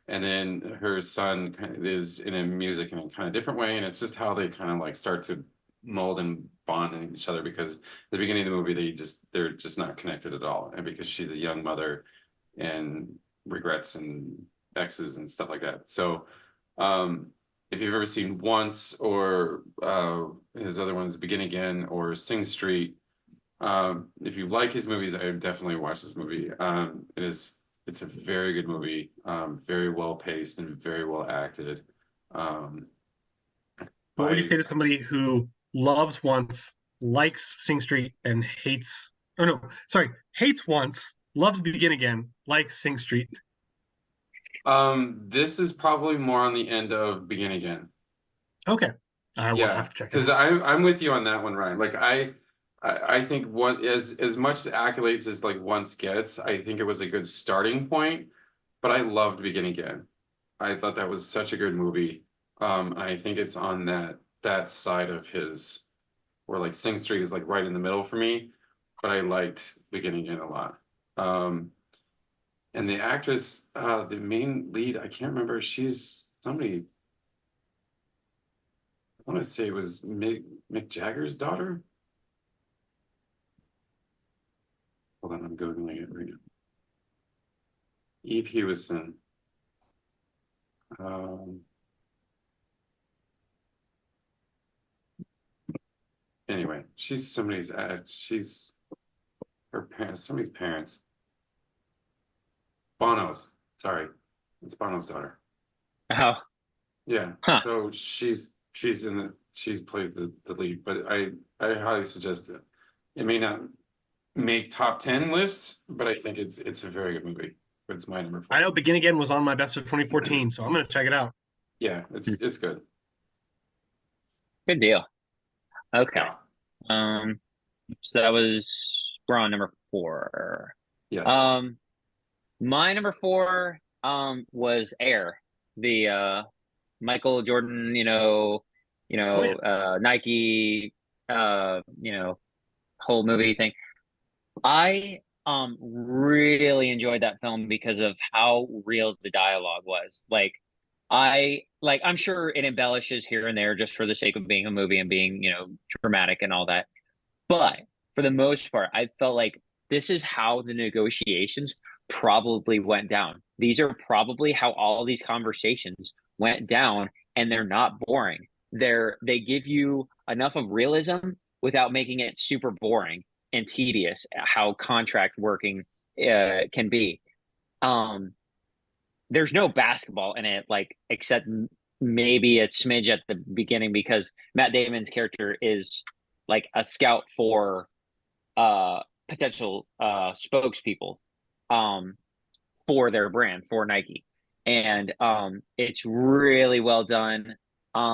and then her son kind of is in a music in a kind of different way, and it's just how they kind of like start to mold and bond in each other, because at the beginning of the movie they're just not connected at all, and because she's a young mother and regrets and exes and stuff like that. So if you've ever seen Once, or his other ones, Begin Again or Sing Street, if you like his movies, I would definitely watch this movie. It's a very good movie, very well paced and very well acted. Um, What would you by say to somebody who loves Once, likes Sing Street, and hates, or no, sorry, hates Once, loves Begin Again, likes Sing Street? This is probably more on the end of Begin Again. Okay. I will Yeah, have to check it because out. I'm with you on that one, Ryan. Like I think what as much accolades as like Once gets, I think it was a good starting point, but I loved Begin Again. I thought that was such a good movie. I think it's on that side of his, where like Sing Street is like right in the middle for me, but I liked Begin Again a lot. And the actress, the main lead, I can't remember. She's somebody. I want to say it was Mick Jagger's daughter. Hold on, I'm googling it right now. Eve Hewison. Um, anyway, she's her parents, somebody's parents. Bono's. Sorry, it's Bono's daughter. Oh, Yeah. huh. So she's plays the lead, but I highly suggest it. It may not make top 10 lists, but I think it's a very good movie. But it's my number I four. know Begin Again was on my best of 2014, so I'm going to check it out. Yeah, it's good. Good deal. Okay. Yeah. So we're on number four. Yes. My number four was Air, the Michael Jordan, Oh, yeah. Nike whole movie thing. I really enjoyed that film because of how real the dialogue was. I'm sure it embellishes here and there just for the sake of being a movie and being, dramatic and all that. But for the most part, I felt like this is how the negotiations probably went down. These are probably how all of these conversations went down, and they're not boring. They give you enough of realism without making it super boring and tedious. How contract working can be. Um, there's no basketball in it, like except maybe a smidge at the beginning because Matt Damon's character is like a scout for potential spokespeople um for their brand for Nike. And it's really well done.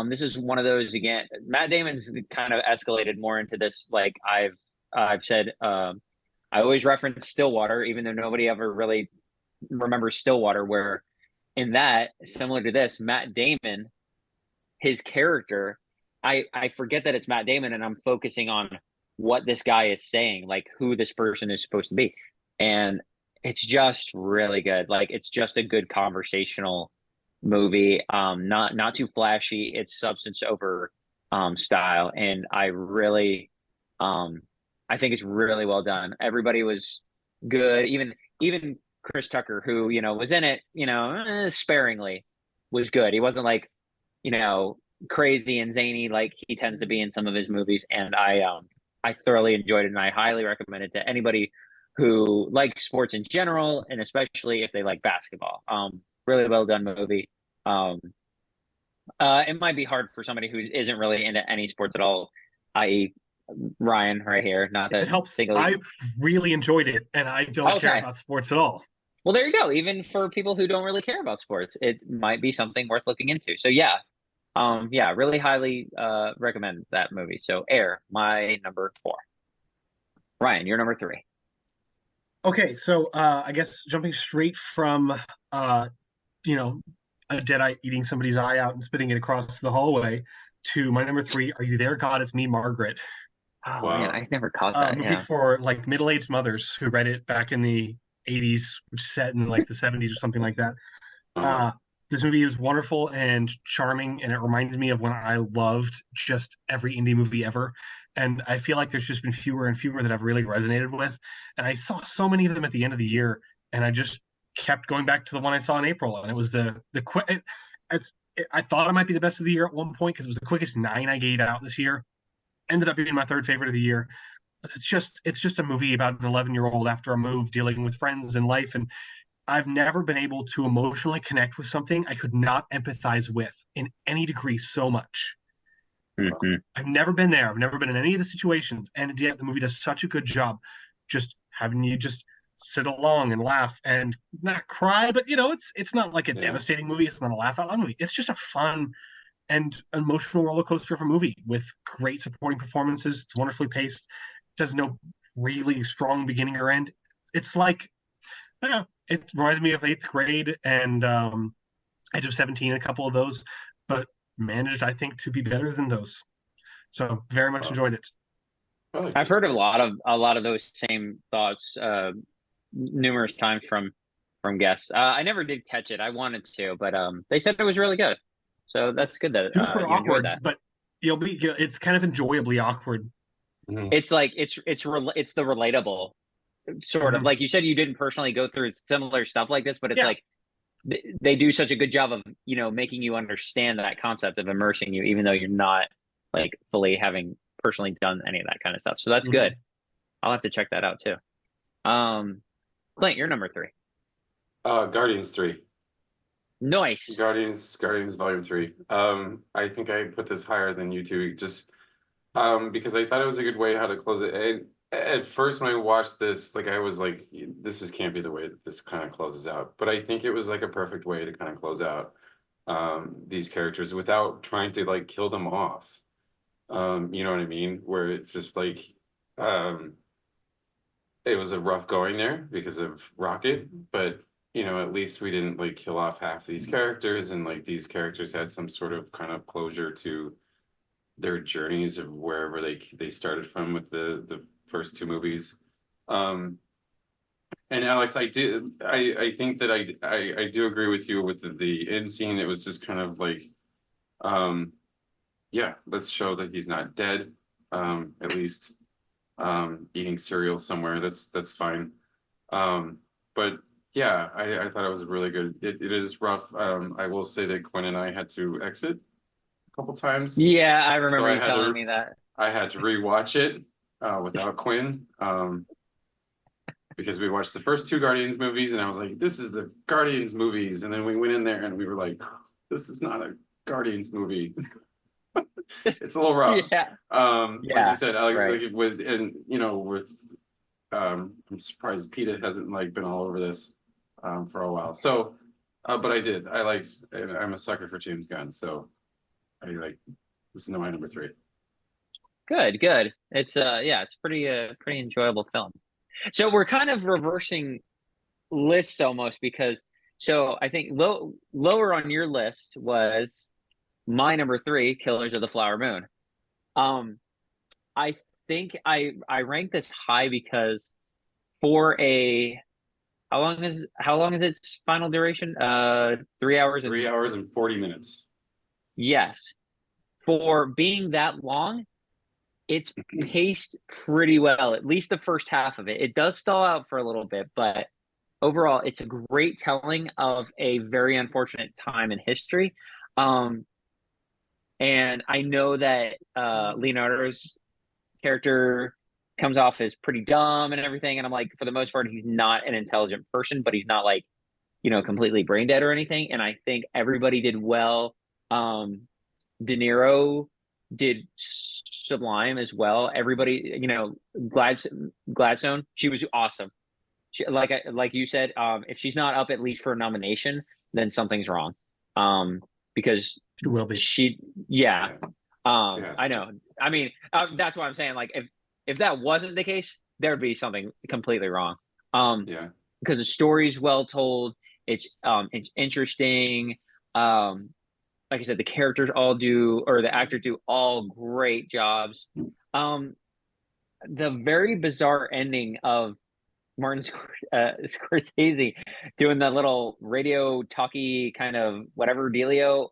This is one of those again. Matt Damon's kind of escalated more into this. Like I've said, I always reference Stillwater, even though nobody ever really remembers Stillwater. Where in that, similar to this, Matt Damon, his character, I forget that it's Matt Damon, and I'm focusing on what this guy is saying, like who this person is supposed to be, and it's just really good. Like it's just a good conversational movie. Not too flashy. It's substance over style, and um, I think it's really well done. Everybody was good, even Chris Tucker, who was in it, sparingly, was good. He wasn't like crazy and zany like he tends to be in some of his movies, and I thoroughly enjoyed it, and I highly recommend it to anybody who likes sports in general, and especially if they like basketball. Really well done movie. Um, it might be hard for somebody who isn't really into any sports at all, i.e. Ryan right here. Not If it that helps, single. I really enjoyed it, and I don't care Okay. about sports at all. Well, there you go. Even for people who don't really care about sports, it might be something worth looking into. So yeah, really highly recommend that movie. So Air, my number four. Ryan, you're number three. Okay, so I guess jumping straight from you know a Jedi eating somebody's eye out and spitting it across the hallway, to my number three, Are You There, God? It's Me, Margaret. Oh man, Wow. I never caught that. Movie Yeah. for like middle-aged mothers who read it back in the 80s, which is set in like the 70s or something like that. Uh-huh. Uh, this movie is wonderful and charming, and it reminds me of when I loved just every indie movie ever. And I feel like there's just been fewer and fewer that I've really resonated with. And I saw so many of them at the end of the year, and I just kept going back to the one I saw in April, and it was the quick. I thought it might be the best of the year at one point because it was the quickest nine I gave out this year. Ended up being my third favorite of the year. It's just a movie about an 11-year-old after a move dealing with friends and life, and I've never been able to emotionally connect with something I could not empathize with in any degree so much. Hmm. I've never been there. I've never been in any of the situations, and yet the movie does such a good job just having you just sit along and laugh and not cry, but it's not like a Yeah. devastating movie. It's not a laugh out loud movie. It's just a fun and emotional roller coaster of a movie with great supporting performances. It's wonderfully paced. It does no really strong beginning or end. It's like, yeah, it reminds me of eighth grade and Edge of 17, a couple of those, but managed, I think, to be better than those. So very much Wow. enjoyed it. I like I've it. heard a lot of those same thoughts numerous times from guests. I never did catch it. I wanted to, but they said it was really good. So that's good that Super you enjoyed awkward, that. but it's kind of enjoyably awkward. Mhm. It's like it's the relatable sort of, Mhm. like you said, you didn't personally go through similar stuff like this, but it's Yeah. like they do such a good job of making you understand that concept of immersing you, even though you're not like fully having personally done any of that kind of stuff. So that's Mhm. good. I'll have to check that out too. Clint, you're number three. Guardians 3. Nice. Guardians Volume 3. I think I put this higher than you two, just because I thought it was a good way how to close it. And at first, when I watched this, like I was like, can't be the way that this kind of closes out. But I think it was like a perfect way to kind of close out these characters without trying to like kill them off. You know what I mean? Where it's just like um, it was a rough going there because of Rocket, but at least we didn't like kill off half these characters, and like these characters had some sort of kind of closure to their journeys of wherever they started from with the first two movies. Um, and Alex, I think that I do agree with you with the end scene. It was just kind of like, um, yeah, let's show that he's not dead. At least eating cereal somewhere. That's fine. Um, but yeah, I thought it was really good. It is rough. I will say that Quinn and I had to exit a couple times, Yeah, I so remember you telling me that. I had to rewatch it without Quinn because we watched the first two Guardians movies, and I was like, "This is the Guardians movies," and then we went in there and we were like, "This is not a Guardians movie." It's a little rough. Yeah, Like you yeah, said, Alex, right. like with I'm surprised PETA hasn't like been all over this for a while. So, but I did. I'm a sucker for James Gunn, so I like this is my number three. Good, good. It's yeah, it's pretty enjoyable film. So we're kind of reversing lists almost, because so I think lower on your list was my number three, Killers of the Flower Moon. Um, I think I ranked this high because for a how long is its final duration? 3 hours and 3 hours and 40 minutes. yes. For being that long, it's paced pretty well, at least the first half of it. It does stall out for a little bit, but overall, it's a great telling of a very unfortunate time in history. Um, and I know that Leonardo's character comes off as pretty dumb and everything. And I'm like, for the most part, he's not an intelligent person, but he's not like, completely brain dead or anything. And I think everybody did well. De Niro did sublime as well. Everybody, Gladstone, she was awesome. Like you said, if she's not up at least for a nomination, then something's wrong. Because She will be. yeah, She has I to. know. I mean, that's what I'm saying. Like, if that wasn't the case, there'd be something completely wrong. Yeah. Because the story's well told. It's interesting. Like I said, the characters all do, or the actors do all great jobs. Um, the very bizarre ending of Scorsese doing the little radio talkie kind of whatever dealio.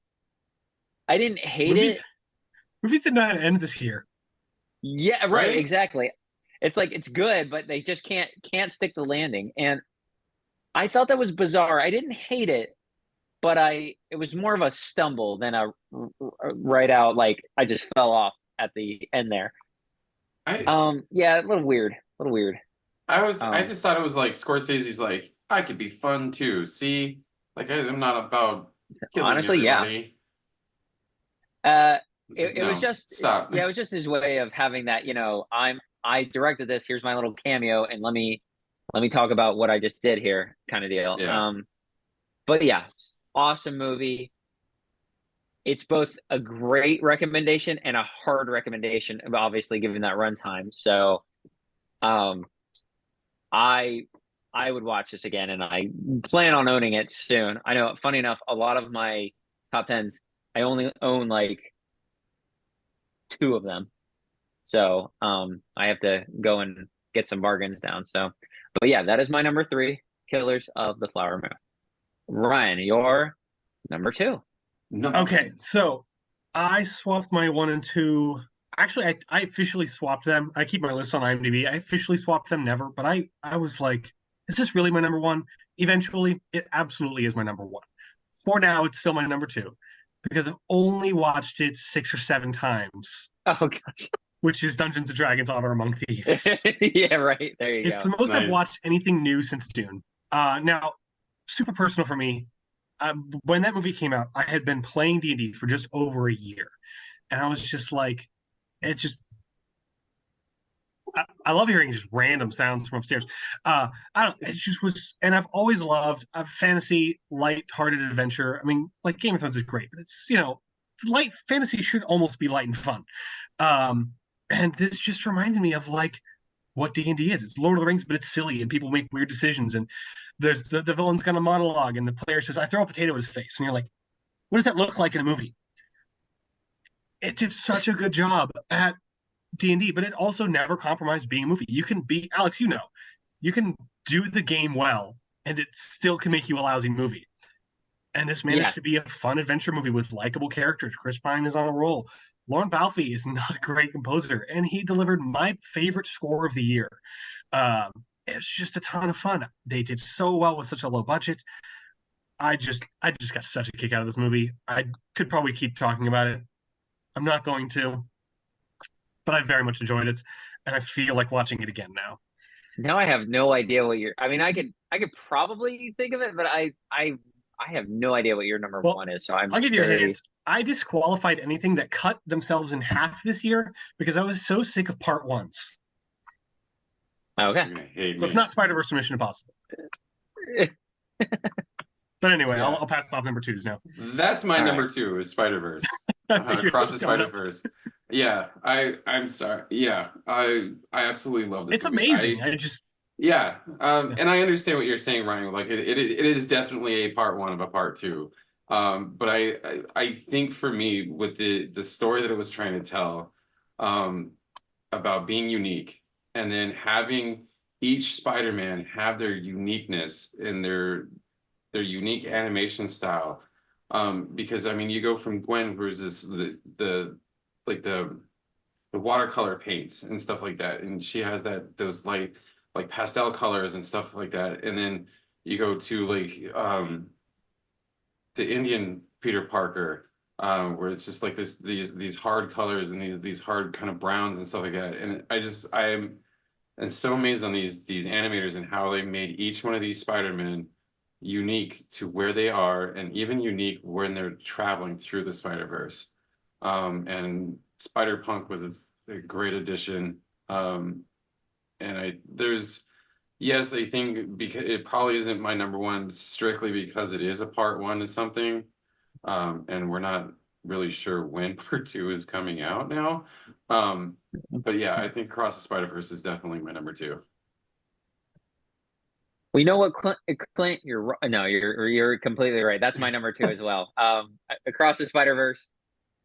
I didn't hate it. Movies movies did not end this year. Yeah, right, Right? exactly. It's like it's good, but they just can't stick the landing. And I thought that was bizarre. I didn't hate it, but it was more of a stumble than right out like I just fell off at the end there. I Yeah, a little weird, a little weird. I Um, just thought it was like Scorsese's like I could be fun too. See, like I'm not about killing Honestly, yeah. everybody. Uh, It's like it was no, just stop. yeah, it was just his way of having that, I directed this, here's my little cameo, and let me talk about what I just did here kind of deal. Yeah. But yeah, awesome movie. It's both a great recommendation and a hard recommendation, obviously given that runtime. So um I I would watch this again and I plan on owning it soon. I know, funny enough, a lot of my top tens, I only own like two of them. So I have to go and get some bargains down. So but yeah, that is my number three, Killers of the Flower Moon. Ryan, your number two. Number Okay, two. so I swapped my one and two. Actually, I officially swapped them. I keep my list on IMDb. I officially swapped them never, but I was like, is this really my number one? Eventually, it absolutely is my number one. For now, it's still my number two because I've only watched it 6 or 7 times, Oh gosh. which is Dungeons and Dragons: Honor Among Thieves. Yeah, right. There you It's go. the most I've Nice. watched anything new since Dune. Now, super personal for me. When that movie came out, I had been playing D&D for just over a year, and I was just like, it just. I love hearing just random sounds from upstairs. I don't. It just was, and I've always loved a fantasy, light-hearted adventure. I mean, like Game of Thrones is great, but it's light fantasy should almost be light and fun. Um, and this just reminded me of like what D&D is. It's Lord of the Rings, but it's silly and people make weird decisions. And there's the villain's got a monologue, and the player says, "I throw a potato at his face," and you're like, "What does that look like in a movie?" It did such a good job at D&D, but it also never compromised being a movie. You can be Alex, you can do the game well, and it still can make you a lousy movie. And this managed to Yes. be a fun adventure movie with likable characters. Chris Pine is on a roll. Lauren Balfe is not a great composer, and he delivered my favorite score of the year. Um, it's just a ton of fun. They did so well with such a low budget. I just got such a kick out of this movie. I could probably keep talking about it. I'm not going to, but I very much enjoyed it, and I feel like watching it again now. Now I have no idea what I mean, I could probably think of it, but I have no idea what your number Well, one is. So I'm I'll give you a very hint. I disqualified anything that cut themselves in half this year because I was so sick of part ones. okay. You're gonna hate So it's me. not Spider Verse or Mission Impossible. But anyway, Yeah. I'll pass off number twos now. That's my All number right. two is Spider-Verse. I figured it Across the was coming up. Spider-Verse. Yeah, I'm sorry. Yeah, I absolutely love this It's movie. amazing. I just Yeah, yeah. and I understand what you're saying, Ryan. Like it is definitely a part one of a part two. But I think for me with the story that it was trying to tell, um, about being unique and then having each Spider-Man have their uniqueness and their unique animation style. Because I mean, you go from Gwen, who's this the like the watercolor paints and stuff like that, and she has those light like pastel colors and stuff like that, and then you go to like the Indian Peter Parker, where it's just like these hard colors and these hard kind of browns and stuff like that, and I am and so amazed on these animators and how they made each one of these Spider-Man unique to where they are and even unique when they're traveling through the Spider-Verse. And Spider-Punk was a great addition. And yes, I think because it probably isn't my number one strictly because it is a part one of something. And we're not really sure when part two is coming out now. But yeah, I think Cross the Spider-Verse is definitely my number two. Well, you know what, Clint, no, you're completely right. That's my number two as well. Across the Spider-Verse.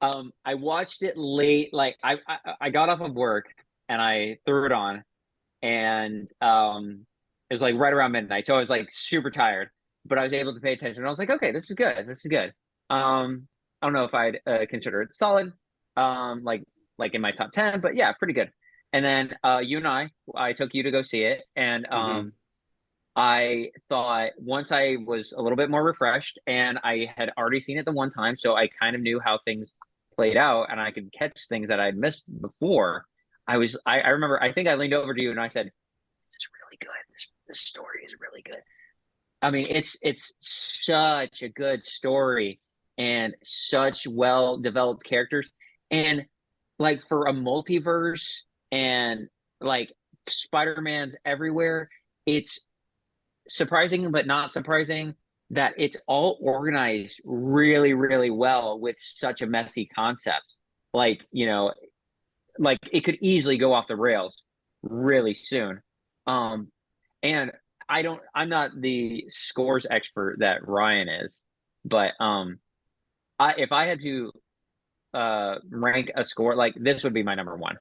I watched it late, like I got off of work and I threw it on, and it was like right around midnight, so I was like super tired, but I was able to pay attention. I was like, okay, this is good. This is good. I don't know if I'd consider it solid, like in my top 10, but yeah, pretty good. And then you and I took you to go see it, and Hmm. I thought once I was a little bit more refreshed and I had already seen it the one time, so I kind of knew how things played out and I could catch things that I'd missed before. I remember, I think I leaned over to you and I said, "This is really good. This story is really good." I mean, it's such a good story and such well developed characters. And like for a multiverse and like Spider-Man's everywhere, it's surprising but not surprising that it's all organized really, really well with such a messy concept. Like, like it could easily go off the rails really soon. Um, and I'm not the scores expert that Ryan is, but if I had to rank a score, like this would be my number one.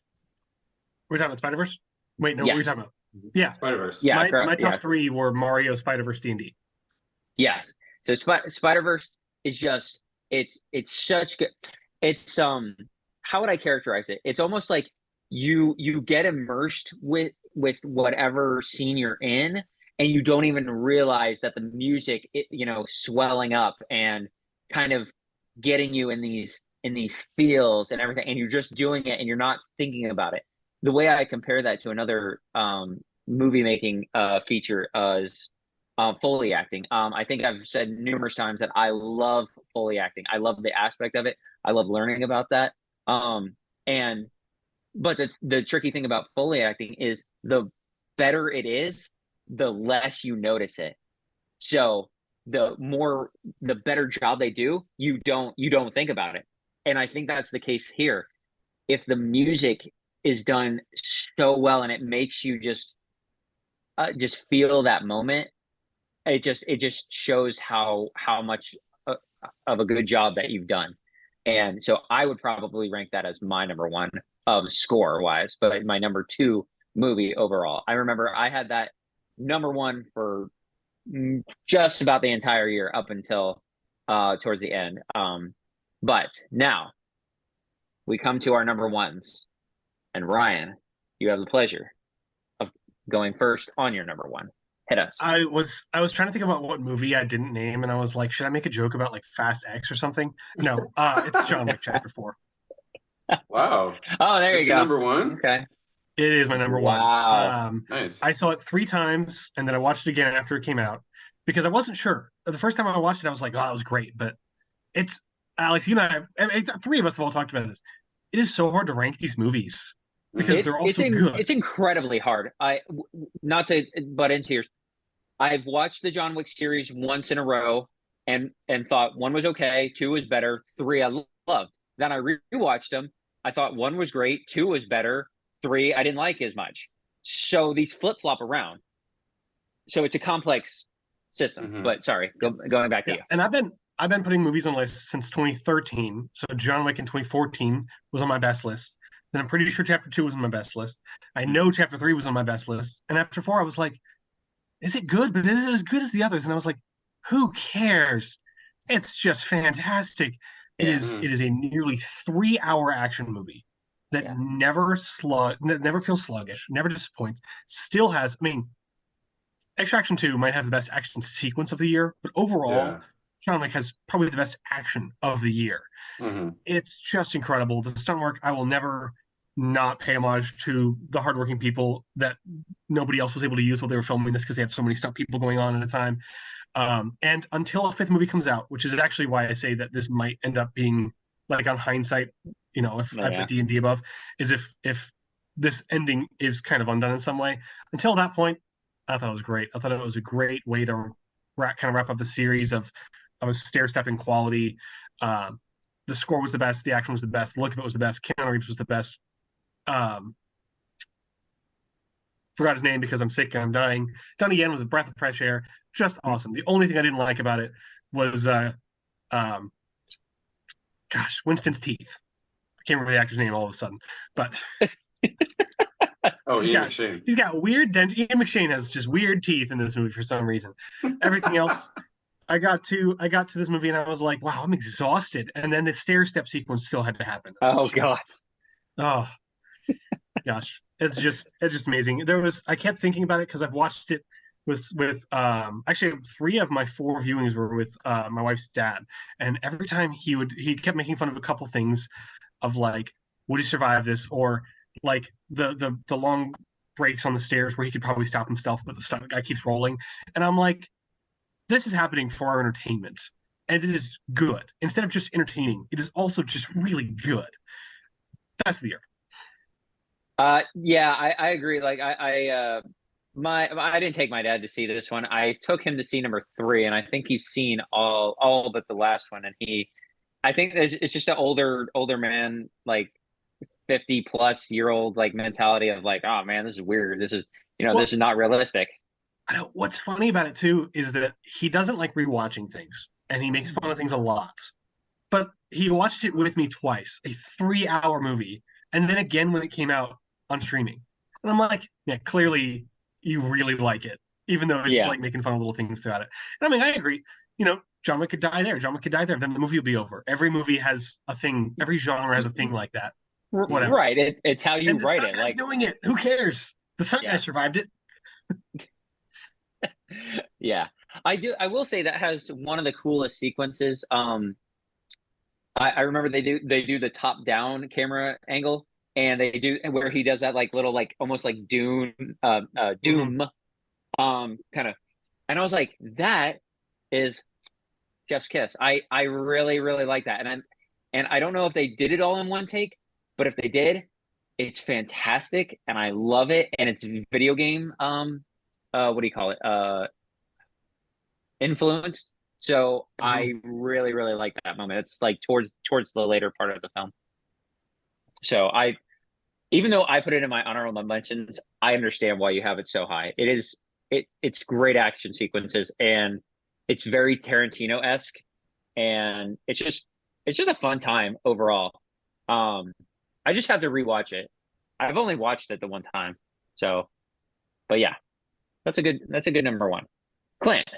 We're talking about Spider-Verse? Wait, no, what are we Yes. talking about? Yeah. Spider-Verse. Yeah, My correct. Yeah. top three were Mario, Spider-Verse, D&D. Yes. So Spider-Verse is just it's such good. It's how would I characterize it? It's almost like you get immersed with whatever scene you're in, and you don't even realize that the music, swelling up and kind of getting you in these feels and everything, and you're just doing it and you're not thinking about it. The way I compare that to another movie making feature is Foley acting. I think I've said numerous times that I love Foley acting. I love the aspect of it. I love learning about that. And but the tricky thing about Foley acting is the better it is, the less you notice it. So the better job they do, you don't think about it. And I think that's the case here. If the music is done so well and it makes you just feel that moment, it just shows how much of a good job that you've done. And so I would probably rank that as my number one of score wise, but my number two movie overall. I remember I had that number one for just about the entire year up until towards the end. But now we come to our number ones, and Ryan, you have the pleasure of going first on your number one. Hit us. I was trying to think about what movie I didn't name, and I was like, should I make a joke about like Fast X or something? No, it's John Wick Chapter 4. Wow. Oh, there That's you your go. number one? Okay. It is my number one. Wow. Nice. I saw it 3 times, and then I watched it again after it came out because I wasn't sure. The first time I watched it, I was like, "Oh, that was great," but it's Alex. You and three of us have all talked about this. It is so hard to rank these movies because Mhm. they're all so good. It's incredibly hard. Not to butt into yours. I've watched the John Wick series once in a row and thought one was okay, two was better, three I loved. Then I rewatched them. I thought one was great, two was better, three I didn't like as much. So these flip flop around. So it's a complex system. Mhm. But sorry, going back to Yeah, you. and I've been putting movies on lists since 2013. So John Wick in 2014 was on my best list. Then I'm pretty sure Chapter 2 was on my best list. I know Chapter 3 was on my best list, and after 4, I was like, "Is it good? But is it as good as the others?" And I was like, "Who cares? It's just fantastic." It Yeah. is. It is a nearly 3-hour action movie that Yeah. never feels sluggish, never disappoints. Still has. I mean, Extraction 2 might have the best action sequence of the year, but overall, Yeah. John Wick has probably the best action of the year. Mhm. It's just incredible. The stunt work, I will never not pay homage to the hardworking people that nobody else was able to use while they were filming this because they had so many stunt people going on at a time. And until a fifth movie comes out, which is actually why I say that this might end up being like on hindsight, if I Yeah. put D&D above, is if this ending is kind of undone in some way. Until that point, I thought it was great. I thought it was a great way to kind of wrap up the series of a stair-stepping quality. The score was the best. The action was the best. The look of it was the best. Keanu Reeves was the best. Um, forgot his name because I'm sick and I'm dying. Donnie Yen was a breath of fresh air, just awesome. The only thing I didn't like about it was, um, gosh, Winston's teeth. I can't remember the actor's name all of a sudden, but Oh, he's Ian got McShane. he's got weird dent. Ian McShane has just weird teeth in this movie for some reason. Everything else, I got to this movie and I was like, wow, I'm exhausted. And then the stair step sequence still had to happen. Oh gosh. Oh gosh, it's just amazing. I kept thinking about it because I've watched it with actually 3 of my 4 viewings were with my wife's dad, and every time he kept making fun of a couple things of like, would he survive this, or like the long breaks on the stairs where he could probably stop himself, but the guy keeps rolling, and I'm like, this is happening for our entertainment, and it is good. Instead of just entertaining, it is also just really good. That's the year. Yeah, I agree. Like I didn't take my dad to see this one. I took him to see number 3, and I think he's seen all but the last one. And I think it's just an older man, like 50-plus-year-old like mentality of like, oh man, this is weird. This is Well, this is not realistic. I know what's funny about it too is that he doesn't like rewatching things, and he makes fun of things a lot. But he watched it with me twice, a 3-hour movie, and then again when it came out on streaming. And I'm like, yeah, clearly you really like it, even though it's Yeah. like making fun of little things throughout it. And I mean, I agree. John Wick could die there. John Wick could die there. Then the movie will be over. Every movie has a thing. Every genre has a thing like that. Whatever. Right. It's how you And the write stunt it. guy's Like, doing it. Who cares? The stunt Yeah. guy survived it. yeah, I will say that has one of the coolest sequences. I remember they do the top down camera angle, and they do where he does that like little like almost like Doom kind of, and I was like, that is Jeff's kiss. I really like that, and I don't know if they did it all in one take, but if they did, it's fantastic, and I love it, and it's video game what do you call it, influenced. So I really like that moment. It's like towards the later part of the film. So even though I put it in my honorable mentions, I understand why you have it so high. It's great action sequences, and it's very Tarantino-esque, and it's just a fun time overall. I just have to rewatch it. I've only watched it the one time. So, but yeah, that's a good number 1. Clint,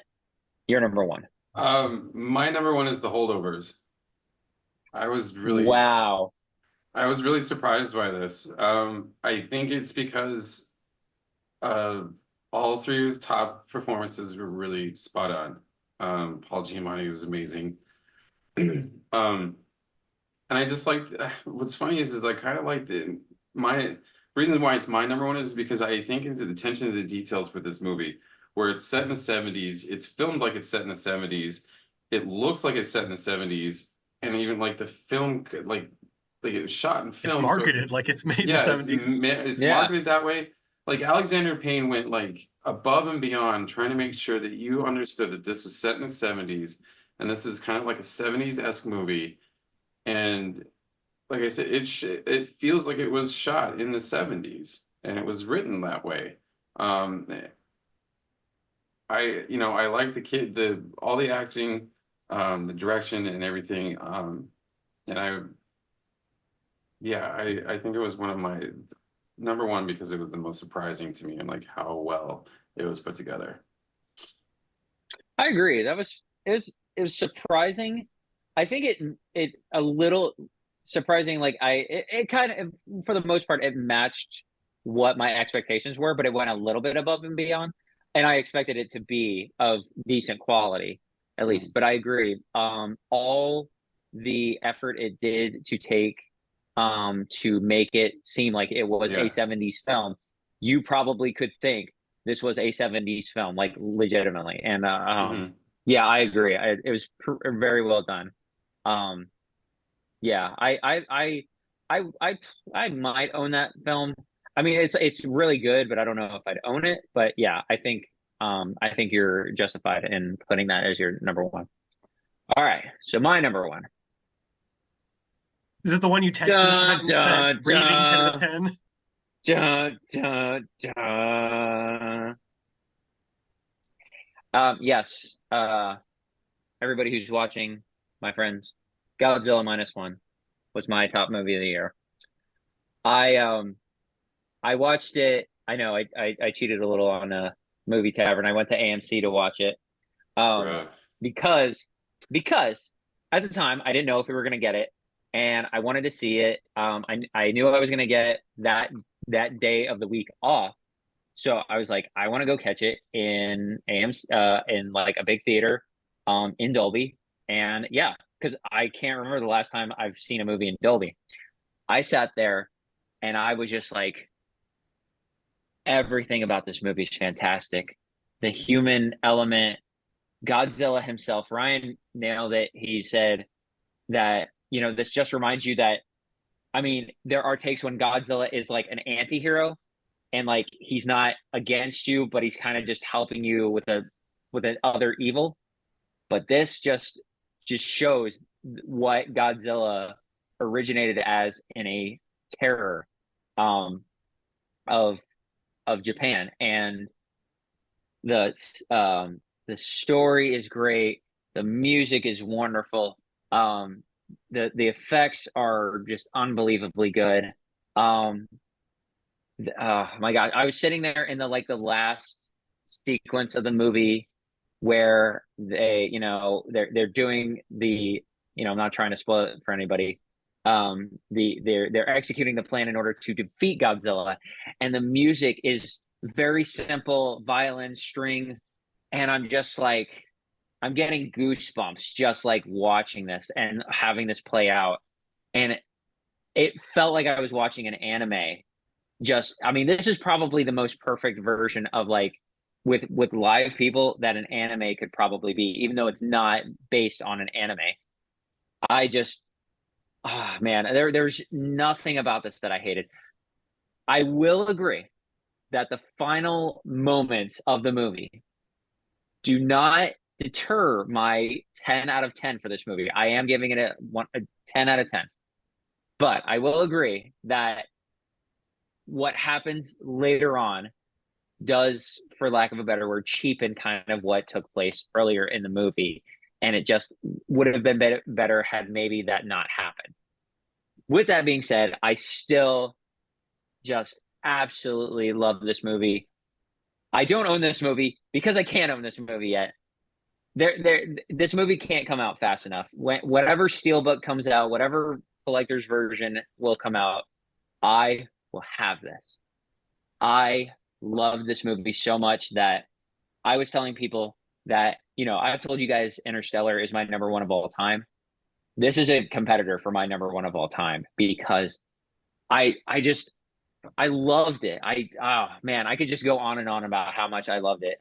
you're number 1. My number 1 is The Holdovers. Wow. I was really surprised by this. I think it's because all 3 top performances were really spot on. Paul Giamatti was amazing. And I just liked, what's funny is I kind of liked it. My reason why it's my number 1 is because I think into the attention to the details for this movie, where it's set in the 70s, it's filmed like it's set in the 70s, it looks like it's set in the 70s, and even like the film, like it was shot in film. It's marketed like it's made in the Yeah, 70s. it's marketed that way. Like Alexander Payne went like above and beyond trying to make sure that you understood that this was set in the 70s, and this is kind of like a 70s-esque movie. And like I said, it feels like it was shot in the 70s, and it was written that way. I like all the acting, the direction and everything. And I think it was one of my number 1 because it was the most surprising to me and like how well it was put together. I agree. It was surprising. I think it a little surprising. Like it kind of, for the most part, it matched what my expectations were, but it went a little bit above and beyond. And I expected it to be of decent quality, at least. But I agree. All the effort it did to take to make it seem like it was a 70s film, you probably could think this was a 70s film, like legitimately. And yeah, I agree. It was very well done. Yeah, I might own that film. I mean, it's really good, but I don't know if I'd own it. But yeah, I think you're justified in putting that as your number 1. All right, so my number 1. Is it the one you texted us and said rating 10 out of 10? Dun, dun, dun. Yes. Everybody who's watching, my friends, Godzilla minus one was my top movie of the year. I I watched it. I know I cheated a little on Movie Tavern. I went to AMC to watch it. Um, Bruh. because because at the time I didn't know if we were gonna get it, and I wanted to see it. I knew I was gonna get that day of the week off, so I was like, I want to go catch it in AMC, in like a big theater, in Dolby, and yeah, because I can't remember the last time I've seen a movie in Dolby. I sat there, and I was just like, everything about this movie is fantastic. The human element, Godzilla himself, Ryan nailed it. He said that, this just reminds you that, I mean, there are takes when Godzilla is like an anti-hero and like he's not against you, but he's kind of just helping you with an other evil. But this just shows what Godzilla originated as in a terror um of Japan, and the the story is great. The music is wonderful. The effects are just unbelievably good. Um, oh my God, I was sitting there in the last sequence of the movie where they're doing I'm not trying to spoil it for anybody. They're executing the plan in order to defeat Godzilla, and the music is very simple, violin, strings, and I'm just like, I'm getting goosebumps just like watching this and having this play out. And it felt like I was watching an anime. I mean, this is probably the most perfect version of like with live people that an anime could probably be, even though it's not based on an anime. I just, man, there's nothing about this that I hated. I will agree that the final moments of the movie do not deter my 10 out of 10 for this movie. I am giving it a 10 out of 10. But I will agree that what happens later on does, for lack of a better word, cheapen kind of what took place earlier in the movie. And it just would have been better had maybe that not happened. With that being said, I still just absolutely love this movie. I don't own this movie because I can't own this movie yet. This movie can't come out fast enough. Whatever steelbook comes out, whatever collector's version will come out, I will have this. I love this movie so much that I was telling people that, I've told you guys Interstellar is my number one of all time. This is a competitor for my number one of all time because I loved it. Oh man, I could just go on and on about how much I loved it.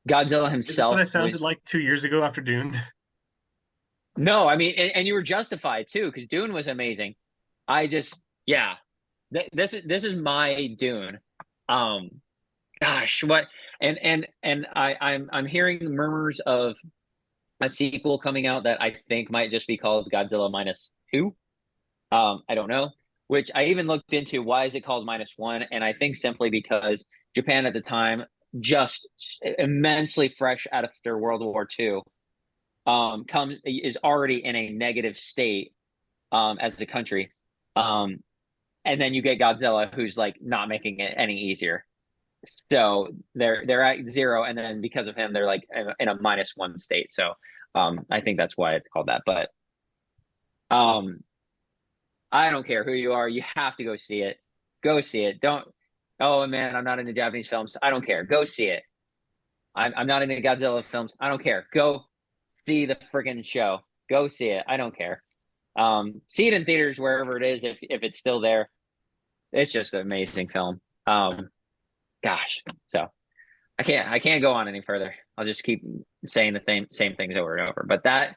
Godzilla Is this what I himself sounded was, like 2 years ago after Dune? no, I mean, and you were justified too, because Dune was amazing. Yeah, this is my Dune. Um, Gosh, what and I'm hearing murmurs of a sequel coming out that I think might just be called Godzilla minus two. I don't know. Which I even looked into, why is it called minus one? And I think simply because Japan at the time, just immensely fresh after World War II, is already in a negative state as a country. Um, and then you get Godzilla, who's like not making it any easier. So they're at zero, and then because of him, they're like in a minus one state. So I think that's why it's called that. But um, I don't care who you are, you have to go see it. Go see it. Don't. Oh man, I'm not into Japanese films. I don't care. Go see it. I'm not into Godzilla films. I don't care. Go see the freaking show. Go see it. I don't care. See it in theaters wherever it is if it's still there. It's just an amazing film. Gosh, so I can't go on any further. I'll just keep saying the same things over and over. But that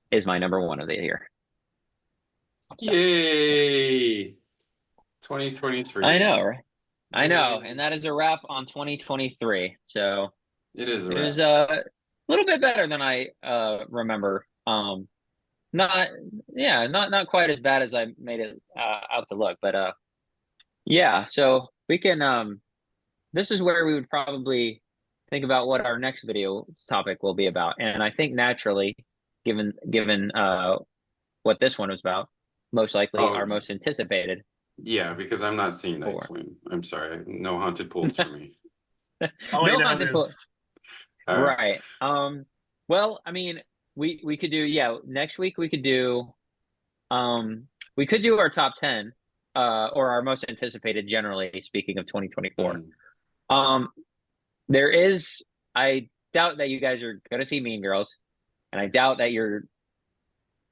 is my number one of the year. So, Yay! 2023. I know, right? I know, Yay. and that is a wrap on 2023. So It is a it wrap. was a little bit better than I remember. Not, yeah, not quite as bad as I made it out to look, but Yeah, so we can this is where we would probably think about what our next video topic will be about. And I think naturally, given what this one was about, most likely our Oh, most anticipated yeah, because I'm not seeing Night for. Swim. I'm sorry, no haunted pools for me. Oh wait, No no, it haunted pool. is. All right. Right. Well, I mean, we could do, yeah, next week we could do our top 10 or our most anticipated, generally speaking, of 2024. Mm. Um there is, I doubt that you guys are going to see Mean Girls, and I doubt that you're.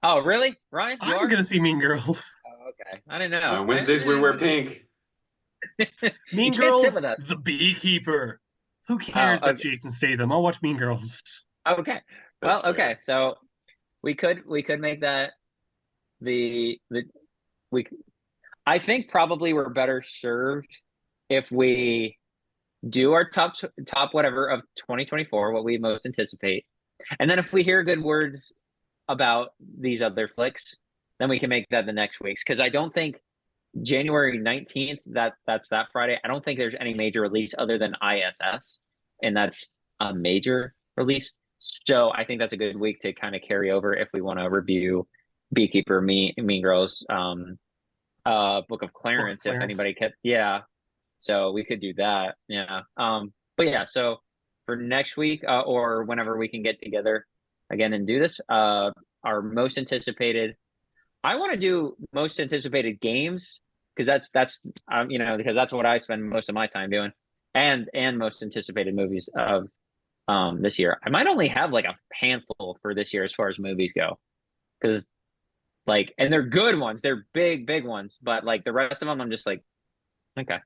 Oh, really, Ryan? You I'm are? gonna see Mean Girls. Oh, okay. I didn't know. Wednesdays we wear pink. You Mean can't sit Girls, with us. The Beekeeper. Who Oh, cares about Jason Statham? I'll watch Mean Girls. okay. Well, That's okay. fair. So we could make that the we. I think probably we're better served if we do our top whatever of 2024, what we most anticipate, and then if we hear good words about these other flicks, then we can make that the next week's. Because I don't think January 19th, that's that Friday. I don't think there's any major release other than ISS, and that's a major release. So I think that's a good week to kind of carry over if we want to review Beekeeper, Mean Girls, Book of Book of Clarence, if Clarence. anybody kept, yeah. So we could do that, yeah. But yeah, so for next week, or whenever we can get together again and do this, our most anticipated. I want to do most anticipated games because because that's what I spend most of my time doing, and most anticipated movies of this year. I might only have like a handful for this year as far as movies go, because like, and they're good ones, they're big ones, but like the rest of them, I'm just like, okay,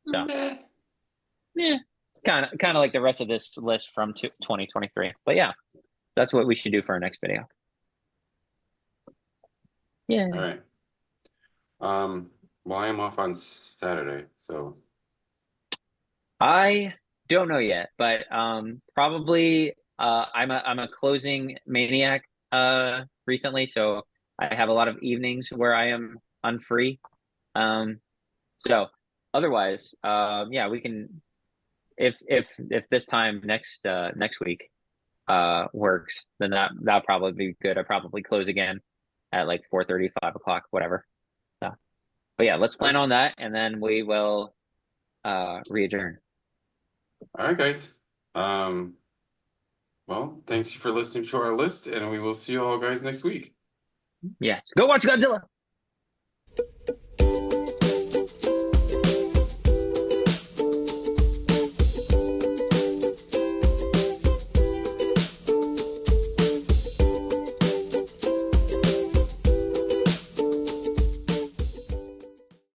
so Meh. yeah, kind of like the rest of this list from 2023. But yeah, that's what we should do for our next video. Yeah. All right. Well, I am off on Saturday, so I don't know yet, but probably I'm a closing maniac recently, so I have a lot of evenings where I am unfree. So otherwise, yeah, we can, if this time next week works, then that'll probably be good. I'll probably close again at like 4:30, 5 o'clock, whatever. So, but yeah, let's plan all on that, and then we will re-adjourn. right, guys. Um, well, thanks for listening to our list, and we will see you all guys next week. Yes, go watch Godzilla.